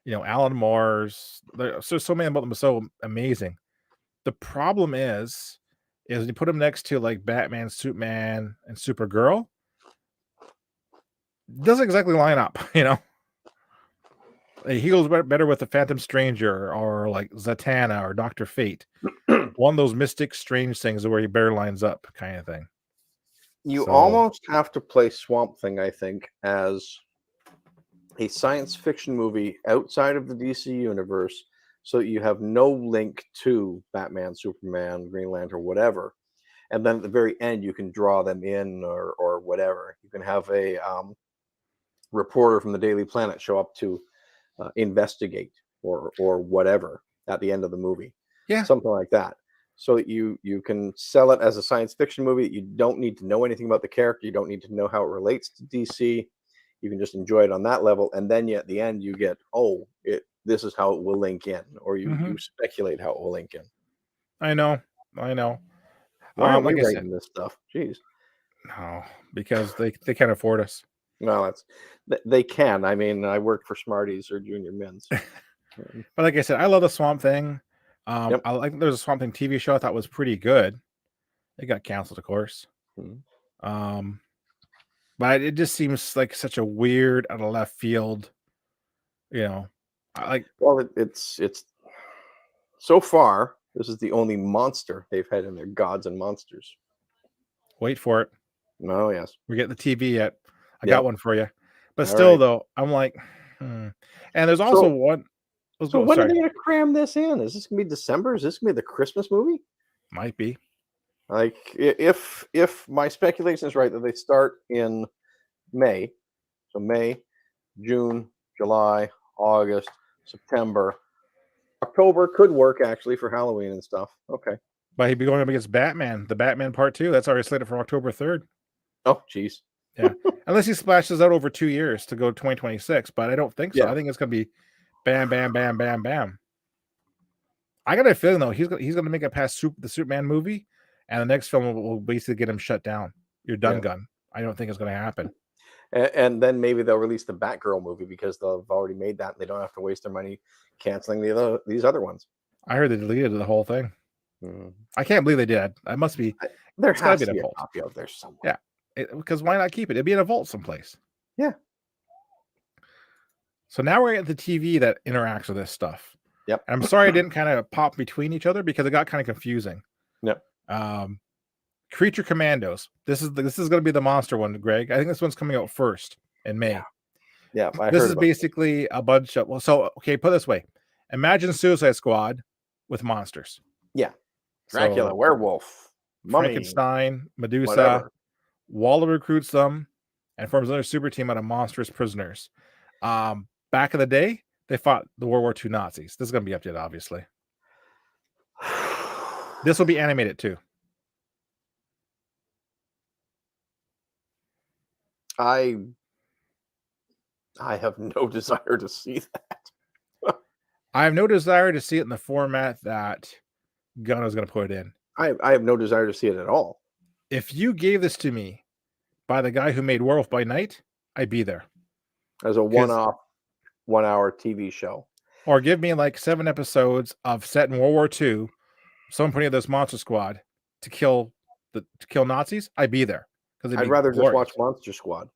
You know, Alan Moore's. There's so many about them are so amazing. The problem is when you put him next to like Batman, Superman, and Supergirl, doesn't exactly line up. You know, he goes better with the Phantom Stranger or like Zatanna or Doctor Fate. One of those mystic, strange things where he better lines up, kind of thing. You almost have to play Swamp Thing, I think, as a science fiction movie outside of the DC universe, so that you have no link to Batman, Superman, Green Lantern, whatever. And then at the very end, you can draw them in or whatever. You can have a reporter from the Daily Planet show up to investigate or whatever at the end of the movie. Yeah, something like that. So that you can sell it as a science fiction movie. You don't need to know anything about the character. You don't need to know how it relates to DC. You can just enjoy it on that level, and then at the end you get, this is how it will link in, or you speculate how it will link in. I know. Why aren't we like I said, writing this stuff? Jeez. no, because they can't afford us. No, they can. I mean, I work for Smarties or Junior Mints. But like I said, I love the Swamp Thing. Yep. I like there's a Swamp Thing TV show I thought was pretty good. It got canceled, of course. But it just seems like such a weird out of left field. You know, Well, it's so far this is the only monster they've had in their Gods and Monsters. Wait for it. Oh yes. We're getting the TV yet. I got Yep. one for you. But All still, right. though, I'm like, hmm. And there's also So one. Let's so go. when are Sorry, they gonna cram this in? Is this gonna be December? Is this gonna be the Christmas movie? might be. Like if my speculation is right that they start in May, so May, June, July, August, September, October could work actually for Halloween and stuff. Okay. But he'd be going up against Batman, the Batman Part 2. That's already slated for October 3rd. Oh, geez. Yeah. Unless he splashes out over 2 years to go 2026, but I don't think so. Yeah. I think it's going to be bam, bam, bam, bam, bam. I got a feeling though he's gonna make it past the Superman movie, and the next film will basically get him shut down. You're done, Yeah. Gun. I don't think it's gonna happen. And then maybe they'll release the Batgirl movie because they've already made that and they don't have to waste their money canceling these other ones. I heard they deleted the whole thing. Mm. I can't believe they did. I must be. There It's got to has be to in a be a vault. copy out there somewhere. Yeah, because why not keep it? It'd be in a vault someplace. Yeah. So now we're at the TV that interacts with this stuff. Yep. And I'm sorry I didn't kind of pop between each other because it got kind of confusing. Yep. Creature Commandos. This is going to be the monster one, Greg. I think this one's coming out first in May. Yeah. I This heard is about basically a bunch of okay, put it this way. Imagine Suicide Squad with monsters. Yeah. Dracula, So, werewolf, mummy, Frankenstein, Medusa. whatever. Waller recruits them and forms another super team out of monstrous prisoners. Back in the day, they fought the World War II Nazis. This is going to be updated, obviously. This will be animated too. I have no desire to see that. I have no desire to see it in the format that Gunn is going to put it in. I have no desire to see it at all. If you gave this to me by the guy who made Werewolf by Night, I'd be there. As a one-off 1 hour TV show. Or give me like 7 episodes of set in World War II, someone putting this monster squad to kill Nazis, I'd be there. Because I'd rather just watch Monster Squad.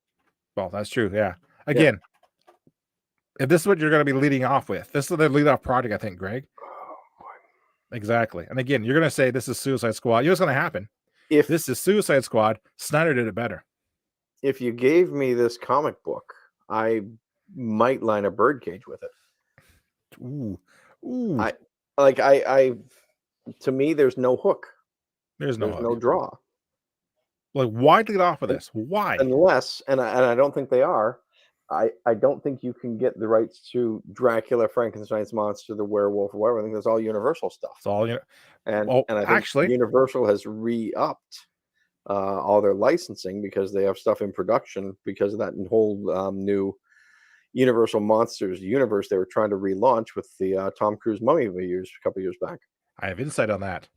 Well, that's true, yeah. Again, if this is what you're going to be leading off with, this is the lead-off project, I think, Greg. Exactly. And again, you're going to say this is Suicide Squad. You know what's going to happen? If this is Suicide Squad, Snyder did it better. If you gave me this comic book, I might line a birdcage with it. Ooh. To me, there's no hook. There's no draw. Like, why lead off with this? Why? Unless, and I don't think they are, I don't think you can get the rights to Dracula, Frankenstein's monster, the werewolf, or whatever. I think that's all Universal stuff. It's all and I think actually Universal has re-upped all their licensing because they have stuff in production because of that whole new Universal Monsters universe they were trying to relaunch with the Tom Cruise Mummy a couple years back. I have insight on that.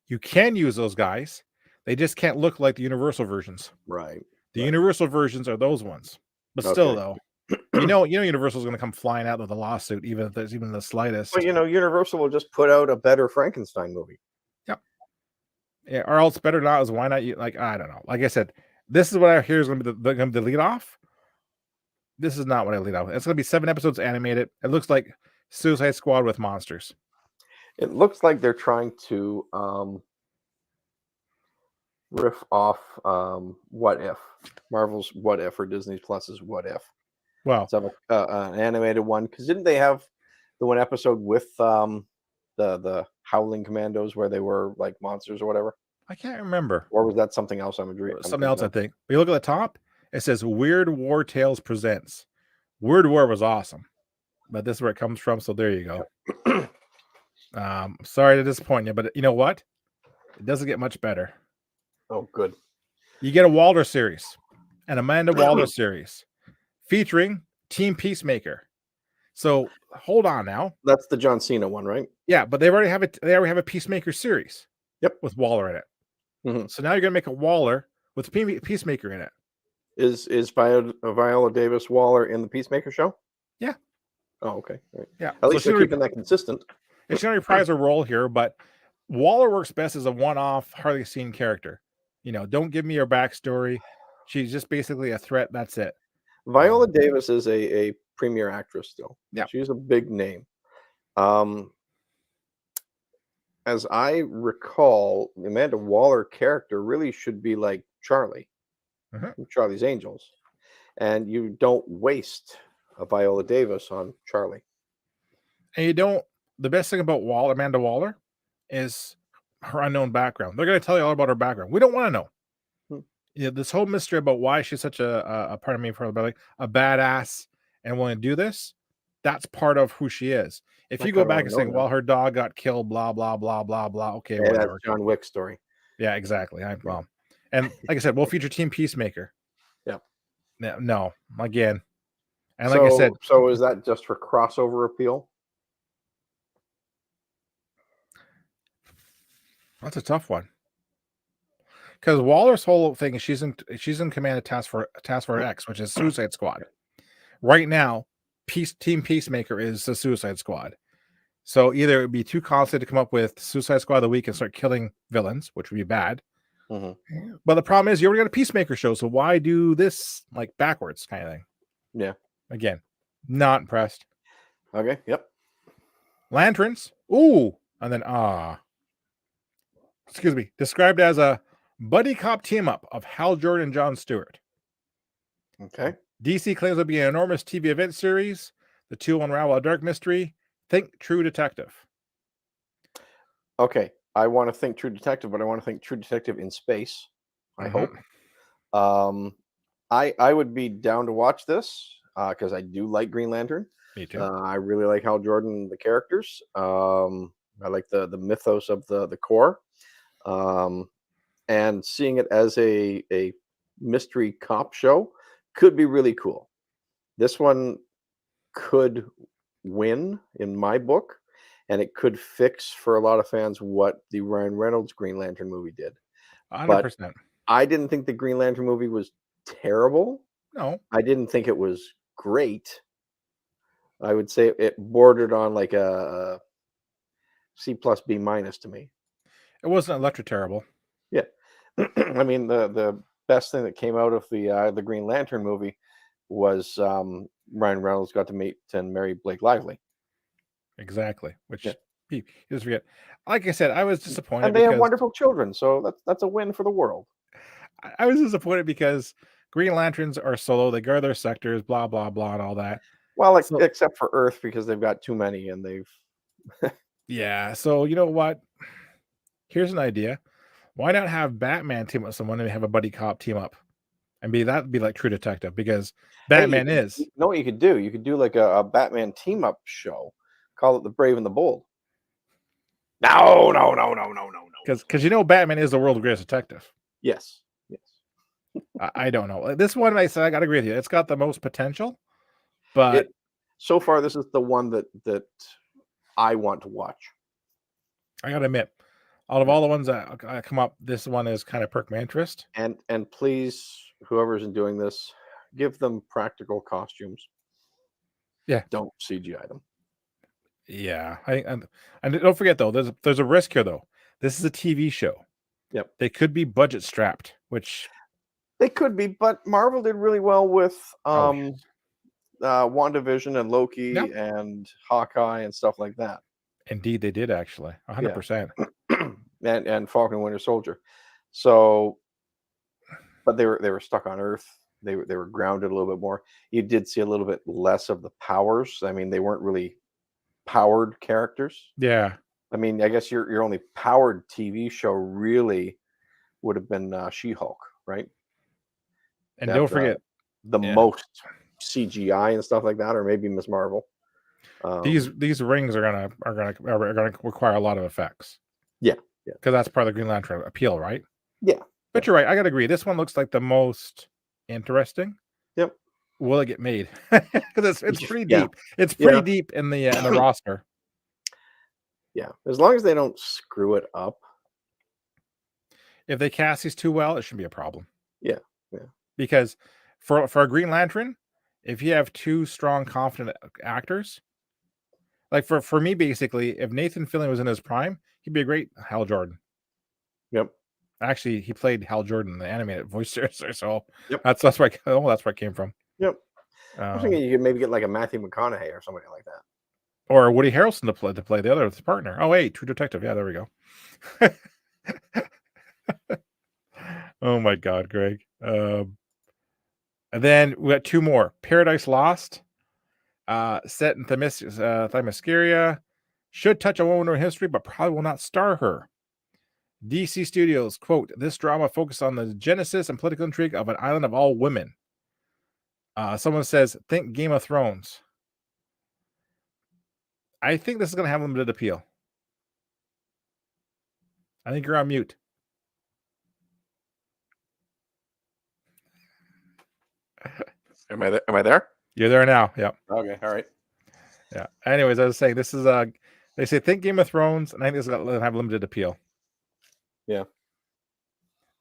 You can use those guys. They just can't look like the Universal versions. Right. The Universal versions are those ones. But still, though, you know Universal is going to come flying out with a lawsuit, even if there's even the slightest. But Universal will just put out a better Frankenstein movie. Yep. Yeah, or else better not is why not? I don't know. Like I said, this is what I hear is going to be the lead off. This is not what I lead off with. It's going to be 7 episodes animated. It looks like Suicide Squad with monsters. It looks like they're trying to riff off What If, Marvel's What If, or Disney Plus's What If. Well, so an animated one, because didn't they have the one episode with the Howling Commandos where they were like monsters or whatever? I can't remember. Or was that something else? Something else, I think. But you look at the top, it says Weird War Tales Presents. Weird War was awesome, but this is where it comes from. So there you go. Sorry to disappoint you, but you know what? It doesn't get much better. Oh, good. You get a Waller series, an Amanda Waller series, featuring Team Peacemaker. So hold on now. That's the John Cena one, right? Yeah, but they already have it. They already have a Peacemaker series. Yep, with Waller in it. Mm-hmm. So now you're gonna make a Waller with Peacemaker in it. Is Viola Davis Waller in the Peacemaker show? Yeah. Oh, okay. Right. Yeah. At least they're keeping that consistent. It's gonna reprise a role here, but Waller works best as a one-off, hardly seen character. Don't give me her backstory. She's just basically a threat. That's it. Viola Davis is a premier actress still. Yeah, she's a big name. As I recall, the Amanda Waller character really should be like Charlie. Charlie's Angels, and you don't waste a Viola Davis on Charlie. And you don't. The best thing about Amanda Waller, is her unknown background. They're going to tell you all about her background. We don't want to know. Hmm. Yeah, this whole mystery about why she's such a pardon me for like a badass and willing to do this. That's part of who she is. If I you go kind of back want and to know say, now. "Well, her dog got killed," blah blah blah blah blah. Okay, Yeah, that's whatever. John Wick's story. Yeah, exactly. Yeah. Well, and like I said, we'll feature Team Peacemaker. Yeah. No, again, and like I said, So is that just for crossover appeal? that's a tough one. Because Waller's whole thing is she's in command of Task Force X, which is Suicide Squad. Right now, Team Peacemaker is the Suicide Squad. So either it would be too costly to come up with Suicide Squad of the week and start killing villains, which would be bad. Mm-hmm. But the problem is you already got a Peacemaker show, so why do this like backwards kind of thing? Yeah. Again, not impressed. Okay. Yep. Lanterns. Ooh. And then excuse me. Described as a buddy cop team up of Hal Jordan and Jon Stewart. Okay. DC claims it'll be an enormous TV event series. The two will unravel a dark mystery. Think True Detective. Okay. I want to think True Detective, but I want to think True Detective in space. I hope. I would be down to watch this because I do like Green Lantern. Me too. I really like Hal Jordan, the characters. I like the mythos of the core. And seeing it as a mystery cop show could be really cool. This one could win in my book, and it could fix for a lot of fans what the Ryan Reynolds Green Lantern movie did. 100%. But I didn't think the Green Lantern movie was terrible. No. I didn't think it was great. I would say it bordered on like a C plus B minus to me. It wasn't electro terrible. Yeah. I mean, the best thing that came out of the Green Lantern movie was Ryan Reynolds got to meet and marry Blake Lively. Exactly. Which he doesn't forget. Like I said, I was disappointed And they have because wonderful children, so that's a win for the world. I was disappointed because Green Lanterns are solo. They guard their sectors, blah blah blah, and all that. Well, So except for Earth because they've got too many and they've yeah. So you know what? Here's an idea. Why not have Batman team up with someone and have a buddy cop team up? And that'd be like True Detective because Hey, Batman is. you know what you could do? You could do like a Batman team up show. Call it The Brave and the Bold. No. Because you know Batman is the world's greatest detective. Yes. I don't know. This one I said I gotta agree with you. It's got the most potential, but so far this is the one that I want to watch. I gotta admit, out of all the ones that come up, this one is kind of perked my interest. And please, whoever's doing this, give them practical costumes. Yeah. Don't CGI them. Yeah. And don't forget though, there's a risk here though. This is a TV show. Yep. They could be budget strapped, which they could be, but Marvel did really well with WandaVision and Loki and Hawkeye and stuff like that. Indeed, they did actually 100%. and Falcon and Winter Soldier. So, but they were stuck on Earth. They were grounded a little bit more. You did see a little bit less of the powers. I mean, they weren't really powered characters. Yeah. I mean, I guess your only powered TV show really would have been She-Hulk, right? And don't forget the most CGI and stuff like that, or maybe Ms. Marvel. These rings are gonna require a lot of effects. Yeah. Because that's part of the Green Lantern appeal, right? Yeah. But you're right. I gotta agree. This one looks like the most interesting. Yep. Will it get made? Because it's pretty deep. It's pretty deep in the roster. Yeah, as long as they don't screw it up. If they cast these too well, it shouldn't be a problem. Yeah. Because for a Green Lantern, if you have two strong, confident actors, like for me, basically, if Nathan Fillion was in his prime, he'd be a great Hal Jordan. Yep. Actually, he played Hal Jordan, the animated voice character. So that's where it came from. Yep. I was thinking you could maybe get like a Matthew McConaughey or somebody like that, or Woody Harrelson to play the other partner. Oh, wait, True Detective. Yeah, there we go. Oh my God, Greg. And then we got two more. Paradise Lost, set in Themyscira, should touch on woman in history, but probably will not star her. DC Studios, quote, this drama focused on the genesis and political intrigue of an island of all women. Someone says, think Game of Thrones. I think this is going to have limited appeal. I think you're on mute. Am I there? You're there now. Yep. Okay. All right. Yeah. Anyways, I was saying this is they say think Game of Thrones, and I think this is going to have limited appeal. Yeah.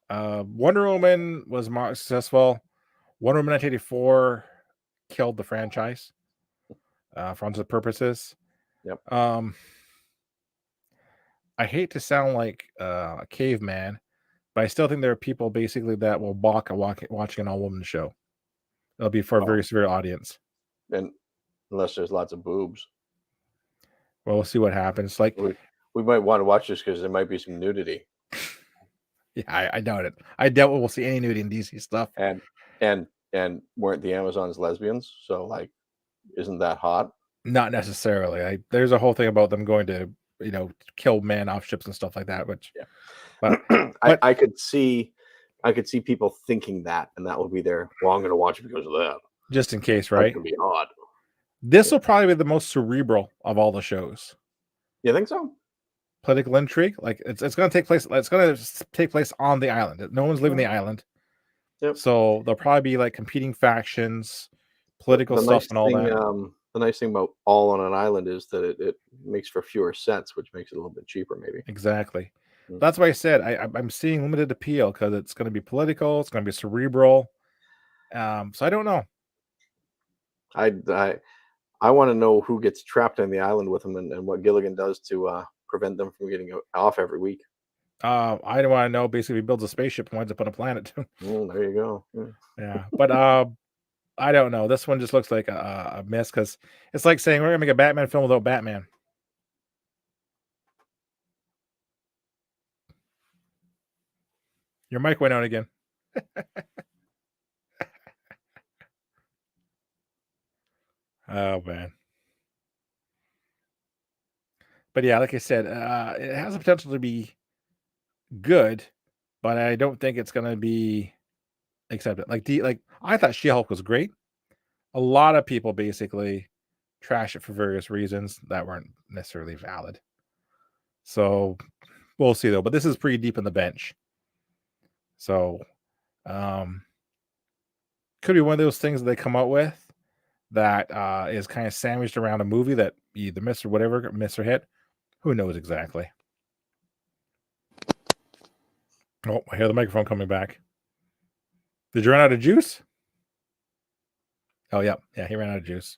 Wonder Woman was more successful. Wonder Woman 1984 killed the franchise for other purposes. Yep. I hate to sound like a caveman, but I still think there are people basically that will balk at watching an all-woman show. It'll be for a very severe audience. And unless there's lots of boobs. Well, we'll see what happens. Like we might want to watch this because there might be some nudity. Yeah, I doubt it. I doubt we'll see any nudity in DC stuff. And weren't the Amazons lesbians? So like, isn't that hot? Not necessarily. There's a whole thing about them going to kill men off ships and stuff like that. Which, yeah, but I could see people thinking that, and that will be their. Well, I'm going to watch it because of that. Just in case, right? That could be odd. This will probably be the most cerebral of all the shows. You think so? Political intrigue, like it's going to take place. It's going to take place on the island. No one's leaving the island. Yep. So there'll probably be like competing factions, political stuff, and all that. The nice thing about all on an island is that it makes for fewer sets, which makes it a little bit cheaper, maybe. Exactly. That's why I said I'm seeing limited appeal because it's going to be political. It's going to be cerebral. So I don't know. I want to know who gets trapped on the island with him and what Gilligan does to prevent them from getting off every week. I don't want to know. Basically, he builds a spaceship and winds up on a planet too. There you go. Yeah, but I don't know. This one just looks like a miss because it's like saying we're gonna make a Batman film without Batman. Your mic went out again. Oh man. But yeah, like I said, it has the potential to be good, but I don't think it's gonna be accepted. Like I thought She-Hulk was great. A lot of people basically trash it for various reasons that weren't necessarily valid. So we'll see though. But this is pretty deep in the bench. So could be one of those things that they come out with that is kind of sandwiched around a movie that either miss or whatever, miss or hit. Who knows exactly? Oh, I hear the microphone coming back. Did you run out of juice? Oh, yeah. Yeah, he ran out of juice.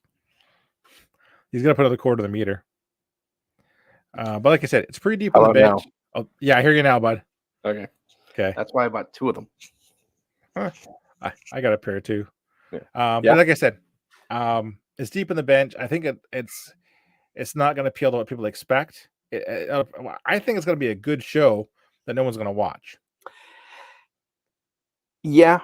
He's going to put another quarter of the meter. But like I said, it's pretty deep in the bench. Oh, yeah, I hear you now, bud. Okay. Okay. That's why I bought two of them. Huh. I got a pair too. Yeah. But like I said, it's deep in the bench. I think it's not going to appeal to what people expect. I think it's going to be a good show that no one's going to watch. Yeah.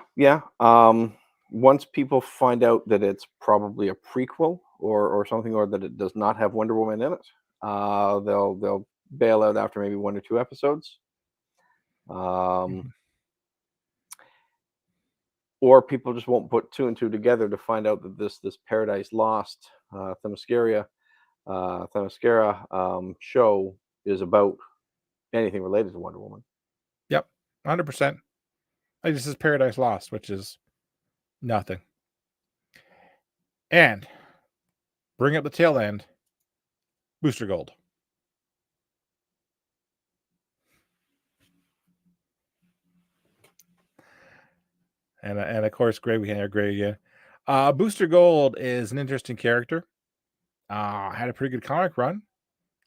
Once people find out that it's probably a prequel or something, or that it does not have Wonder Woman in it, they'll bail out after maybe 1 or 2 episodes. Or people just won't put 2 and 2 together to find out that this Paradise Lost, Themyscira show is about anything related to Wonder Woman. Yep, 100%. This is Paradise Lost, which is nothing. And bring up the tail end, Booster Gold. And of course, Greg, we can hear Greg again. Booster Gold is an interesting character. Had a pretty good comic run.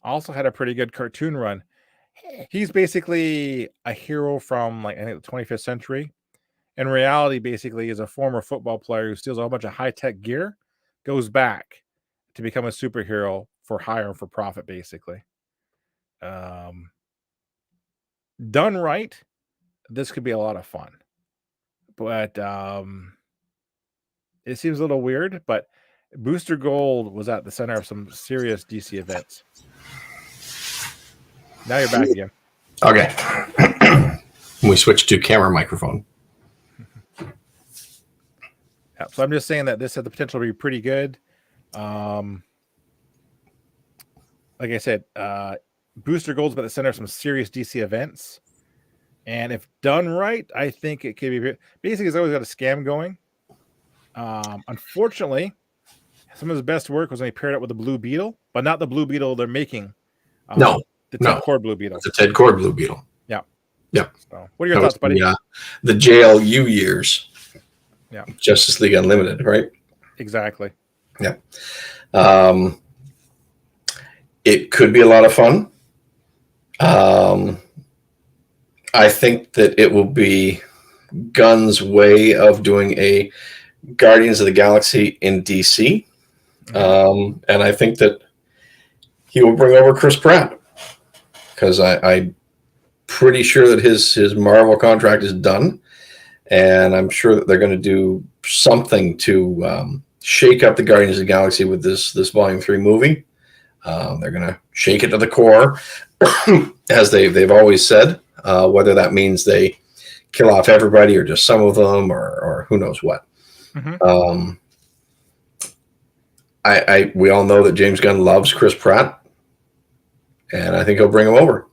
Also had a pretty good cartoon run. He's basically a hero from I think the 25th century. In reality, basically, is a former football player who steals a whole bunch of high-tech gear, goes back to become a superhero for hire and for profit, basically. Done right, this could be a lot of fun. But it seems a little weird, but Booster Gold was at the center of some serious DC events. Now you're back again. Okay. We switched to camera microphone. Yeah, so I'm just saying that this has the potential to be pretty good. Like I said, Booster Gold's at the center of some serious DC events. And if done right, I think it could be. Basically, it's always got a scam going. Unfortunately, some of his best work was when he paired up with the Blue Beetle, but not the Blue Beetle they're making. The Ted Cord Blue Beetle. It's a Ted Cord Blue Beetle. Yeah. Yep. So, what are your thoughts, buddy? The JLU years. Yeah. Justice League Unlimited, right? Exactly. Yeah. It could be a lot of fun. I think that it will be Gunn's way of doing a Guardians of the Galaxy in DC. And I think that he will bring over Chris Pratt, because I'm pretty sure that his Marvel contract is done, and I'm sure that they're going to do something to shake up the Guardians of the Galaxy with this Volume 3 movie. They're going to shake it to the core, as they've always said. Whether that means they kill off everybody or just some of them, or who knows what. We all know that James Gunn loves Chris Pratt, and I think he'll bring him over.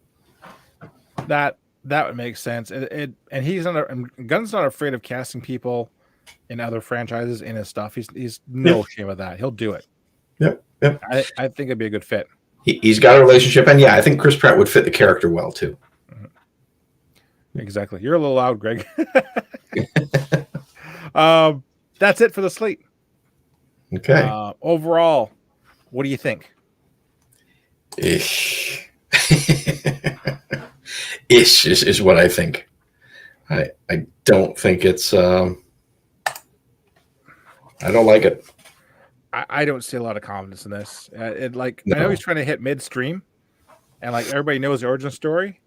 That would make sense. And Gunn's not afraid of casting people in other franchises in his stuff. He's no shame of that. He'll do it. Yep. I think it'd be a good fit. He's got a relationship, and I think Chris Pratt would fit the character well too. Exactly. You're a little loud, Greg. That's it for the slate. Okay. Overall, what do you think? Ish is what I think. I don't think it's. I don't like it. I don't see a lot of confidence in this. I know he's trying to hit midstream, and everybody knows the origin story,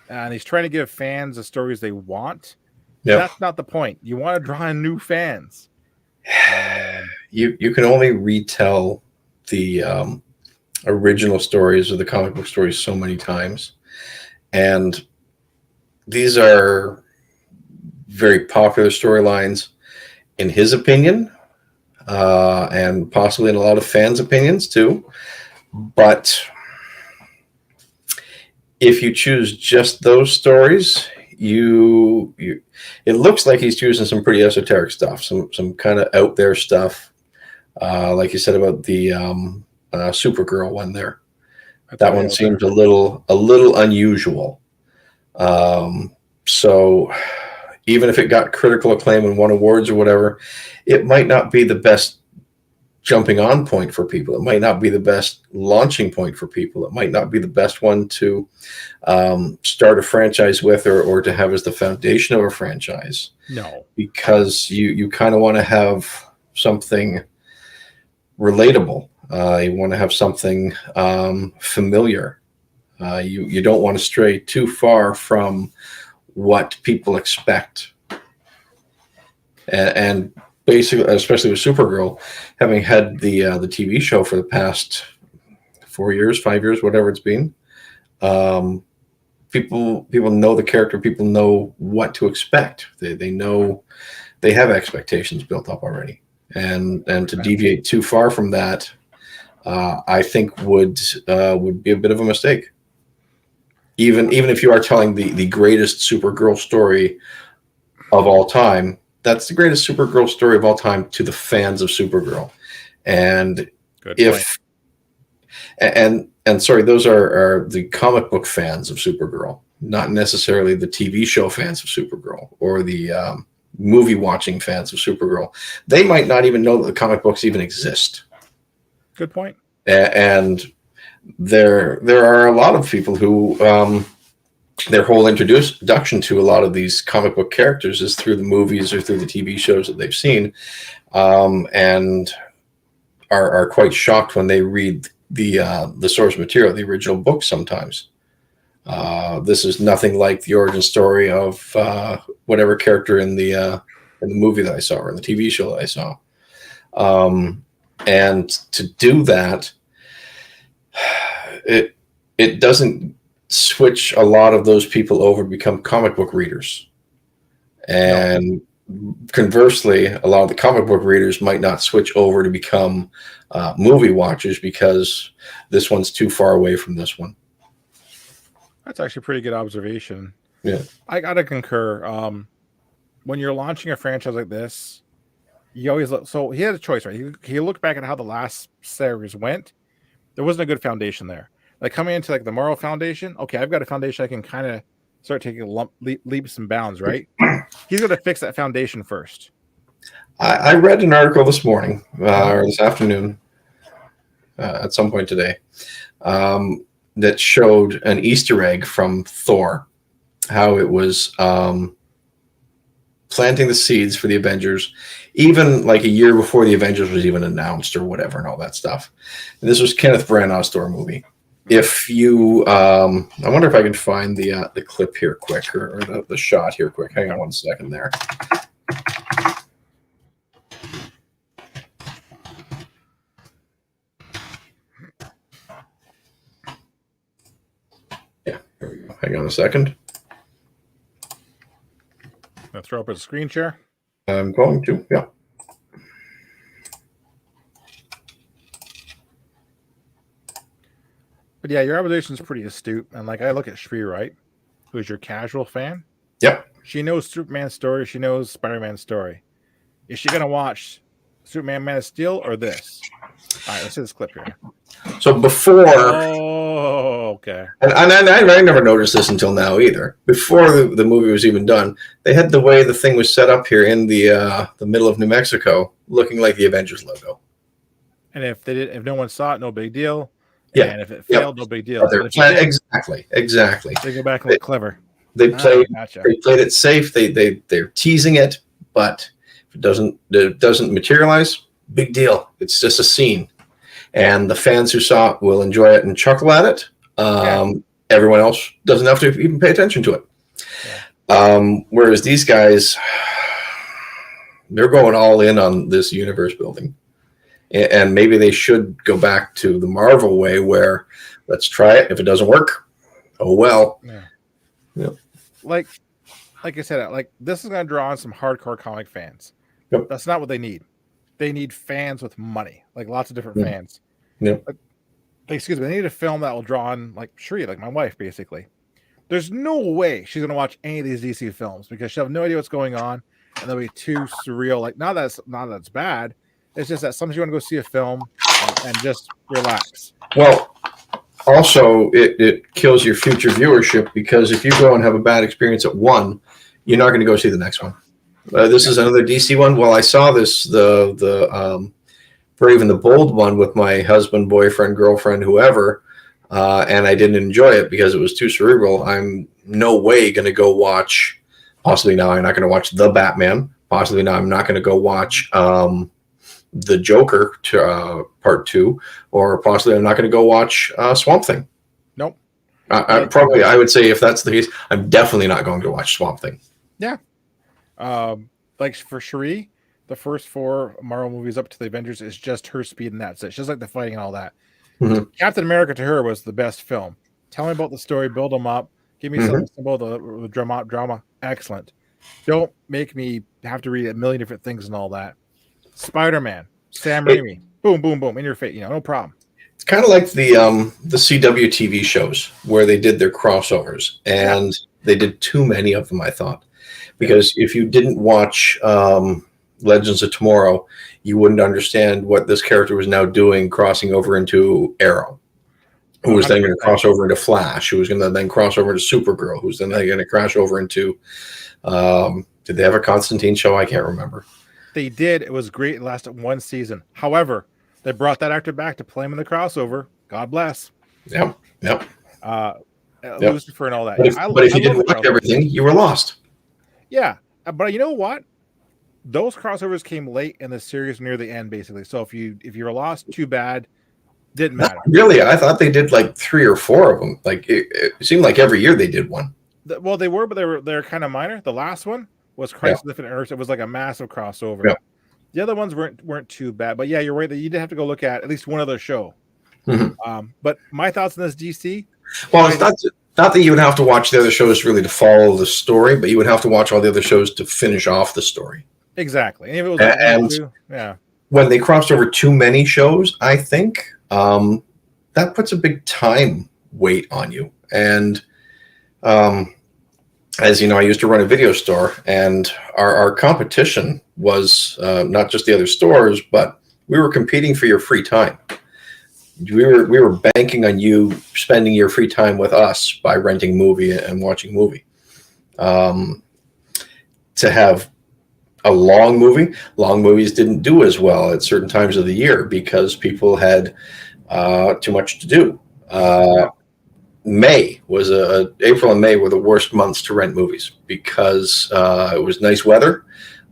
and he's trying to give fans the stories they want. Yep. That's not the point. You want to draw in new fans. You can only retell the original stories or the comic book stories so many times, and these are very popular storylines in his opinion, and possibly in a lot of fans' opinions too. But if you choose just those stories, it looks like he's choosing some pretty esoteric stuff, some kind of out there stuff, like you said about the Supergirl one there. That one seemed a little unusual. So even if it got critical acclaim and won awards or whatever, it might not be the best jumping on point for people. It might not be the best launching point for people. It might not be the best one to start a franchise with, or to have as the foundation of a franchise. No, because you kind of want to have something relatable. You want to have something familiar. You don't want to stray too far from what people expect. And basically, especially with Supergirl, having had the TV show for the past 4 years, 5 years, whatever it's been, people know the character. People know what to expect. They know, they have expectations built up already, and to deviate too far from that, I think would be a bit of a mistake. Even if you are telling the greatest Supergirl story of all time, that's the greatest Supergirl story of all time to the fans of Supergirl. And sorry, those are the comic book fans of Supergirl, not necessarily the TV show fans of Supergirl or the movie watching fans of Supergirl. They might not even know that the comic books even exist. Good point. And there are a lot of people who their whole introduction to a lot of these comic book characters is through the movies or through the TV shows that they've seen, and are quite shocked when they read the source material, the original book. Sometimes this is nothing like the origin story of whatever character in the movie that I saw or in the TV show that I saw. And to do that, it doesn't switch a lot of those people over to become comic book readers. And conversely, a lot of the comic book readers might not switch over to become movie watchers because this one's too far away from this one. That's actually a pretty good observation. Yeah, I gotta concur. When you're launching a franchise like this, you always look. So he had a choice, right? He looked back at how the last series went. There wasn't a good foundation there. Like coming into like the Marvel Foundation, okay, I've got a foundation I can kind of start taking leaps and bounds, right? He's going to fix that foundation first. I read an article this morning or this afternoon at some point today that showed an Easter egg from Thor, how it was planting the seeds for the Avengers, even like a year before the Avengers was even announced or whatever and all that stuff. And this was Kenneth Branagh's Thor movie. If you, I wonder if I can find the clip here quick or the shot here quick. Hang on 1 second there. Yeah, here we go. Hang on a second. I'll throw up a screen share. I'm going to, yeah. But yeah, your observation is pretty astute. And like I look at Shri, right, who's your casual fan. Yep. She knows Superman's story. She knows Spider-Man's story. Is she gonna watch Superman, Man of Steel, or this? All right, let's see this clip here. So before, okay, and I never noticed this until now either. Before the movie was even done, they had the way the thing was set up here in the middle of New Mexico, looking like the Avengers logo. And if no one saw it, no big deal. Yeah. And if it failed, no big deal. Exactly. They go back and look clever. They played. Gotcha. They played it safe. They're teasing it, but if it doesn't materialize, big deal. It's just a scene, and the fans who saw it will enjoy it and chuckle at it. Everyone else doesn't have to even pay attention to it. Yeah. Whereas these guys, they're going all in on this universe building. And maybe they should go back to the Marvel way where let's try it. If it doesn't work, oh well. Yeah. Like I said, like this is going to draw on some hardcore comic fans. Yep. That's not what they need. They need fans with money, like lots of different fans. Yep. Like, excuse me, they need a film that will draw on like Shri, like my wife, basically. There's no way she's going to watch any of these DC films because she'll have no idea what's going on, and they'll be too surreal. Like, not that's bad. It's just that sometimes you want to go see a film and just relax. Well, also, it kills your future viewership because if you go and have a bad experience at one, you're not going to go see the next one. This is another DC one. Well, I saw this for even the bold one with my husband, boyfriend, girlfriend, whoever, and I didn't enjoy it because it was too cerebral. I'm no way going to go watch. Possibly now I'm not going to watch The Batman. Possibly now I'm not going to go watch The Joker Part 2, or possibly I'm not going to go watch Swamp Thing. Nope. I would say if that's the case, I'm definitely not going to watch Swamp Thing. Yeah. Like for Shri, the first 4 Marvel movies up to the Avengers is just her speed and that's it. Just like the fighting and all that. Mm-hmm. Captain America to her was the best film. Tell me about the story, build them up, give me something simple, the drama. Excellent. Don't make me have to read a million different things and all that. Spider-Man, Sam Raimi, boom, boom, boom, in your face. No problem. It's kind of like the CW TV shows where they did their crossovers, and they did too many of them, I thought. Because if you didn't watch Legends of Tomorrow, you wouldn't understand what this character was now doing, crossing over into Arrow, who was then going to cross over into Flash, who was going to then cross over into Supergirl, who's then going to crash over into, did they have a Constantine show? I can't remember. They did. It was great. It lasted 1 season. However, they brought that actor back to play him in the crossover. God bless. Yep. Lucifer and all that. But if you didn't watch everything, you were lost. Yeah. But you know what? Those crossovers came late in the series near the end, basically. So if you were lost, too bad. Didn't matter. Really, I thought they did like 3 or 4 of them. Like it seemed like every year they did one. Well, they were, but they're kind of minor. The last one was Crisis of Infinite Earths. It was like a massive crossover. The other ones weren't too bad, but yeah, you're right that you did have to go look at least one other show. But my thoughts on this DC. Well, it's not that you would have to watch the other shows really to follow the story, but you would have to watch all the other shows to finish off the story. Exactly. And if it was like and yeah. When they crossed over too many shows, I think that puts a big time weight on you. And as you know, I used to run a video store, and our competition was not just the other stores, but we were competing for your free time. We were banking on you spending your free time with us by renting movie and watching movie. To have a long movies didn't do as well at certain times of the year because people had too much to do. April and May were the worst months to rent movies because it was nice weather.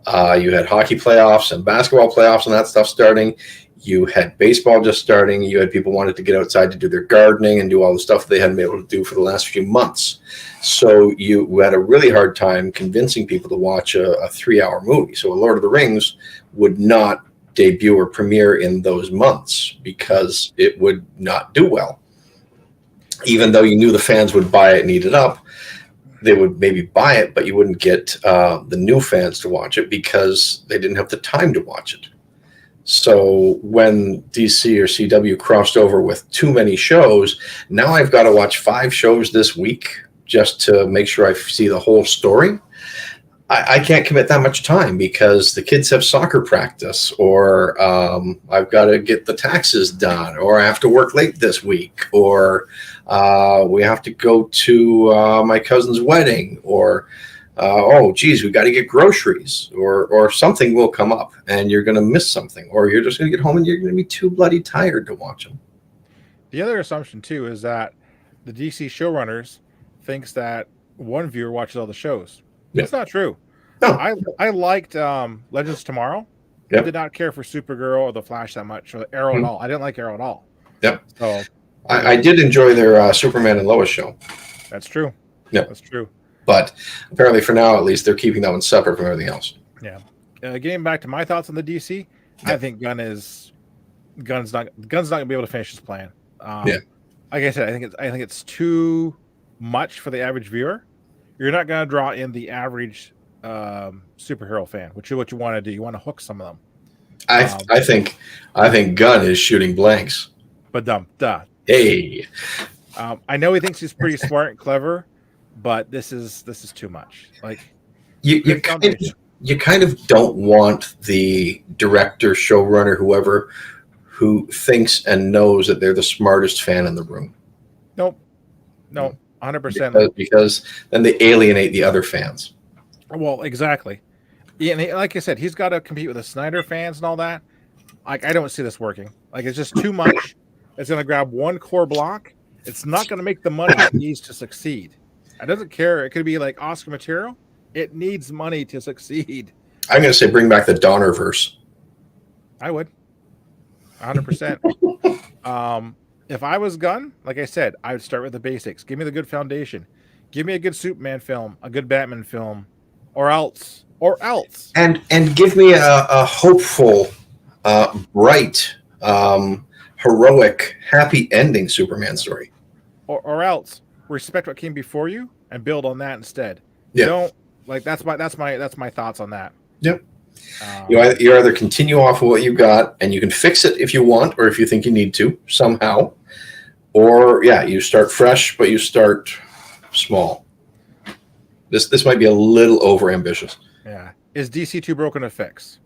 You had hockey playoffs and basketball playoffs and that stuff starting. You had baseball just starting. You had people wanted to get outside to do their gardening and do all the stuff they hadn't been able to do for the last few months. So you had a really hard time convincing people to watch a 3-hour movie. So Lord of the Rings would not debut or premiere in those months because it would not do well. Even though you knew the fans would buy it and eat it up, they would maybe buy it, but you wouldn't get the new fans to watch it because they didn't have the time to watch it. So when DC or CW crossed over with too many shows, now I've got to watch 5 shows this week just to make sure I see the whole story. I can't commit that much time because the kids have soccer practice, or I've got to get the taxes done, or I have to work late this week, or we have to go to my cousin's wedding, or oh, geez, we got to get groceries, or something will come up and you're going to miss something, or you're just going to get home and you're going to be too bloody tired to watch them. The other assumption, too, is that the DC showrunners thinks that one viewer watches all the shows. Yeah. That's not true. No. I liked Legends of Tomorrow. Yep. I did not care for Supergirl or The Flash that much, or Arrow at all. I didn't like Arrow at all. Yep. So I did enjoy their Superman and Lois show. That's true. Yeah, that's true. But apparently, for now at least, they're keeping that one separate from everything else. Yeah. Getting back to my thoughts on the DC, I think Gunn's not gonna be able to finish his plan. Like I said, I think it's too much for the average viewer. You're not going to draw in the average superhero fan, which is what you want to do. You want to hook some of them. I think Gunn is shooting blanks. But duh. Hey, I know he thinks he's pretty smart and clever, but this is too much. Like you kind of don't want the director, showrunner, whoever, who thinks and knows that they're the smartest fan in the room. Nope. 100%. Because then they alienate the other fans. Well, exactly. Yeah, and like I said, he's got to compete with the Snyder fans and all that. Like, I don't see this working. Like, it's just too much. It's going to grab one core block. It's not going to make the money it needs to succeed. I doesn't care. It could be like Oscar material. It needs money to succeed. I'm going to say bring back the Donnerverse. I would. 100%. If I was Gunn, like I said, I would start with the basics. Give me the good foundation. Give me a good Superman film, a good Batman film, or else. And give me a hopeful, bright, heroic, happy ending Superman story. Or else respect what came before you and build on that instead. Yeah. Don't like that's my thoughts on that. Yep. You either continue off of what you got and you can fix it if you want, or if you think you need to somehow, or you start fresh, but you start small. This might be a little over ambitious. Yeah. Is DC too broken to fix?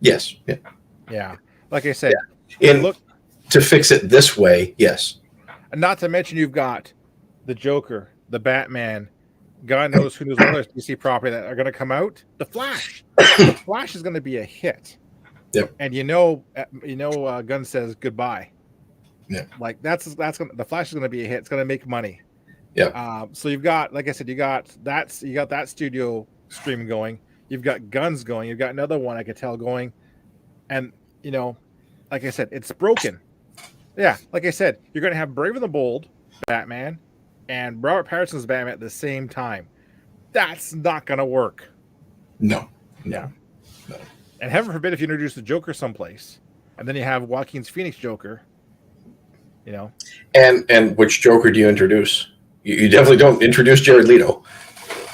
Yes. Yeah. Yeah. Like I said, to fix it this way, yes. And not to mention you've got the Joker, the Batman, God knows who knows what other DC property that are going to come out. The Flash. The Flash is going to be a hit. Yep. And Gunn says goodbye. Yeah. Like the Flash is going to be a hit. It's going to make money. Yeah. So you've got, like I said, you got that studio stream going. You've got Guns going. You've got another one I could tell going, and like I said, it's broken. Yeah. Like I said, you're going to have Brave and the Bold Batman and Robert Pattinson's Batman at the same time. That's not going to work. No. Yeah. No. And heaven forbid if you introduce the Joker someplace, and then you have Joaquin's Phoenix Joker. You know, and which Joker do you introduce? You definitely don't introduce Jared Leto.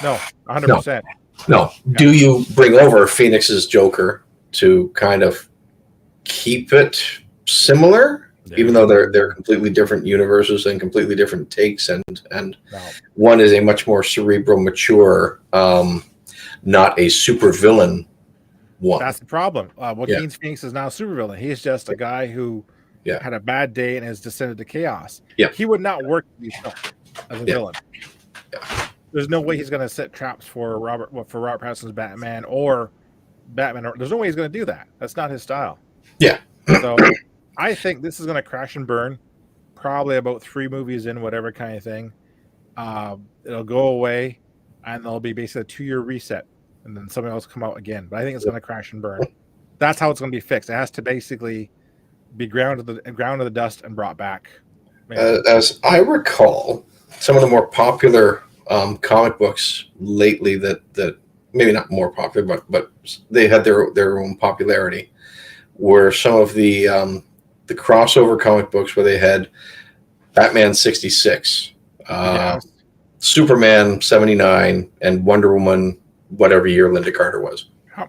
No, 100%. No. Yeah. Do you bring over Phoenix's Joker to kind of keep it similar, even though they're completely different universes and completely different takes, and No. one is a much more cerebral, mature, not a supervillain one. That's the problem. Joaquin Phoenix is now a supervillain. He's just a guy who had a bad day and has descended to chaos. Yeah. He would not work in these films as a villain. Yeah. There's no way he's going to set traps for Robert Pattinson's Batman or Batman. There's no way he's going to do that. That's not his style. Yeah. So I think this is going to crash and burn probably about 3 movies in, whatever kind of thing. It'll go away and there'll be basically a 2-year reset and then something else come out again. But I think it's going to crash and burn. That's how it's going to be fixed. It has to basically be ground to the dust and brought back. As I recall, some of the more popular comic books lately that maybe not more popular, but they had their own popularity, were some of the crossover comic books where they had Batman 66, Superman 79, and Wonder Woman whatever year Linda Carter was. Huh.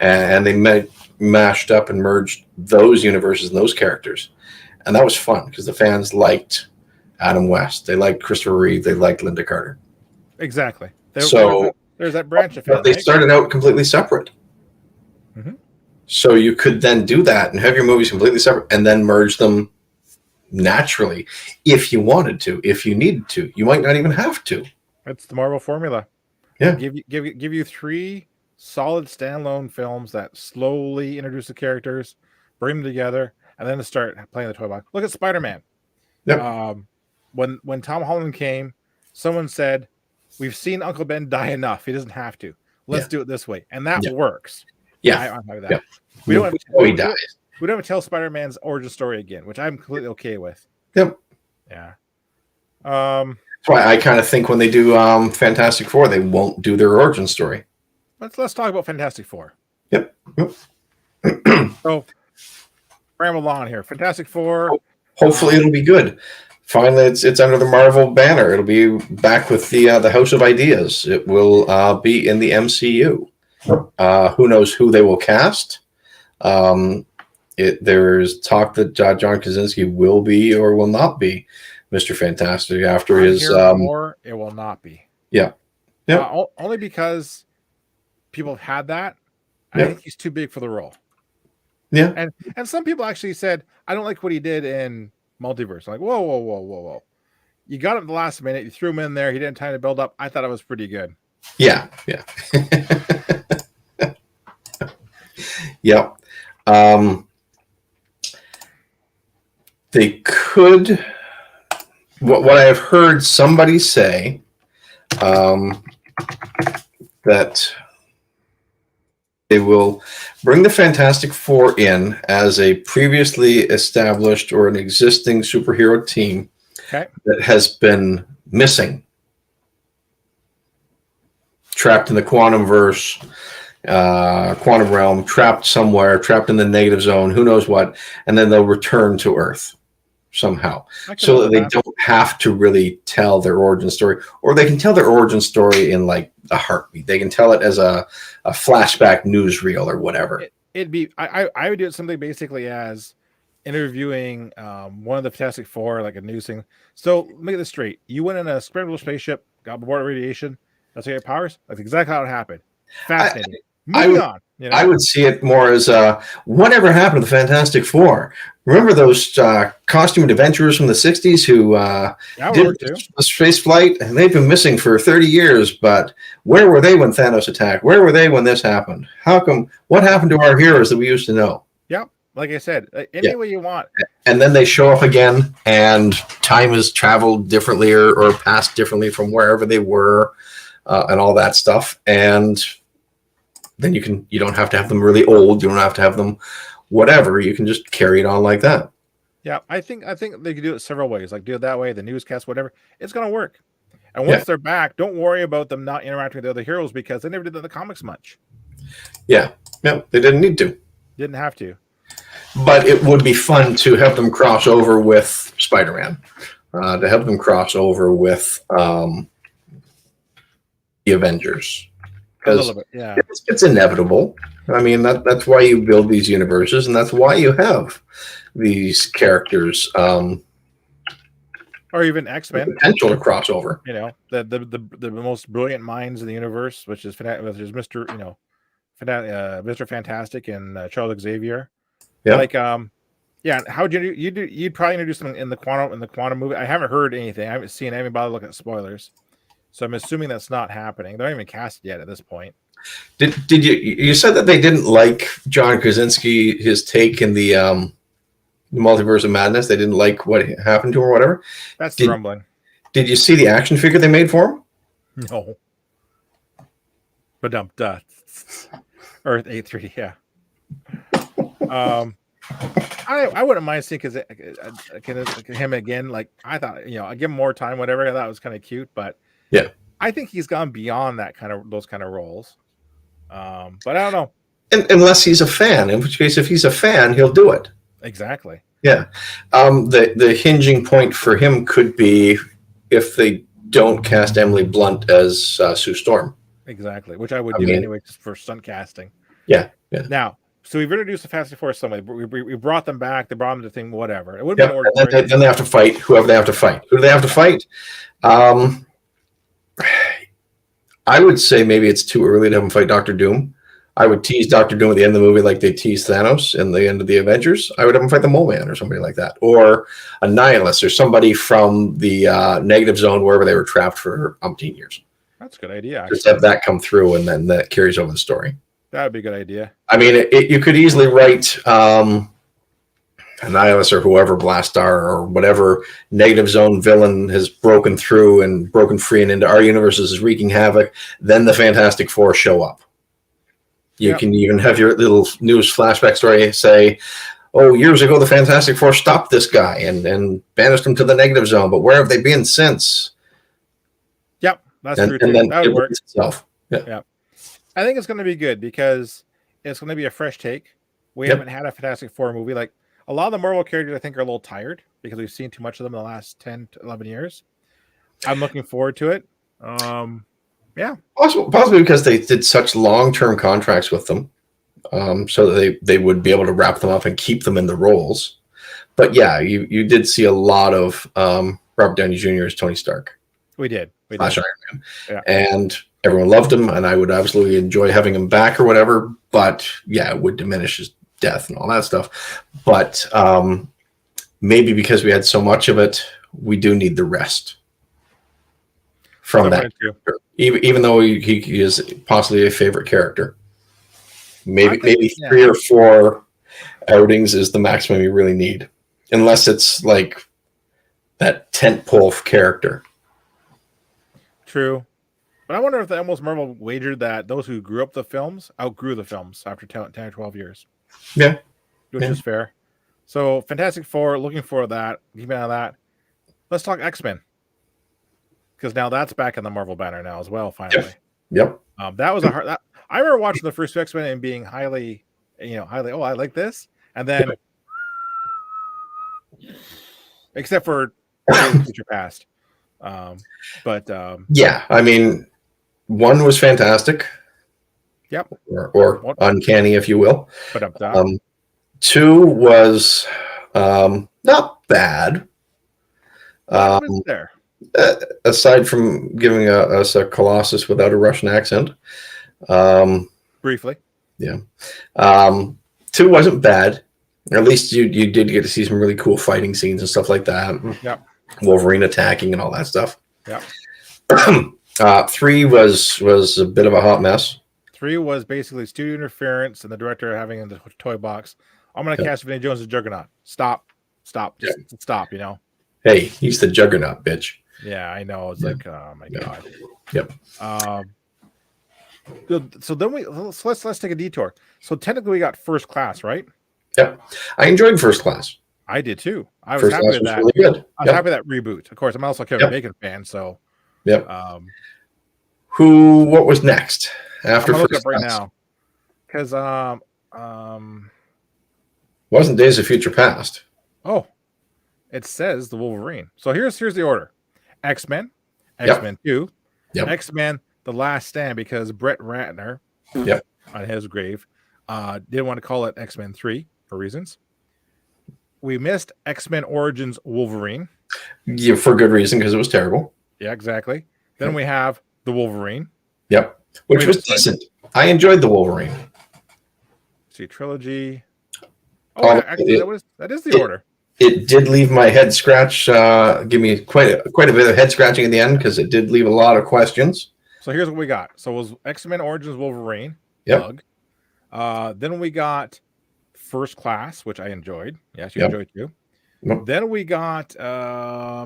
And they mashed up and merged those universes and those characters. And that was fun because the fans liked Adam West. They liked Christopher Reeve. They liked Linda Carter. Exactly. There's that branch of but they started out completely separate. Mm-hmm. So you could then do that and have your movies completely separate and then merge them naturally if you wanted to, if you needed to. You might not even have to. It's the Marvel formula. Yeah. Give you 3 solid standalone films that slowly introduce the characters, bring them together, and then start playing the toy box. Look at Spider-Man. Yep. When Tom Holland came, someone said, "We've seen Uncle Ben die enough. He doesn't have to. Let's do it this way," and that works. Yeah. I'm that. Yeah. We don't he dies. We don't have to tell Spider-Man's origin story again, which I'm completely okay with. Yep. Yeah. That's why I kind of think when they do Fantastic Four, they won't do their origin story. Let's talk about Fantastic Four. Yep. So, ramble on here. Fantastic Four. Hopefully, it'll be good. Finally, it's under the Marvel banner. It'll be back with the House of Ideas. It will be in the MCU. Who knows who they will cast? There's talk that John Krasinski will be or will not be Mr. Fantastic after his. More, it will not be. Yeah. Only because people have had that. I think he's too big for the role. Yeah. And some people actually said, I don't like what he did in Multiverse. I'm like, whoa. You got him at the last minute. You threw him in there. He didn't have time to build up. I thought it was pretty good. Yeah. Yeah. They could. What I have heard somebody say that they will bring the Fantastic Four in as a previously established or an existing superhero team that has been missing, trapped in the quantum verse, quantum realm, trapped somewhere, trapped in the negative zone, who knows what, and then they'll return to Earth somehow, so that they don't have to really tell their origin story, or they can tell their origin story in like a heartbeat. They can tell it as a flashback newsreel or whatever. It'd be I would do it something basically as interviewing one of the Fantastic Four, like a news thing. So let me get this straight: you went in a experimental spaceship, got bored of radiation. That's your powers. That's exactly how it happened. Fascinating. Moving on. You know? I would see it more as whatever happened to the Fantastic Four. Remember those costumed adventurers from the 60s who did a space flight? And they've been missing for 30 years, but where were they when Thanos attacked? Where were they when this happened? How come? What happened to our heroes that we used to know? Yep. Like I said, any way you want. And then they show up again, and time has traveled differently or passed differently from wherever they were, and all that stuff. And then you don't have to have them really old. You don't have to have them whatever. You can just carry it on like that. Yeah, I think they could do it several ways. Like do it that way, the newscast, whatever. It's going to work. And once they're back, don't worry about them not interacting with the other heroes because they never did that in the comics much. Yeah, they didn't need to. Didn't have to. But it would be fun to have them cross over with Spider-Man, to have them cross over with the Avengers. A little bit, yeah. It's inevitable. I mean, that's why you build these universes, and that's why you have these characters. Or even X-Men. Potential to cross over. You know, the most brilliant minds in the universe, which is Mr. Mr. Fantastic and Charles Xavier. Yeah. Like, yeah. How would you'd probably introduce them in the quantum movie? I haven't heard anything. I haven't seen any bother looking at spoilers, so I'm assuming that's not happening. They're not even cast yet at this point. Did you said that they didn't like John Krasinski, his take in the Multiverse of Madness? They didn't like what happened to him or whatever. That's the rumbling. Did you see the action figure they made for him? No. But Earth 83, yeah. I wouldn't mind seeing him again. Like, I thought, I give him more time, whatever. I thought it was kind of cute, but yeah, I think he's gone beyond those kind of roles. But I don't know. Unless he's a fan, in which case, if he's a fan, he'll do it. Exactly. Yeah. The hinging point for him could be if they don't cast Emily Blunt as Sue Storm. Exactly, which I would do anyway, just for stunt casting. Yeah. Now, so we've introduced the Fast and Furious somebody. We brought them back. They brought them to the thing, whatever. It would have been then they have to fight whoever they have to fight. Who do they have to fight? I would say maybe it's too early to have them fight Doctor Doom. I would tease Doctor Doom at the end of the movie like they teased Thanos in the end of the Avengers. I would have them fight the Mole Man or somebody like that. Or a Nihilist or somebody from the negative zone wherever they were trapped for umpteen years. That's a good idea, actually. Just have that come through and then that carries over the story. That would be a good idea. I mean, you could easily write a Nihilist or whoever, Blastar or whatever negative zone villain has broken through and broken free and into our universes is wreaking havoc. Then the Fantastic Four show up. You can even have your little news flashback story say, oh, years ago, the Fantastic Four stopped this guy and banished him to the negative zone. But where have they been since? Yep, that's true. That would work. Itself. Yeah. I think it's going to be good because it's going to be a fresh take. We haven't had a Fantastic Four movie. Like, a lot of the Marvel characters, I think, are a little tired because we've seen too much of them in the last 10 to 11 years. I'm looking forward to it. Yeah. Possibly because they did such long-term contracts with them, so that they would be able to wrap them up and keep them in the roles. But yeah, you did see a lot of Robert Downey Jr. as Tony Stark. We did. Flash Iron Man. Yeah. And everyone loved him, and I would absolutely enjoy having him back or whatever. But yeah, it would diminish his death and all that stuff. But maybe because we had so much of it, we do need the rest from that. Even though he is possibly a favorite character. Maybe 3 or 4 outings is the maximum you really need. Unless it's like that tentpole character. True. But I wonder if the almost Marvel wagered that those who grew up the films outgrew the films after 10 or 12 years. Yeah. Which is fair. So Fantastic Four, looking for that. Keep an eye on that. Let's talk X-Men. Because now that's back in the Marvel banner now as well, finally. Yep. That was I remember watching the first X-Men and being highly, oh, I like this. And then, except for Future Past. Yeah, I mean, 1 was fantastic. Yep. Or uncanny, if you will. But 2 was not bad. What was there? Aside from giving us a Colossus without a Russian accent. Briefly. Yeah. 2 wasn't bad. Or at least you did get to see some really cool fighting scenes and stuff like that. Yeah. Wolverine attacking and all that stuff. Yeah. 3 was a bit of a hot mess. 3 was basically studio interference and the director having in the toy box. I'm going to cast Vinnie Jones as Juggernaut. Stop. Just stop, Hey, he's the Juggernaut, bitch. Yeah, I know. It's like, oh my God. Yep. So then let's take a detour. So technically we got First Class, right? Yep. I enjoyed First Class. I did too. I was First happy Class with that. Really good. I was happy with that reboot. Of course, I'm also a Kevin Bacon fan, so. Yep. What was next after I'm First look up right Class? now. because Wasn't Days of Future Past. oh, it says the Wolverine. So here's the order: X-Men, Yep. X-Men 2, Yep. X-Men: The Last Stand, because Brett Ratner, Yep. on his grave, didn't want to call it X-Men 3 for reasons. We missed X-Men Origins Wolverine. Yeah, for good reason, because it was terrible. Yeah, exactly. Then we have the Wolverine. Yep. Which was decent. I enjoyed the Wolverine. See, trilogy. Oh, actually, that is the order. It did leave my head scratch. Give me quite a bit of head scratching at the end, because it did leave a lot of questions. So here's what we got. So it was X-Men Origins Wolverine. Yep. Bug. Then we got First Class, which I enjoyed. Yes, you Yep. enjoyed too. Yep. Then we got the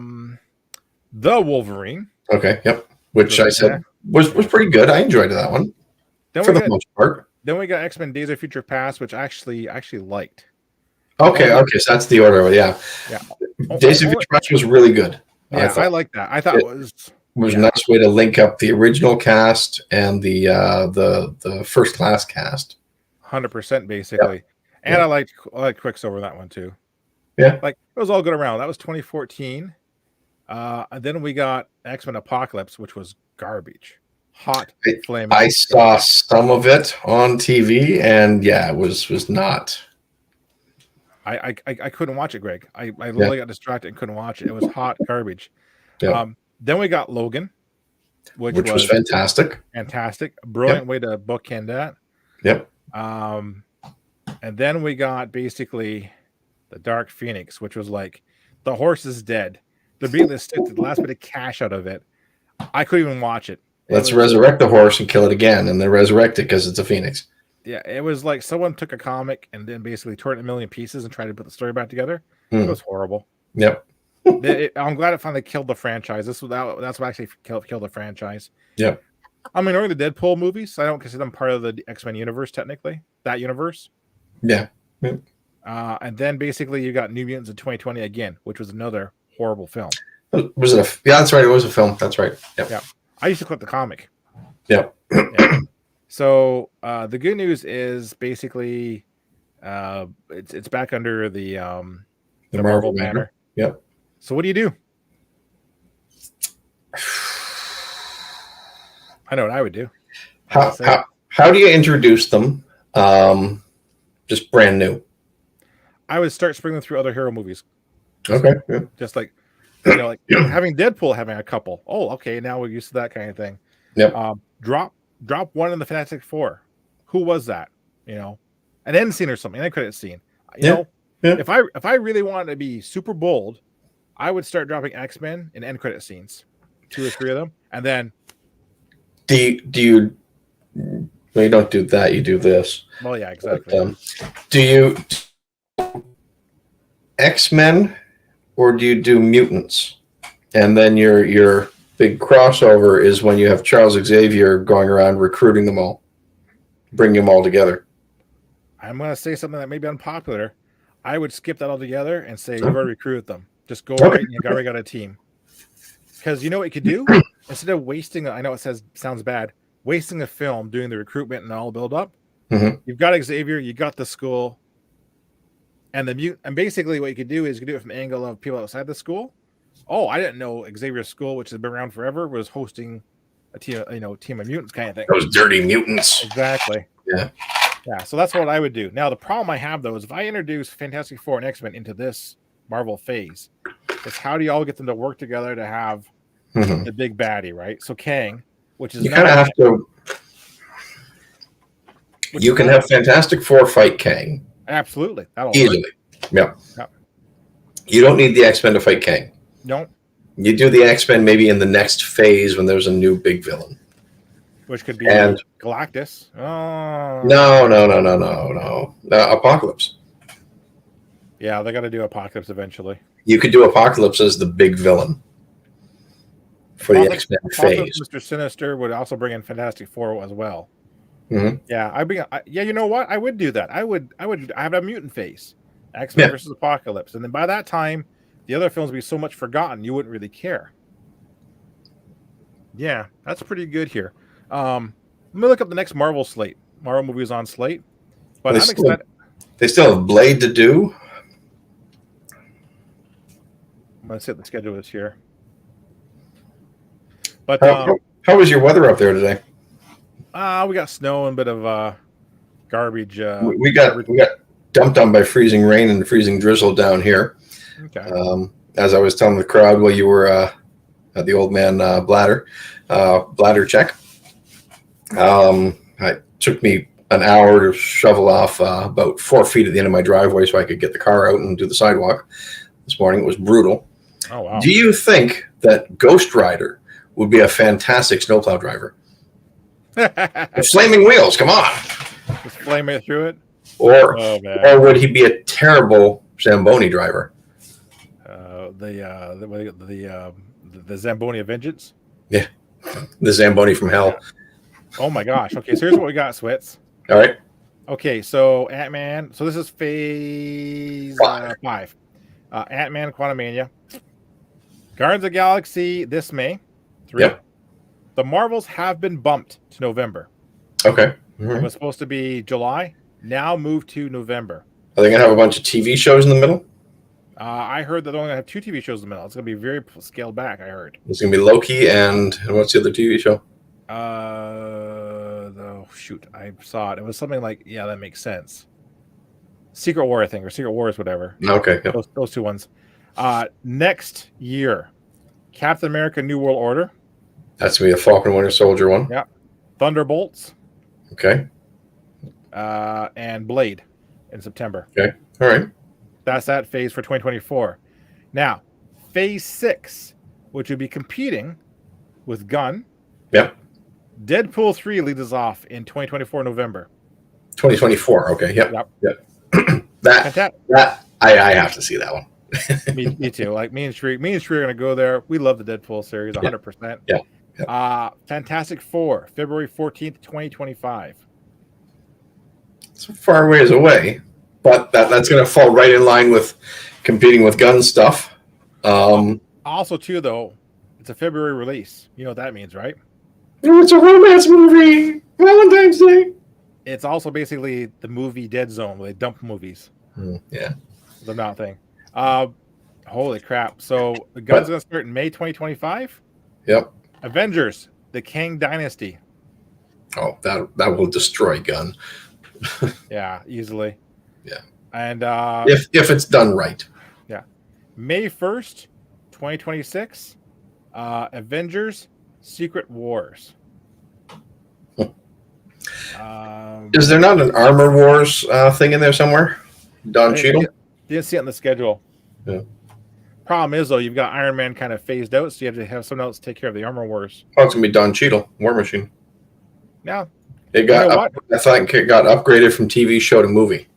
Wolverine. Okay. Yep. Which I said was pretty good. I enjoyed that one for the most part. Then we got X-Men Days of Future Past, which I actually liked. Okay. So that's the order. Yeah. Days of Future Past was really good. Yeah, I like that. I thought it was a nice way to link up the original cast and the First Class cast. 100% basically. Yep. And I liked Quicksilver, that one too. Yeah. Like, it was all good around. That was 2014. And then we got X-Men Apocalypse, which was garbage. Hot flaming. I saw some of it on TV, and it was not. I couldn't watch it, Greg. I literally got distracted and couldn't watch it. It was hot garbage. Yeah. Then we got Logan, which was fantastic. Brilliant way to bookend that. Yep. And then we got basically the Dark Phoenix, which was like, the horse is dead. They're beating the last bit of cash out of it. I couldn't even watch it. Let's resurrect the horse and kill it again, and they resurrect it because it's a phoenix. Yeah, it was like someone took a comic and then basically tore it in a million pieces and tried to put the story back together. It was horrible. Yep. I'm glad it finally killed the franchise. That's what actually killed the franchise. Yep. I mean, during the Deadpool movies, I don't consider them part of the X-Men universe technically. That universe. Yeah. And then basically you got New Mutants in 2020 again, which was another horrible film. Was it that's right. It was a film. That's right. Yep. Yeah. I used to collect the comic. Yep. So the good news is basically it's back under the Marvel banner. Yep. So what do you do? I know what I would do. How do you introduce them? Just brand new. I would start springing through other hero movies. Okay. Yeah. Just like, like having Deadpool having a couple. Oh, okay. Now we're used to that kind of thing. Yep. Drop one in the Fantastic Four. Who was that? An end scene or something, an credit scene. If I really wanted to be super bold, I would start dropping X-Men in end credit scenes, 2 or 3 of them, and then. Do you? Well, you don't do that. You do this. Well, yeah, exactly. Do you X-Men or do you do mutants? And then your big crossover is when you have Charles Xavier going around recruiting them all, bringing them all together. I'm going to say something that may be unpopular. I would skip that altogether and say you've already recruited them. Just go right and you've already got a team. Because you know what you could do? Instead of wasting, I know it sounds bad, wasting a film doing the recruitment and all build up, you've got Xavier, you got the school, and and basically what you could do is you could do it from the angle of people outside the school. Oh, I didn't know Xavier's school, which has been around forever, was hosting a team of mutants kind of thing. Those dirty mutants. Exactly. Yeah. Yeah. So that's what I would do. Now the problem I have though is if I introduce Fantastic Four and X-Men into this Marvel phase, it's how do you all get them to work together to have the big baddie, right? So Kang, which is you kind of have to. You can have Fantastic Four fight Kang. Absolutely. That'll easily. Yeah. You don't need the X-Men to fight Kang. No. You do the X-Men maybe in the next phase when there's a new big villain. Which could be Galactus. Oh. No. Apocalypse. Yeah, they got to do Apocalypse eventually. You could do Apocalypse as the big villain for the X-Men phase. Mr. Sinister would also bring in Fantastic Four as well. Mm-hmm. Yeah, you know what? I would do that. I would have a mutant phase, X-Men versus Apocalypse, and then by that time, the other films would be so much forgotten you wouldn't really care. Yeah, that's pretty good here. Let me look up the next Marvel slate. Marvel movies on slate. But They I'm still, excited. they still have Blade to do. I'm going to see what the schedule is here. But How was your weather up there today? we got snow and a bit of garbage. We got dumped on by freezing rain and freezing drizzle down here. Okay. As I was telling the crowd while you were at the old man bladder check, it took me an hour to shovel off about 4 feet at the end of my driveway so I could get the car out and do the sidewalk this morning. It was brutal. Oh, wow. Do you think that Ghost Rider would be a fantastic snowplow driver? The flaming wheels, come on. Just flame it through it? Or would he be a terrible Zamboni driver? The Zamboni of Vengeance? Yeah, the Zamboni from hell. Oh my gosh. Okay, so here's what we got, Switz. All right. Okay, so Ant-Man. So this is phase 5. Ant-Man Quantumania. Guardians of the Galaxy this May. 3. Yep. The Marvels have been bumped to November. Okay. It was supposed to be July. Now moved to November. Are they going to have a bunch of TV shows in the middle? I heard that they're only going to have 2 TV shows in the middle. It's going to be very scaled back, I heard. It's going to be Loki and what's the other TV show? Shoot. I saw it. It was something like, yeah, that makes sense. Secret War, I think, or Secret Wars, whatever. Okay. Yep. Those 2 ones. Next year, Captain America New World Order. That's going to be a Falcon Winter Soldier one. Yeah. Thunderbolts. Okay. And Blade in September. Okay. All right. That's that phase for 2024. Now, phase 6, which would be competing with Gunn. Yep. Deadpool 3 leads us off in 2024 November. 2024. Okay. Yep. that I have to see that one. me too. Like me and Shree are gonna go there. We love the Deadpool series, 100%. Yeah. Fantastic Four, February 14th, 2025. It's far ways away, but that's going to fall right in line with competing with Gunn stuff. Also, too, though, it's a February release. You know what that means, right? It's a romance movie. Valentine's Day. It's also basically the movie Dead Zone, where they dump movies. Yeah. The not thing. Holy crap. So the Gunn's going to start in May 2025? Yep. Avengers, the Kang Dynasty. Oh, that will destroy Gunn. Yeah, easily. Yeah. And if it's done right. Yeah. May 1st, 2026, Avengers Secret Wars. Is there not an Armor Wars thing in there somewhere? Don Cheadle? Didn't see it on the schedule. Yeah. Problem is, though, you've got Iron Man kind of phased out, so you have to have someone else take care of the Armor Wars. Oh, it's going to be Don Cheadle, War Machine. Yeah. I thought it got upgraded from TV show to movie.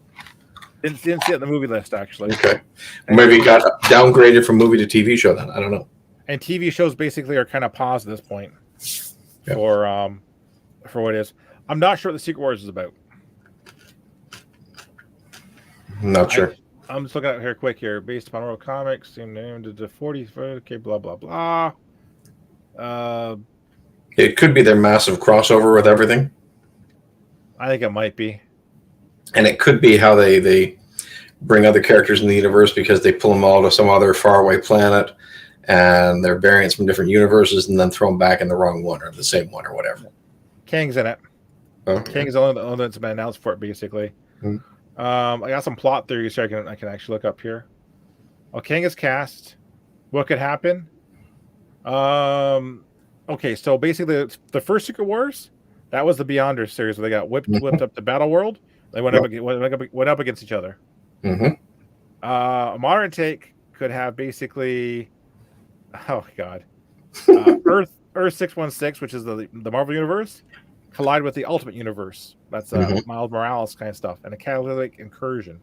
Didn't see it on the movie list, actually. Okay. Maybe it got downgraded from movie to TV show then. I don't know. And TV shows basically are kind of paused at this point for what it is. I'm not sure what the Secret Wars is about. I'm not sure. I'm just looking at it here quick here. Based upon Marvel Comics, named the 40, okay, blah, blah, blah. It could be their massive crossover with everything. I think it might be. And it could be how they bring other characters in the universe because they pull them all to some other faraway planet and they're variants from different universes and then throw them back in the wrong one or the same one or whatever. Kang's in it. Okay. Kang's the only one that's been announced for it, basically. I got some plot theories here I can actually look up here. Well, Kang is cast. What could happen? Okay, so basically the first Secret Wars, that was the Beyonders series where they got whipped up to Battle World. They went up against each other. A modern take could have basically, oh god, Earth 616, which is the Marvel universe, collide with the Ultimate Universe. That's Miles Morales kind of stuff, and a catalytic incursion.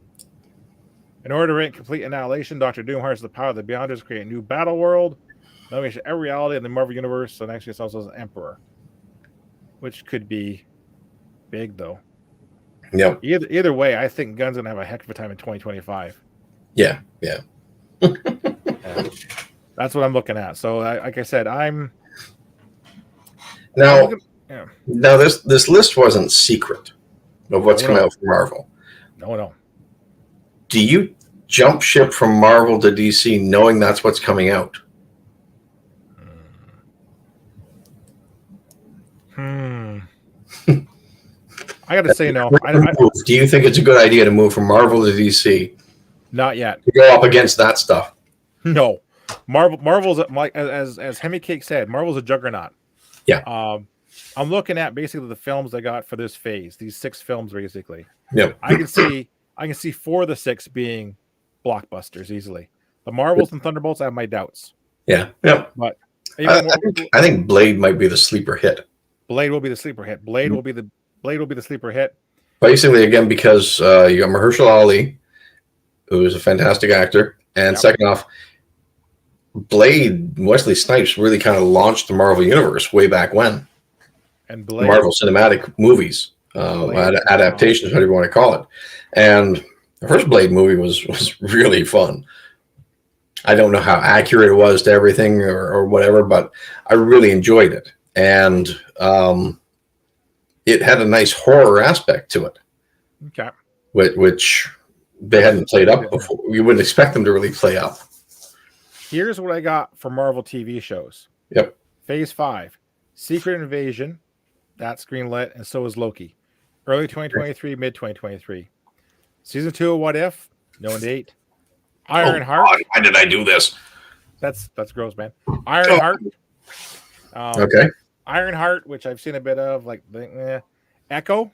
In order to create complete annihilation, Dr. Doom harnesses the power of the Beyonders to create a new battle world. Now we should every reality in the Marvel universe, and actually it's also as Emperor, which could be big though. Yep. Either way, I think Gunn's gonna have a heck of a time in 2025. Yeah. That's what I'm looking at. So, like I said, Now this list wasn't secret. of what's coming out from Marvel. No. Do you jump ship from Marvel to DC knowing that's what's coming out? I got to say no. Do you think it's a good idea to move from Marvel to DC? Not yet. To go up against that stuff? No. Marvel's like as Hemi Cake said, Marvel's a juggernaut. Yeah. I'm looking at basically the films I got for this phase. These 6 films, basically. Yeah. I can see 4 of the 6 being blockbusters easily. The Marvels and Thunderbolts, I have my doubts. Yeah. But I think Blade might be the sleeper hit. Blade will be the sleeper hit. Blade will be the sleeper hit. Basically, again, because you got Mahershala Ali, who is a fantastic actor, and second off, Blade, Wesley Snipes really kind of launched the Marvel Universe way back when. And Blade, Marvel cinematic movies, adaptations, whatever you want to call it. And the first Blade movie was really fun. I don't know how accurate it was to everything or whatever, but I really enjoyed it. And it had a nice horror aspect to it. Okay. Which they hadn't played up before. You wouldn't expect them to really play up. Here's what I got for Marvel TV shows. Yep. Phase 5, Secret Invasion. That's greenlit, and so is Loki. Early 2023, mid 2023. Season 2 of What If? No date. Ironheart. God, why did I do this? That's gross, man. Ironheart. Okay. Ironheart, which I've seen a bit of, like Echo.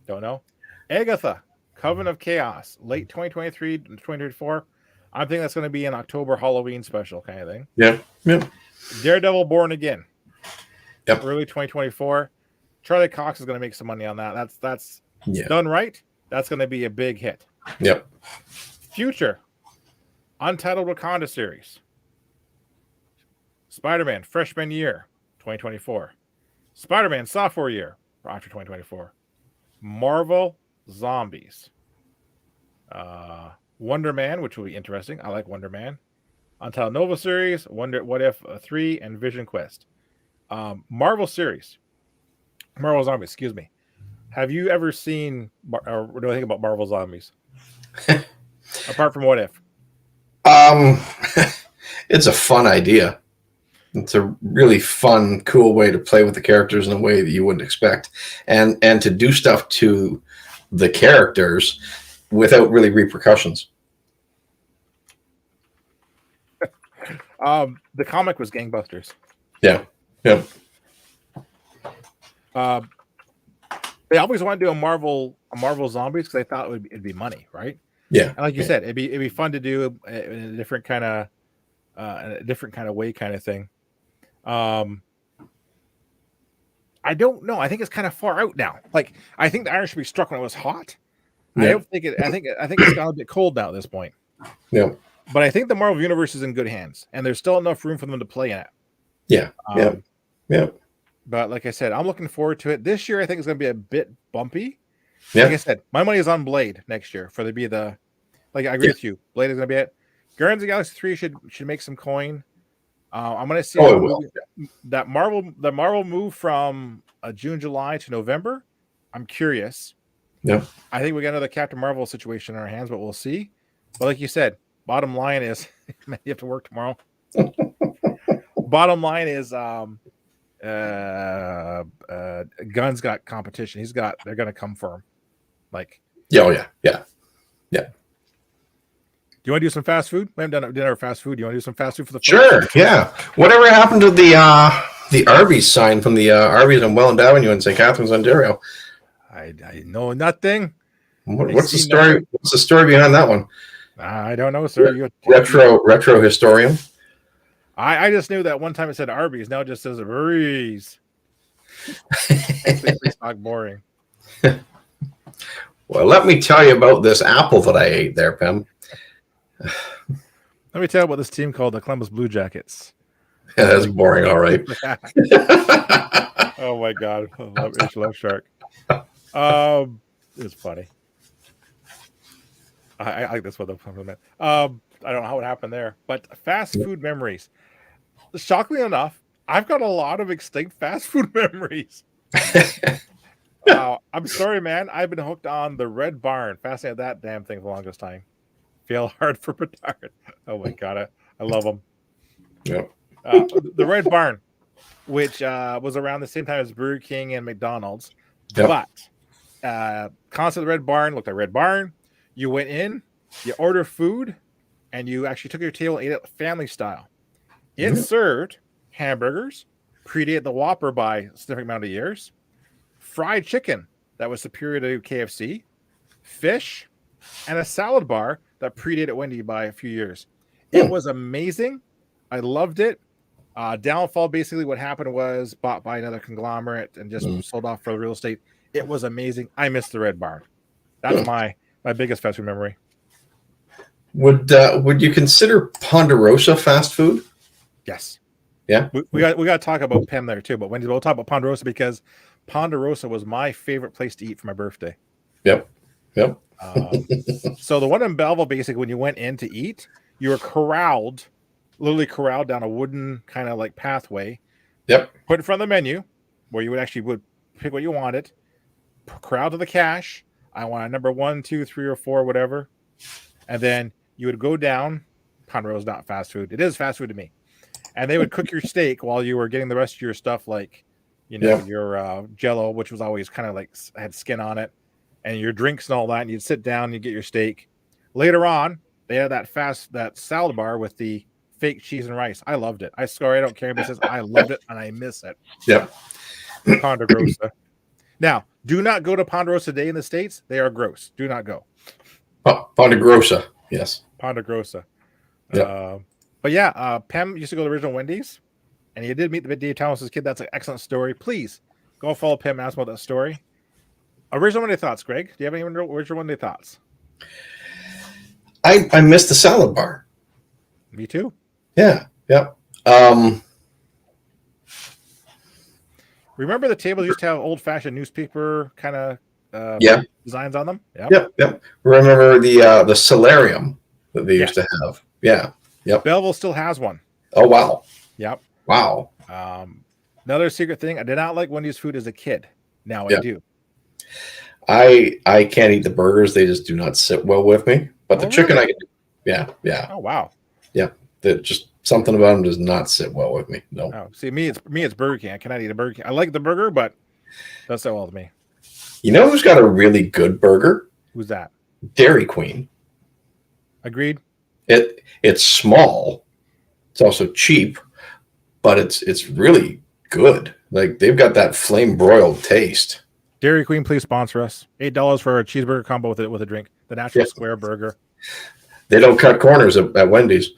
Don't know. Agatha, Coven of Chaos, late 2023 to 2024. I think that's going to be an October Halloween special kind of thing. Yeah. Daredevil Born Again. Yep. Early 2024. Charlie Cox is going to make some money on that. That's done right. That's going to be a big hit. Yep. Future. Untitled Wakanda series. Spider-Man Freshman Year, 2024. Spider-Man Sophomore Year, after 2024. Marvel Zombies. Wonder Man, which will be interesting. I like Wonder Man. Untitled Nova series, What If 3, and Vision Quest. Marvel series. Marvel Zombies, excuse me. Have you ever seen, or what do I think about Marvel Zombies? Apart from What If? It's a fun idea. It's a really fun, cool way to play with the characters in a way that you wouldn't expect. And to do stuff to the characters without really repercussions. The comic was gangbusters. Yeah. They always wanted to do a Marvel Zombies because they thought it'd be money, right? Yeah. And like you said, it'd be fun to do in a different kind of way kind of thing. I don't know. I think it's kind of far out now. Like, I think the iron should be struck when it was hot. Yeah. I don't think it. I think it's got a bit cold now at this point. Yeah. But I think the Marvel Universe is in good hands, and there's still enough room for them to play in it. Yeah. Yeah. But like I said, I'm looking forward to it. This year, I think it's going to be a bit bumpy. Yeah. Like I said, my money is on Blade next year for the. Like, I agree with you. Blade is going to be it. Guardians of the Galaxy 3 should make some coin. I'm going to see that Marvel move from June, July to November. I'm curious. Yeah. I think we got another Captain Marvel situation in our hands, but we'll see. But like you said, bottom line is you have to work tomorrow. Bottom line is Gunn's got competition. They're going to come for him. Like, yeah. Do you want to do some fast food? We haven't done dinner or fast food. Do you want to do some fast food for the Sure, yeah. Whatever happened to the Arby's sign from the Arby's on Welland Avenue in St. Catharines, Ontario? I know nothing. What's the story? Nothing. What's the story behind that one? I don't know, sir. Retro historian. I just knew that one time it said Arby's. Now it just says Arby's. It's not boring. Well, let me tell you about this apple that I ate there, Pim. Let me tell you about this team called the Columbus Blue Jackets. Yeah, that's boring, all right. Oh my God, I love Shark. It's funny. I like this one. I don't know how it happened there, but fast food memories. Shockingly enough, I've got a lot of extinct fast food memories. I'm sorry, man. I've been hooked on the Red Barn. Fascinated that damn thing for the longest time. Feel hard for petard. Oh my god, I love them. Yep. The Red Barn, which was around the same time as Burger King and McDonald's, Yep. but concept of the Red Barn looked like Red Barn. You went in, you order food, and you actually took your table and ate it family style. It served hamburgers, predated the Whopper by a significant amount of years, fried chicken that was superior to KFC, fish, and a salad bar that predated Wendy by a few years. It was amazing. I loved it. Downfall, basically what happened was bought by another conglomerate and just sold off for real estate. It was amazing. I miss the Red Barn. That's my biggest fast food memory. Would you consider Ponderosa fast food? Yes. Yeah. We got to talk about Pem there too, but Wendy, we'll talk about Ponderosa because Ponderosa was my favorite place to eat for my birthday. Yep. So the one in Belleville, basically, when you went in to eat, you were literally corralled down a wooden kind of like pathway. Yep. Put in front of the menu where you would pick what you wanted. Corral to the cash. I want a number 1, 2, 3, or 4, whatever. And then you would go down. Ponderosa's not fast food. It is fast food to me. And they would cook your steak while you were getting the rest of your stuff, like, your Jello, which was always kind of like had skin on it, and your drinks and all that. And you'd sit down and you'd get your steak. Later on, they had that salad bar with the fake cheese and rice. I loved it. I don't care if it says I loved it and I miss it. Yep. Ponderosa. Now, do not go to Ponderosa Day in the States. They are gross. Do not go. Ponderosa. Yes. Ponderosa. Yep. But yeah, Pem used to go to the original Wendy's, and he did meet the Dave Thomas' kid. That's an excellent story. Please go follow Pem and ask about that story. Original Wendy thoughts, Greg? Do you have any original Wendy thoughts? I missed the salad bar. Me too. Yeah. Remember the tables used to have old-fashioned newspaper kind of designs on them? Yep. Remember the solarium that they used to have? Yeah. Yep. Belleville still has one. Oh, wow. Yep. Wow. Another secret thing, I did not like Wendy's food as a kid. Now I do. I can't eat the burgers. They just do not sit well with me. But the chicken, really? I can do. Yeah. Oh, wow. Yeah. Just something about them does not sit well with me. No. Oh, see, it's Burger King. I cannot eat a Burger King. I like the burger, but that's not well with me. You know who's got a really good burger? Who's that? Dairy Queen. Agreed. It's small. It's also cheap, but it's really good. Like they've got that flame broiled taste. Dairy Queen, please sponsor us. $8 for a cheeseburger combo with a drink. The natural square burger. They don't cut corners at Wendy's.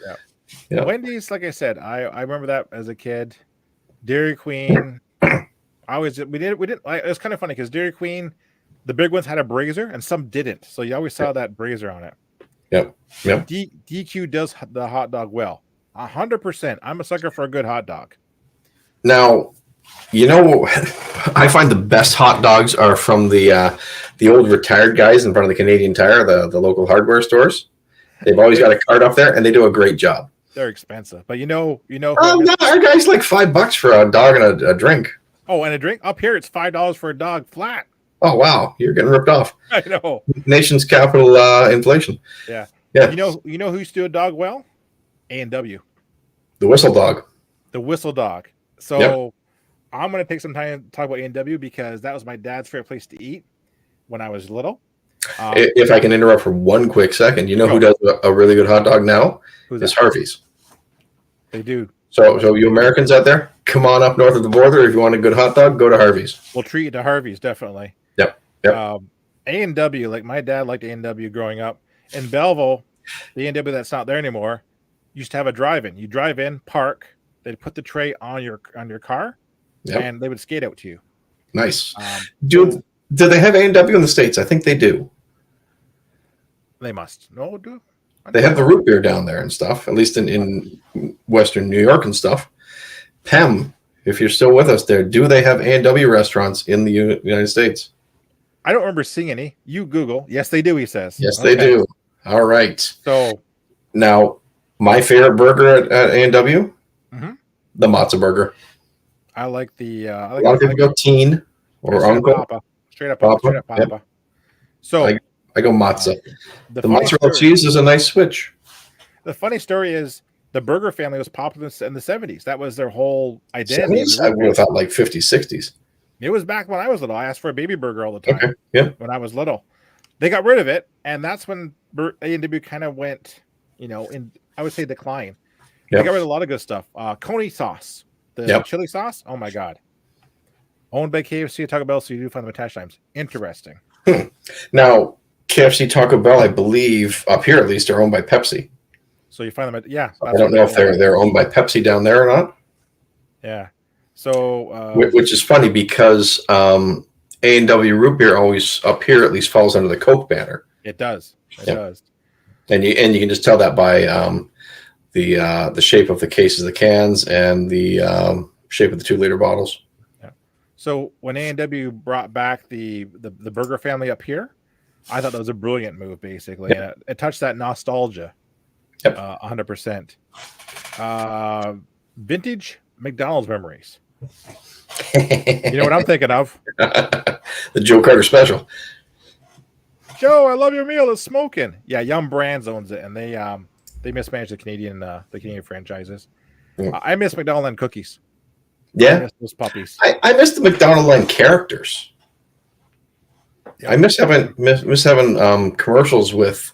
Yeah. Wendy's, like I said, I remember that as a kid. Dairy Queen, we didn't. It was kind of funny because Dairy Queen, the big ones had a brazier and some didn't. So you always saw that brazier on it. Yep. DQ does the hot dog well. 100%. I'm a sucker for a good hot dog. Now, I find the best hot dogs are from the old retired guys in front of the Canadian Tire, the local hardware stores. They've always got a cart up there, and they do a great job. They're expensive, but you know. No, our guy's like $5 for a dog and a drink. Oh, and a drink up here, it's $5 for a dog flat. Oh wow, you're getting ripped off. I know. Nation's capital inflation. Yeah. Yeah. You know who used to do a dog well? A&W. The whistle dog. The whistle dog. So I'm going to take some time to talk about A&W because that was my dad's favorite place to eat when I was little. If I can interrupt for one quick second, you know who does a really good hot dog now? It's Harvey's. They do. So you Americans out there, come on up north of the border. If you want a good hot dog, go to Harvey's. We'll treat you to Harvey's, definitely. Yep. A&W, like my dad liked A&W growing up. In Belleville, the A&W that's not there anymore, used to have a drive-in. You drive in, park, they'd put the tray on your car, and they would skate out to you. Nice. Do they have A&W in the States? I think they do. They must. No, do they have the root beer down there and stuff, at least in Western New York and stuff. Pem, if you're still with us there, do they have A&W restaurants in the United States? I don't remember seeing any. You Google. Yes, they do, he says. Yes, they do. All right. So now, my favorite burger at A&W, the matzo burger. I like the. A lot of people go teen or Mr. uncle. Papa. Straight up Papa. Papa, yep. So I go matzo. The The mozzarella cheese is a nice switch. The funny story is the burger family was popular in the 70s. That was their whole identity. 70s? I would have thought like 50s, 60s. It was back when I was little. I asked for a baby burger all the time. Okay, yeah. When I was little. They got rid of it, and that's when A&W kind of went, in, I would say, decline. They got rid of a lot of good stuff. Coney sauce, the chili sauce. Oh my God. Owned by KFC and Taco Bell, so you do find them attached times. Interesting. Now, KFC, Taco Bell, I believe, up here at least, are owned by Pepsi. So you find them at, I don't know if they're owned by Pepsi down there or not. Yeah. So which is funny because A&W root beer always up here at least falls under the Coke banner. It does. It does. And you can just tell that by the shape of the cases, the cans, and the shape of the 2-liter bottles. Yeah. So when A&W brought back the burger family up here, I thought that was a brilliant move. Basically, it touched that nostalgia. 100%. Vintage McDonald's memories. You know what I'm thinking of? The Joe Carter special. Joe, I love your meal. It's smoking. Yeah, Yum Brands owns it, and they mismanage the Canadian franchises. I miss McDonald's and cookies. Yeah, I miss those puppies. I miss the McDonald's line characters. I miss having commercials with.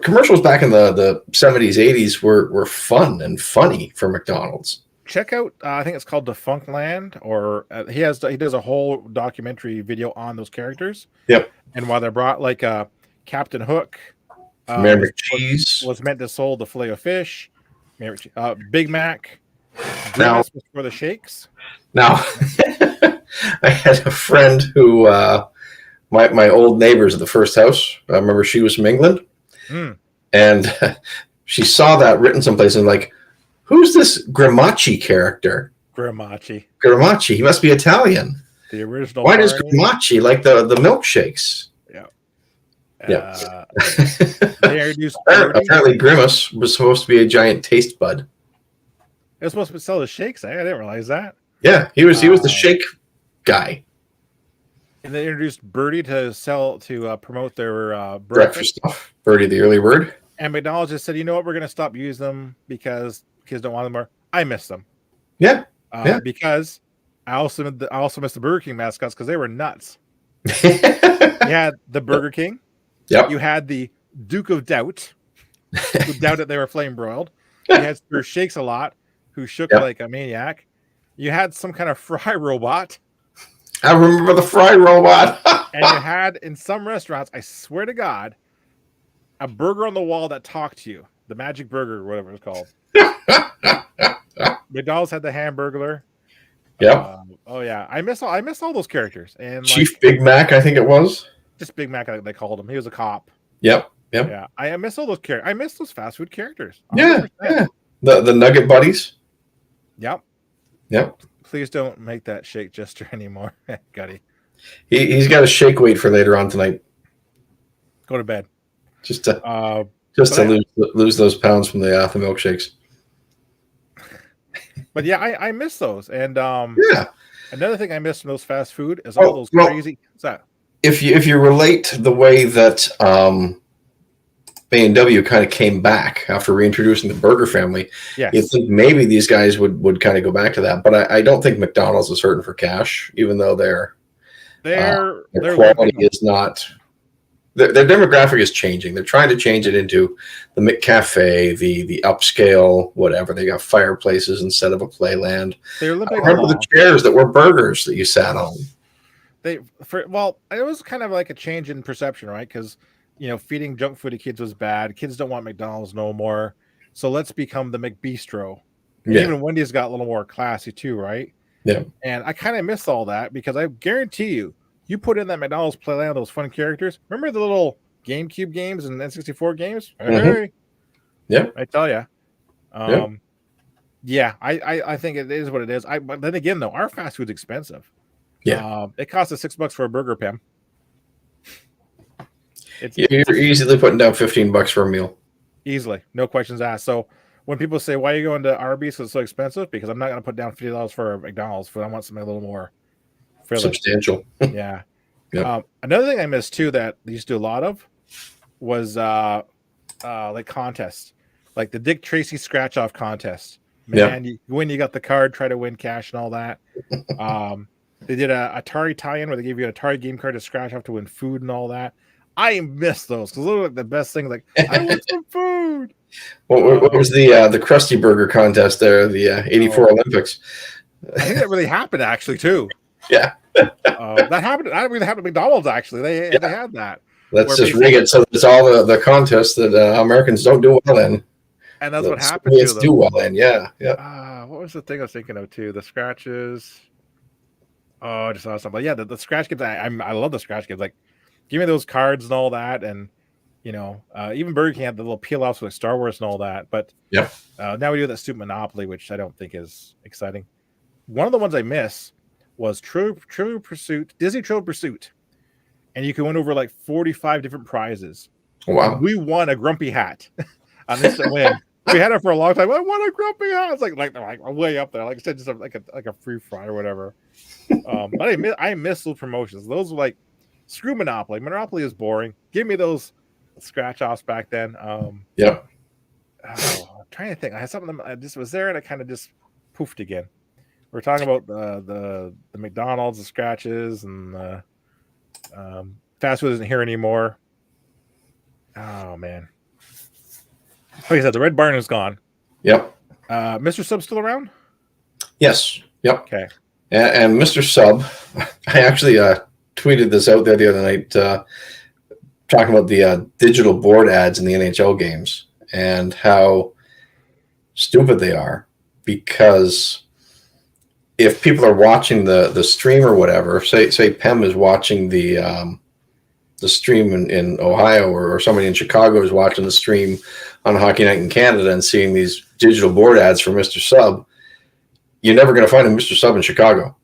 Commercials back in the 70s, 80s were fun and funny for McDonald's. Check out, I think it's called Defunctland, or he does a whole documentary video on those characters. Yep. And while they brought like Captain Hook, Mary McCheese was meant to sold the filet of fish, Big Mac. Grimace was for the shakes. Now, I had a friend who my old neighbors at the first house. I remember she was from England. And she saw that written someplace and like, who's this Grimacci character? Grimacci. He must be Italian. The original. Why does Grimacci like the milkshakes? Yeah. Apparently Grimace was supposed to be a giant taste bud. It was supposed to sell the shakes. I didn't realize that. Yeah, he was the shake guy. And they introduced Birdie to promote their breakfast stuff. Birdie the early bird. And McDonald's just said, you know what, we're going to stop using them because kids don't want them more. I miss them. Yeah. Because I also miss the Burger King mascots because they were nuts. You had the Burger King. Yep. You had the Duke of Doubt, who doubted they were flame broiled. You had Sir Shakes a lot, who shook like a maniac. You had some kind of fry robot. I remember the fry robot. And you had, in some restaurants, I swear to God, a burger on the wall that talked to you. The Magic Burger, or whatever it's called. McDonald's had the Hamburglar. Yep. Oh yeah, I miss all those characters. And Chief Big Mac, I think it was. Just Big Mac, they called him. He was a cop. Yep. Yeah, I miss all those characters. I miss those fast food characters. 100%. Yeah. The Nugget Buddies. Yep. Please don't make that shake gesture anymore, Gutty. He's got a shake weight for later on tonight. Go to bed. Just to lose those pounds from the milkshakes. But yeah, I miss those. And another thing I miss from those fast food is all those crazy. What's that? If you relate the way that A&W kind of came back after reintroducing the burger family, you think maybe these guys would kind of go back to that. But I don't think McDonald's is hurting for cash, even though their quality is not. Their demographic is changing. They're trying to change it into the McCafe, the upscale, whatever. They got fireplaces instead of a playland. I remember the chairs that were burgers that you sat on. It was kind of like a change in perception, right? Because feeding junk food to kids was bad. Kids don't want McDonald's no more. So let's become the McBistro. Even Wendy's got a little more classy too, right? Yeah. And I kind of miss all that because I guarantee you put in that McDonald's playland, those fun characters. Remember the little GameCube games and N64 games? Hey. Yeah. I tell you. I think it is what it is. But then again, though, our fast food's expensive. Yeah. It costs us $6 for a burger, Pim. You're easily putting down $15 for a meal. Easily. No questions asked. So when people say, why are you going to Arby's because it's so expensive? Because I'm not going to put down $50 for a McDonald's food. I want something a little more substantial. Yeah. Yep. Another thing I missed too that they used to do a lot of was like contests, like the Dick Tracy scratch off contest. Man, you win, you got the card, try to win cash and all that. They did a Atari tie-in where they gave you an Atari game card to scratch off to win food and all that. I miss those because those are like the best thing. Like, I want some food. What was the Krusty Burger contest there? The '84 Olympics. I think that really happened actually too. Yeah. That happened. That really happened at McDonald's actually. They had that. Let's just rig it so it's all the contests that Americans don't do well in. And that's what happened to them. Do well in, yeah. What was the thing I was thinking of too? The scratches. Oh, I just saw something. But yeah, the scratch games. I love the scratch games. Like, give me those cards and all that, and even Burger King had the little peel offs with Star Wars and all that. But now we do that stupid Monopoly, which I don't think is exciting. One of the ones I miss was Trivial Pursuit, Disney Trivial Pursuit, and you can win over like 45 different prizes. Wow! We won a grumpy hat on this win. We had it for a long time. I won a grumpy hat. It's like way up there. Like I said, just like a free fry or whatever. But I miss those promotions. Those were like, screw Monopoly. Monopoly is boring. Give me those scratch offs back then. I'm trying to think. I had something that just was there and it kind of just poofed again. We're talking about the McDonald's, the scratches, and fast food isn't here anymore. Oh man. Like I said, the Red Barn is gone. Yep. Mr. Sub's still around? Yes. Yep. Okay. And Mr. Sub, I actually tweeted this out there the other night, talking about the digital board ads in the NHL games and how stupid they are. Because if people are watching the stream or whatever, say Pem is watching the stream in Ohio, or somebody in Chicago is watching the stream on Hockey Night in Canada and seeing these digital board ads for Mr. Sub, you're never going to find a Mr. Sub in Chicago.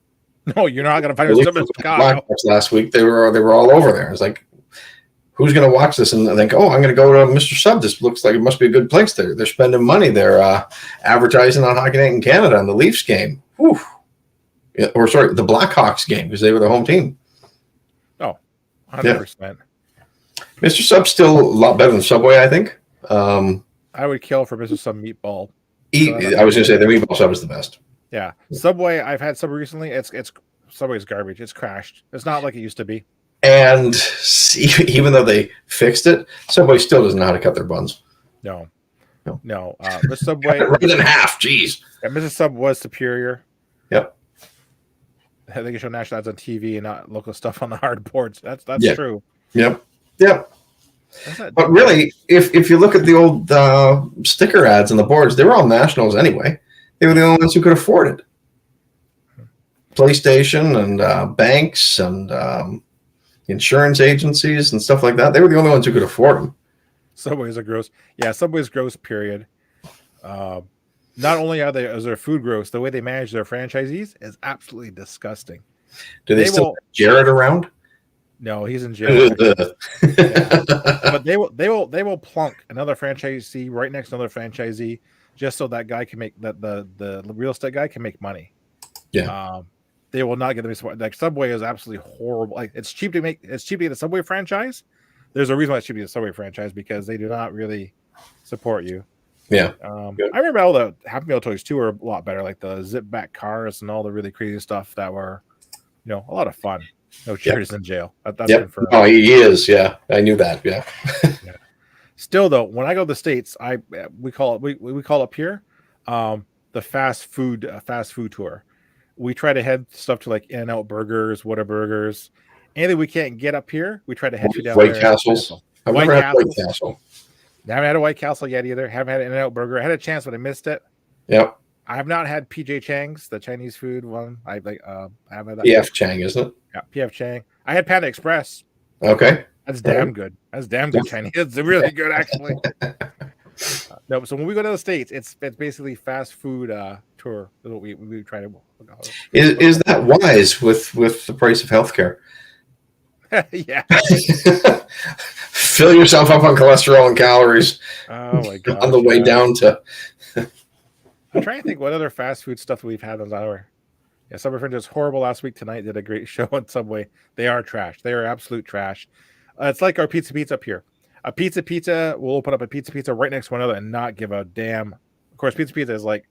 No, you're not going to find a Sub in Chicago. Last week, they were all over there. It's like, who's going to watch this and think, oh, I'm going to go to Mr. Sub. This looks like it must be a good place. They're spending money. They're advertising on Hockey Night in Canada on the Leafs game. Whew. Yeah, or sorry, the Blackhawks game, because they were the home team. Oh, 100%. Yeah. Mr. Sub's still a lot better than Subway, I think. I would kill for Mr. Sub meatball. I was going to say the meatball sub is the best. Yeah, Subway. I've had Subway recently. It's Subway's garbage. It's crashed. It's not like it used to be. And even though they fixed it, Subway still doesn't know how to cut their buns. No. Mr. Subway right in half. Jeez. Yeah, Mr. Sub was superior. Yep. They can show national ads on TV and not local stuff on the hard boards. That's true. Yep. But really, if you look at the old sticker ads on the boards, they were all nationals anyway. They were the only ones who could afford it. PlayStation and banks and insurance agencies and stuff like that. They were the only ones who could afford them. Subway's gross. Yeah, Subway's gross, period. Not only is their food gross, the way they manage their franchisees is absolutely disgusting. Do they still have Jared around? No, he's in jail. Yeah. But they will plunk another franchisee right next to another franchisee just so that guy can make the real estate guy can make money. Yeah. They will not get them. Like Subway is absolutely horrible. Like it's cheap to get a Subway franchise. There's a reason why it's cheap to get a Subway franchise, because they do not really support you. Yeah. I remember all the Happy Meal toys too were a lot better, like the zip back cars and all the really crazy stuff that were, a lot of fun. No, Jared's in jail. That's confirmed. Oh, he is. Yeah, I knew that. Yeah. Yeah. Still though, when I go to the States, we call up here the fast food tour. We try to head stuff to like In-N-Out Burgers, Whataburgers. Anything we can't get up here, we try to head you down White there. Castles. I've never had White Castle. I haven't had a White Castle yet either. Haven't had an In-N-Out Burger. I had a chance, but I missed it. Yep. I have not had PJ Chang's, the Chinese food one. I haven't had that. PF Chang, isn't it? Yeah, PF Chang. I had Panda Express. Okay. That's damn good. That's damn good Chinese. It's really good, actually. No, so when we go to the States, it's basically fast food tour. Is what we try to. Is that wise with the price of healthcare? Yeah. Fill yourself up on cholesterol and calories. Oh my god! On the way down to. I'm trying to think what other fast food stuff we've had on our. Yeah, Subway Fringe was horrible last week. Tonight did a great show on Subway. They are trash. They are absolute trash. It's like our Pizza up here. A pizza will open up a pizza right next to one another and not give a damn. Of course, pizza is like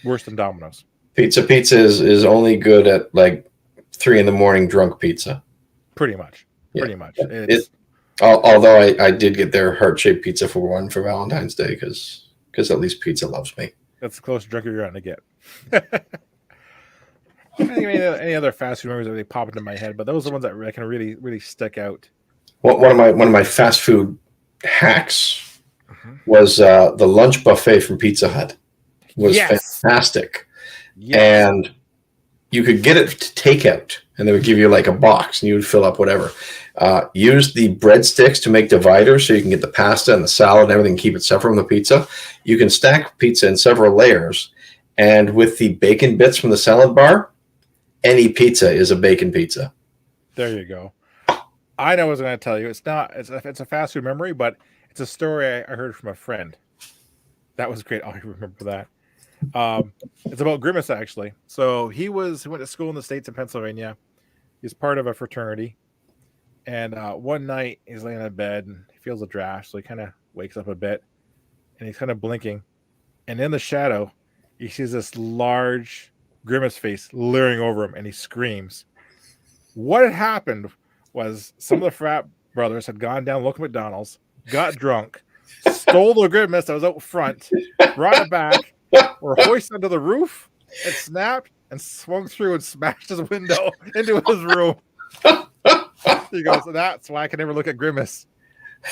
worse than Domino's. Pizza is only good at like 3 a.m. drunk pizza. Pretty much. Yeah. Pretty much. It's, although I did get their heart-shaped pizza for Valentine's Day because at least pizza loves me. That's the closest drunk you're going to get. I think any other fast food memories that really pop into my head, but those are the ones that can really, really stick out. Well, one of my fast food hacks was the lunch buffet from Pizza Hut. Was fantastic. Yes. And you could get it to take out, and they would give you like a box, and you would fill up whatever. Use the breadsticks to make dividers so you can get the pasta and the salad and everything, keep it separate from the pizza. You can stack pizza in several layers, and with the bacon bits from the salad bar, any pizza is a bacon pizza. There you go. I know what I was going to tell you. It's a fast food memory, but it's a story I heard from a friend. That was great. I remember that. It's about Grimace, actually. So he went to school in the States in Pennsylvania. He's part of a fraternity. And one night he's laying in bed and he feels a draft. So he kind of wakes up a bit and he's kind of blinking. And in the shadow, he sees this large Grimace face leering over him and he screams. What had happened was some of the frat brothers had gone down local McDonald's, got drunk, stole the Grimace that was out front, brought it back, were hoisted onto the roof, and snapped and swung through and smashed his window into his room. He goes, that's why I can never look at Grimace.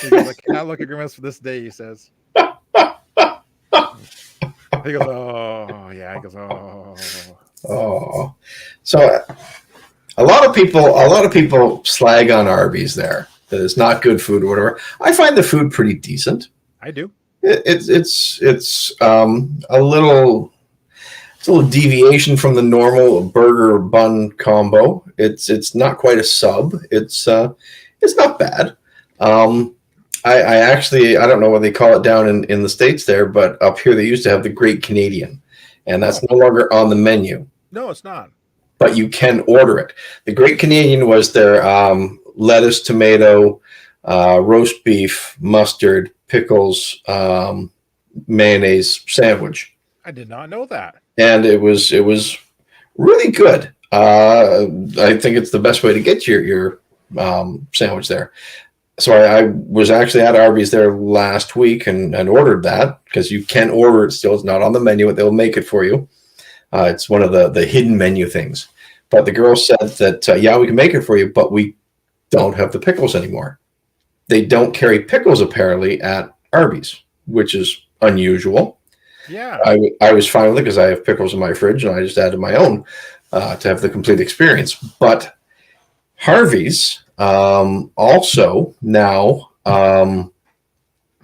He goes, I cannot look at Grimace for this day, he says. He goes, oh, yeah. He goes, oh. Oh. So a lot of people slag on Arby's there, that it's not good food or whatever. I find the food pretty decent. I do. It's a little deviation from the normal burger bun combo. It's not quite a sub. It's not bad. I actually, I don't know what they call it down in the States there, but up here they used to have the Great Canadian, and that's no longer on the menu. No, it's not. But you can order it. The Great Canadian was their lettuce, tomato, roast beef, mustard, pickles, mayonnaise sandwich. I did not know that. And it was really good. I think it's the best way to get your sandwich there. So I was actually at Arby's there last week and ordered that, because you can order it still. It's not on the menu, but they'll make it for you. It's one of the hidden menu things. But the girl said that, yeah, we can make it for you, but we don't have the pickles anymore. They don't carry pickles, apparently, at Arby's, which is unusual. Yeah. I was fine with it because I have pickles in my fridge, and I just added my own to have the complete experience. But Harvey's also now,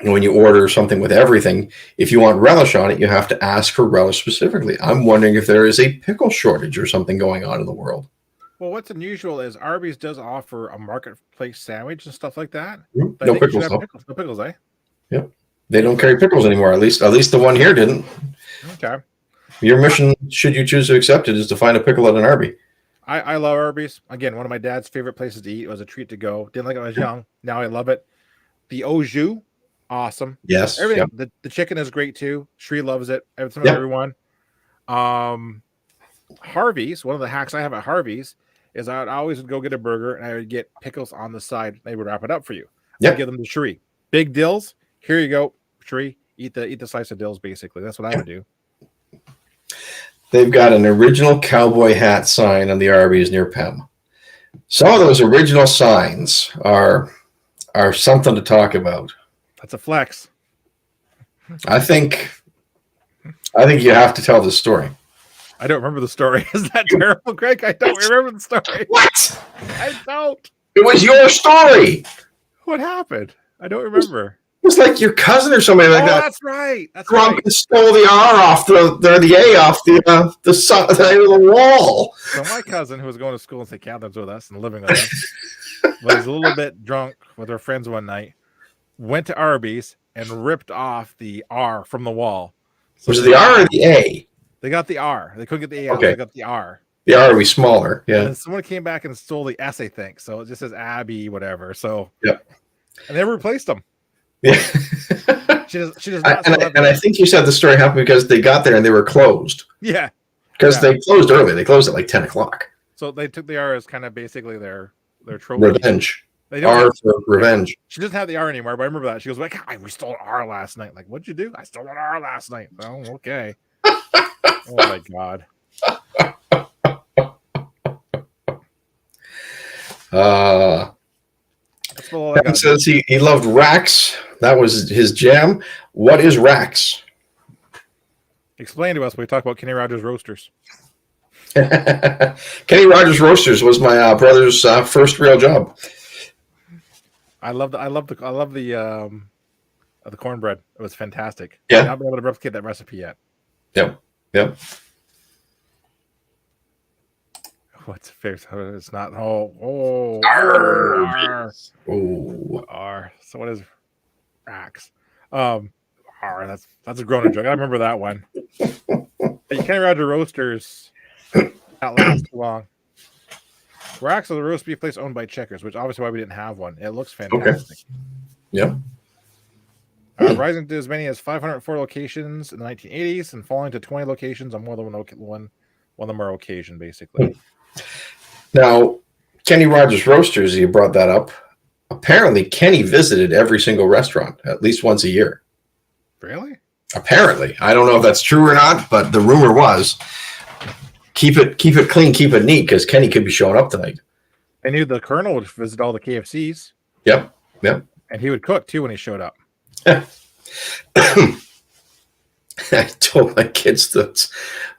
when you order something with everything, if you want relish on it, you have to ask for relish specifically. I'm wondering if there is a pickle shortage or something going on in the world. Well, what's unusual is Arby's does offer a marketplace sandwich and stuff like that. No pickles, though. No pickles, eh? Yep. They don't carry pickles anymore. At least the one here didn't. Okay. Your mission, should you choose to accept it, is to find a pickle at an Arby. I love Arby's. Again, one of my dad's favorite places to eat. It was a treat to go. Didn't like it when I was young. Now I love it. The au jus, awesome. Yes. Everything. Yep. The chicken is great too. Shree loves it. Everyone. Harvey's, one of the hacks I have at Harvey's is I always would go get a burger and I would get pickles on the side. They would wrap it up for you. Yep. I'd give them to Shree. Big dills. Here you go, Shree. Eat the slice of dills, basically. That's what I would do. They've got an original cowboy hat sign on the Arby's near Pem. Some of those original signs are something to talk about. That's a flex. I think you have to tell this story. I don't remember the story. Is that terrible, Greg? I don't remember the story. What? I don't. It was your story. What happened? I don't remember. It was like your cousin or somebody like that. That's right. That's drunk right. And stole the R off the A off the side of the wall. So my cousin, who was going to school in St. Catharines with us and living with us, was a little bit drunk with her friends one night, went to Arby's and ripped off the R from the wall. So was it the R or the A? They got the R. They couldn't get the A. Okay. They got the R. The R will be smaller. Yeah. And someone came back and stole the S, I think. So it just says Abby, whatever. So Yep. And they replaced them. Yeah. She does not. I think you said the story happened because they got there and they were closed. Yeah. Because they closed early. They closed at like 10 o'clock. So they took the R as kind of basically their trophy. Revenge. They don't R for revenge. She doesn't have the R anymore, but I remember that. She goes, like, we stole an R last night. Like, what'd you do? I stole an R last night. Oh, okay. Oh my God. Kevin says he loved Rax. That was his jam. What is Rax? Explain to us when we talk about Kenny Rogers Roasters. Kenny Rogers Roasters was my brother's first real job. I love the cornbread. It was fantastic. Yeah. I've not been able to replicate that recipe yet. Yep. What's fair? It's not. R. R. So what is Rax? R. That's a grown-up joke. I remember that one. Kenny Roger Roasters. Not last too long. Rax is a roast beef place owned by Checkers, which obviously why we didn't have one. It looks fantastic. Okay. Yep. Rising to as many as 504 locations in the 1980s and falling to 20 locations on more than one the more occasion, basically. Now, Kenny Rogers Roasters, you brought that up. Apparently, Kenny visited every single restaurant at least once a year. Really? Apparently. I don't know if that's true or not, but the rumor was keep it clean, keep it neat, because Kenny could be showing up tonight. I knew the Colonel would visit all the KFCs. Yep. And he would cook, too, when he showed up. I told my kids that,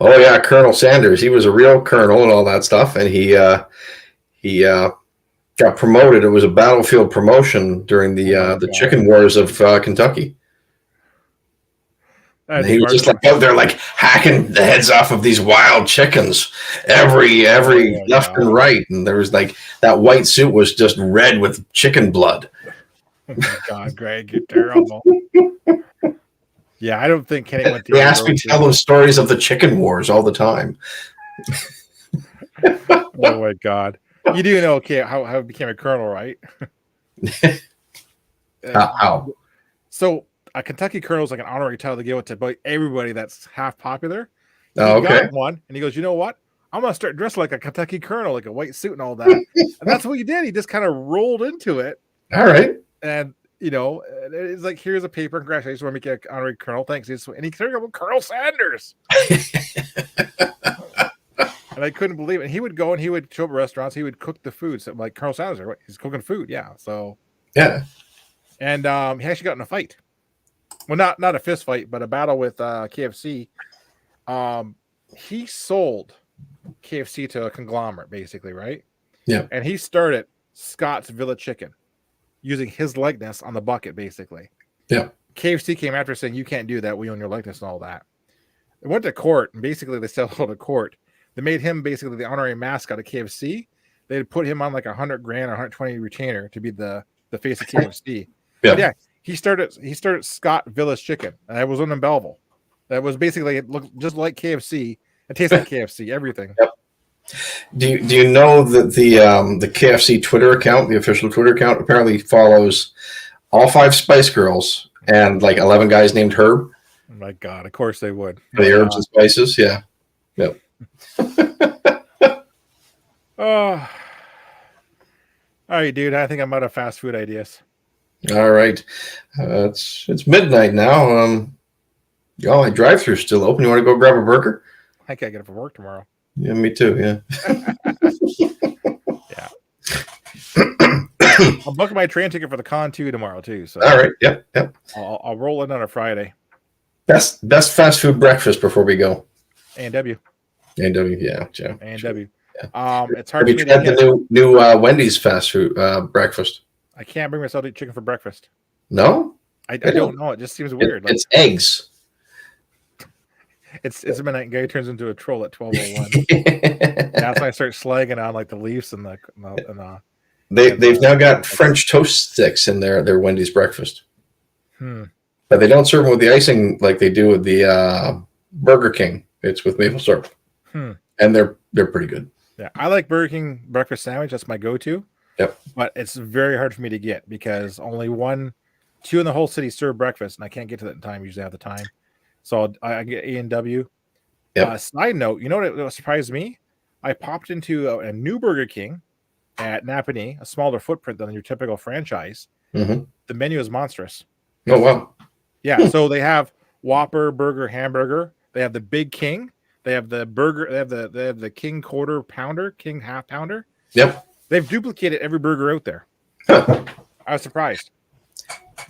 oh yeah, Colonel Sanders, he was a real colonel and all that stuff, and he got promoted. It was a battlefield promotion during the chicken wars of Kentucky. And he was just like out there, like hacking the heads off of these wild chickens, every left and right, and there was like that white suit was just red with chicken blood. Oh my God, Greg, you're terrible. Yeah, I don't think Kenny went to. They asked me to tell them stories of the chicken wars all the time. Oh my God! You do know, okay, how it became a colonel, right? How? So a Kentucky colonel is like an honorary title to give it to about everybody that's half popular. Oh, okay. Got one, and he goes, you know what? I'm gonna start dressing like a Kentucky colonel, like a white suit and all that. And that's what he did. He just kind of rolled into it. All right. And it's like, here's a paper. Congratulations, we're making an honorary colonel. Thanks. And he turned up Colonel Sanders. And I couldn't believe it. And he would go and he would show up at restaurants. He would cook the food. So like Colonel Sanders, right? He's cooking food. Yeah. So yeah. And he actually got in a fight. Well, not a fist fight, but a battle with KFC. He sold KFC to a conglomerate, basically, right? Yeah. And he started Scott's Villa Chicken, using his likeness on the bucket, basically. Yeah. KFC came after saying, you can't do that. We own your likeness and all that. They went to court, and basically they settled to court. They made him basically the honorary mascot of KFC. They had put him on like $100,000 or 120 retainer to be the face of KFC. Yeah. But yeah, he started Scott Villa's Chicken, and it was in Belleville. That was basically, it looked just like KFC. It tastes like KFC, everything. Yep. Do you know that the KFC Twitter account, the official Twitter account, apparently follows all 5 Spice Girls and like 11 guys named Herb? Oh my God, of course they would. The herbs and spices, yeah. Yep. All right, dude. I think I'm out of fast food ideas. All right. It's midnight now. My drive-thru's still open. You want to go grab a burger? I can't get up for work tomorrow. Yeah, me too. Yeah. Yeah. I'm booking my train ticket for the con too tomorrow too. So all right. Yep. I'll roll in on a Friday. Best fast food breakfast before we go. A&W. A&W. Yeah. A&W. Yeah. It's hard. Have you tried the new Wendy's fast food breakfast? I can't bring myself to eat chicken for breakfast. No. I don't know. It just seems weird. It's eggs. It's a midnight guy turns into a troll at 12:01. That's when I start slagging on like the Leafs and they've now got French toast sticks in their Wendy's breakfast. But they don't serve them with the icing like they do with the Burger King. It's with maple syrup. And they're They're pretty good. Yeah, I like Burger King breakfast sandwich. That's my go-to. Yep. But it's very hard for me to get because only two in the whole city serve breakfast, and I can't get to that in time. Usually, I have the time, so I get A&W. Yep. Side note, you know what surprised me? I popped into a new Burger King at Napanee, a smaller footprint than your typical franchise. Mm-hmm. The menu is monstrous. Oh wow! Yeah, so they have Whopper, burger, hamburger. They have the Big King. They have the burger. They have the King quarter pounder, King half pounder. Yep. They've duplicated every burger out there. Huh. I was surprised.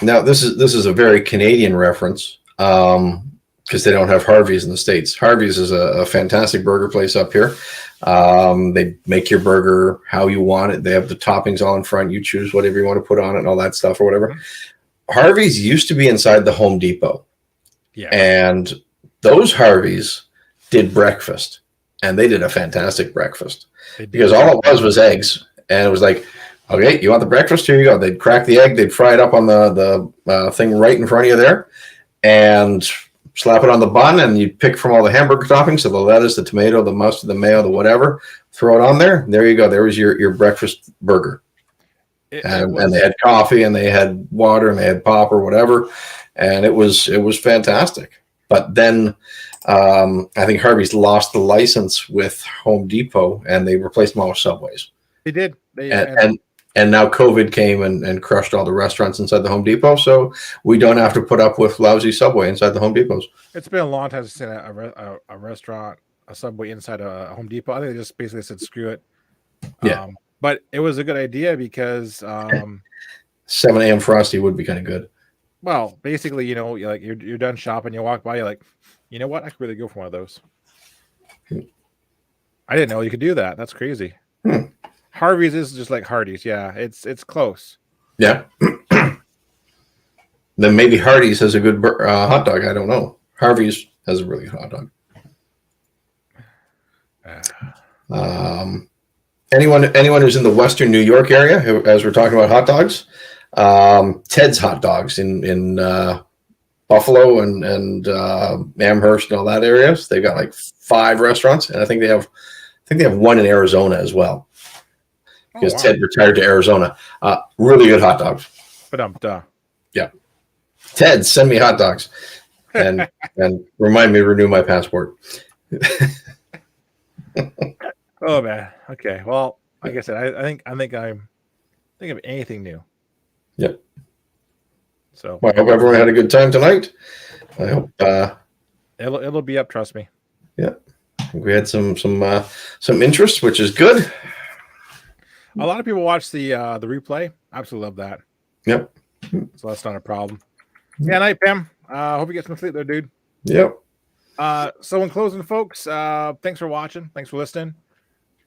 Now this is a very Canadian reference because they don't have Harvey's in the States. Harvey's is a fantastic burger place up here. They make your burger how you want it. They have the toppings all in front. You choose whatever you want to put on it and all that stuff or whatever. Mm-hmm. Harvey's used to be inside the Home Depot. Yeah. And those Harvey's did breakfast, and they did a fantastic breakfast because all it was eggs, and it was like, okay, you want the breakfast? Here you go. They'd crack the egg, they'd fry it up on the thing right in front of you there, and slap it on the bun, and you'd pick from all the hamburger toppings, so the lettuce, the tomato, the mustard, the mayo, the whatever, throw it on there. There you go. There was your breakfast burger. And they had coffee, and they had water, and they had pop or whatever, and it was fantastic. But then I think Harvey's lost the license with Home Depot, and they replaced them all with Subways. They did. And now COVID came and crushed all the restaurants inside the Home Depot, so we don't have to put up with lousy Subway inside the Home Depots. It's been a long time since I've seen a restaurant, a Subway inside a Home Depot. I think they just basically said screw it. Yeah. But it was a good idea because 7 a.m. Frosty would be kind of good. Well, basically, you're done shopping, you walk by, you're like, you know what? I could really go for one of those. I didn't know you could do that. That's crazy. Harvey's is just like Hardee's. Yeah, it's close. Yeah. Then maybe Hardee's has a good hot dog. I don't know. Harvey's has a really good hot dog. Anyone who's in the Western New York area, as we're talking about hot dogs, Ted's Hot Dogs in Buffalo and Amherst and all that areas. They've got like 5 restaurants, and I think they have one in Arizona as well. Because Ted retired to Arizona. Really good hot dogs. Yeah. Ted, send me hot dogs, and remind me to renew my passport. Oh man. Okay. Well, like I said, I think I'm thinking of anything new. Yep. So well, I hope everyone had a good time tonight. I hope it'll be up. Trust me. Yeah. I think we had some interest, which is good. A lot of people watch the replay. Absolutely love that. Yep. So that's not a problem. Yeah, night, Pam. Hope you get some sleep there, dude. Yep. So in closing, folks, thanks for watching. Thanks for listening.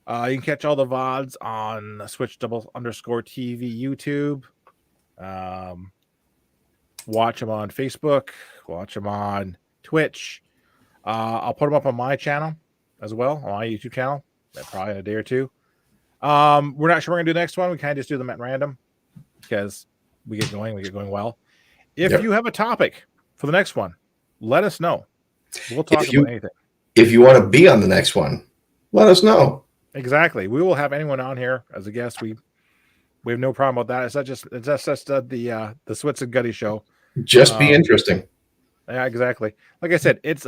You can catch all the VODs on Switch_TV YouTube. Watch them on Facebook. Watch them on Twitch. I'll put them up on my channel as well, on my YouTube channel. Probably in a day or two. We're not sure we're gonna do the next one. We kind of just do them at random because we get going well. If you have a topic for the next one, let us know. We'll talk about anything. If you want to be on the next one, let us know. Exactly. We will have anyone on here as a guest. We have no problem with that. It's just the Switz and Gutty show. Just be interesting. Yeah, exactly. Like I said, it's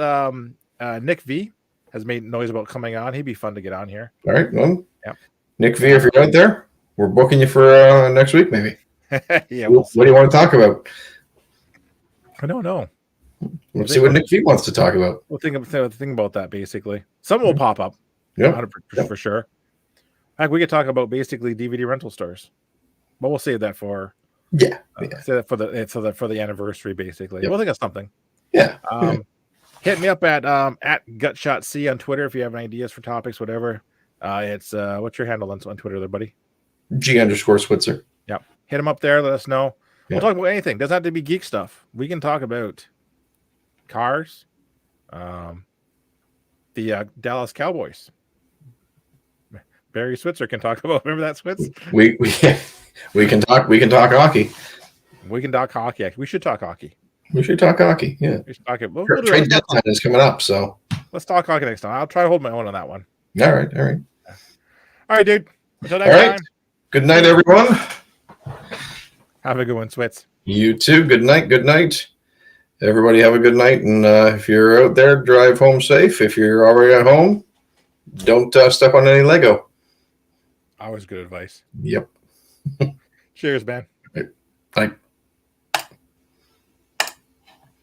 Nick V has made noise about coming on. He'd be fun to get on here. All right. Well, yeah. Nick V, if you're out there, we're booking you for next week, maybe. Yeah. What do you want to talk about? I don't know. Let's see what Nick V wants to talk about. We'll think about that basically. Something will pop up. Yeah, for sure. Heck, we could talk about basically DVD rental stores, but we'll save that for save that for the anniversary. Basically, we'll think of something. Yeah. Hit me up at GutshotC on Twitter if you have any ideas for topics, whatever. It's what's your handle on Twitter, there, buddy? G_Switzer. Yeah, hit him up there. Let us know. Yeah. We'll talk about anything. Doesn't have to be geek stuff. We can talk about cars, the Dallas Cowboys. Barry Switzer can talk about. Remember that, Switz? We can talk. We can talk hockey. We can talk hockey. We should talk hockey. We should talk hockey. Yeah. We should talk it. Trade deadline is coming up, so let's talk hockey next time. I'll try to hold my own on that one. All right. All right. All right, dude. Until All next right. time. Good night, everyone. Have a good one, Switz. You too. Good night. Good night. Everybody have a good night. And if you're out there, drive home safe. If you're already at home, don't step on any Lego. Always good advice. Yep. Cheers, man. Bye.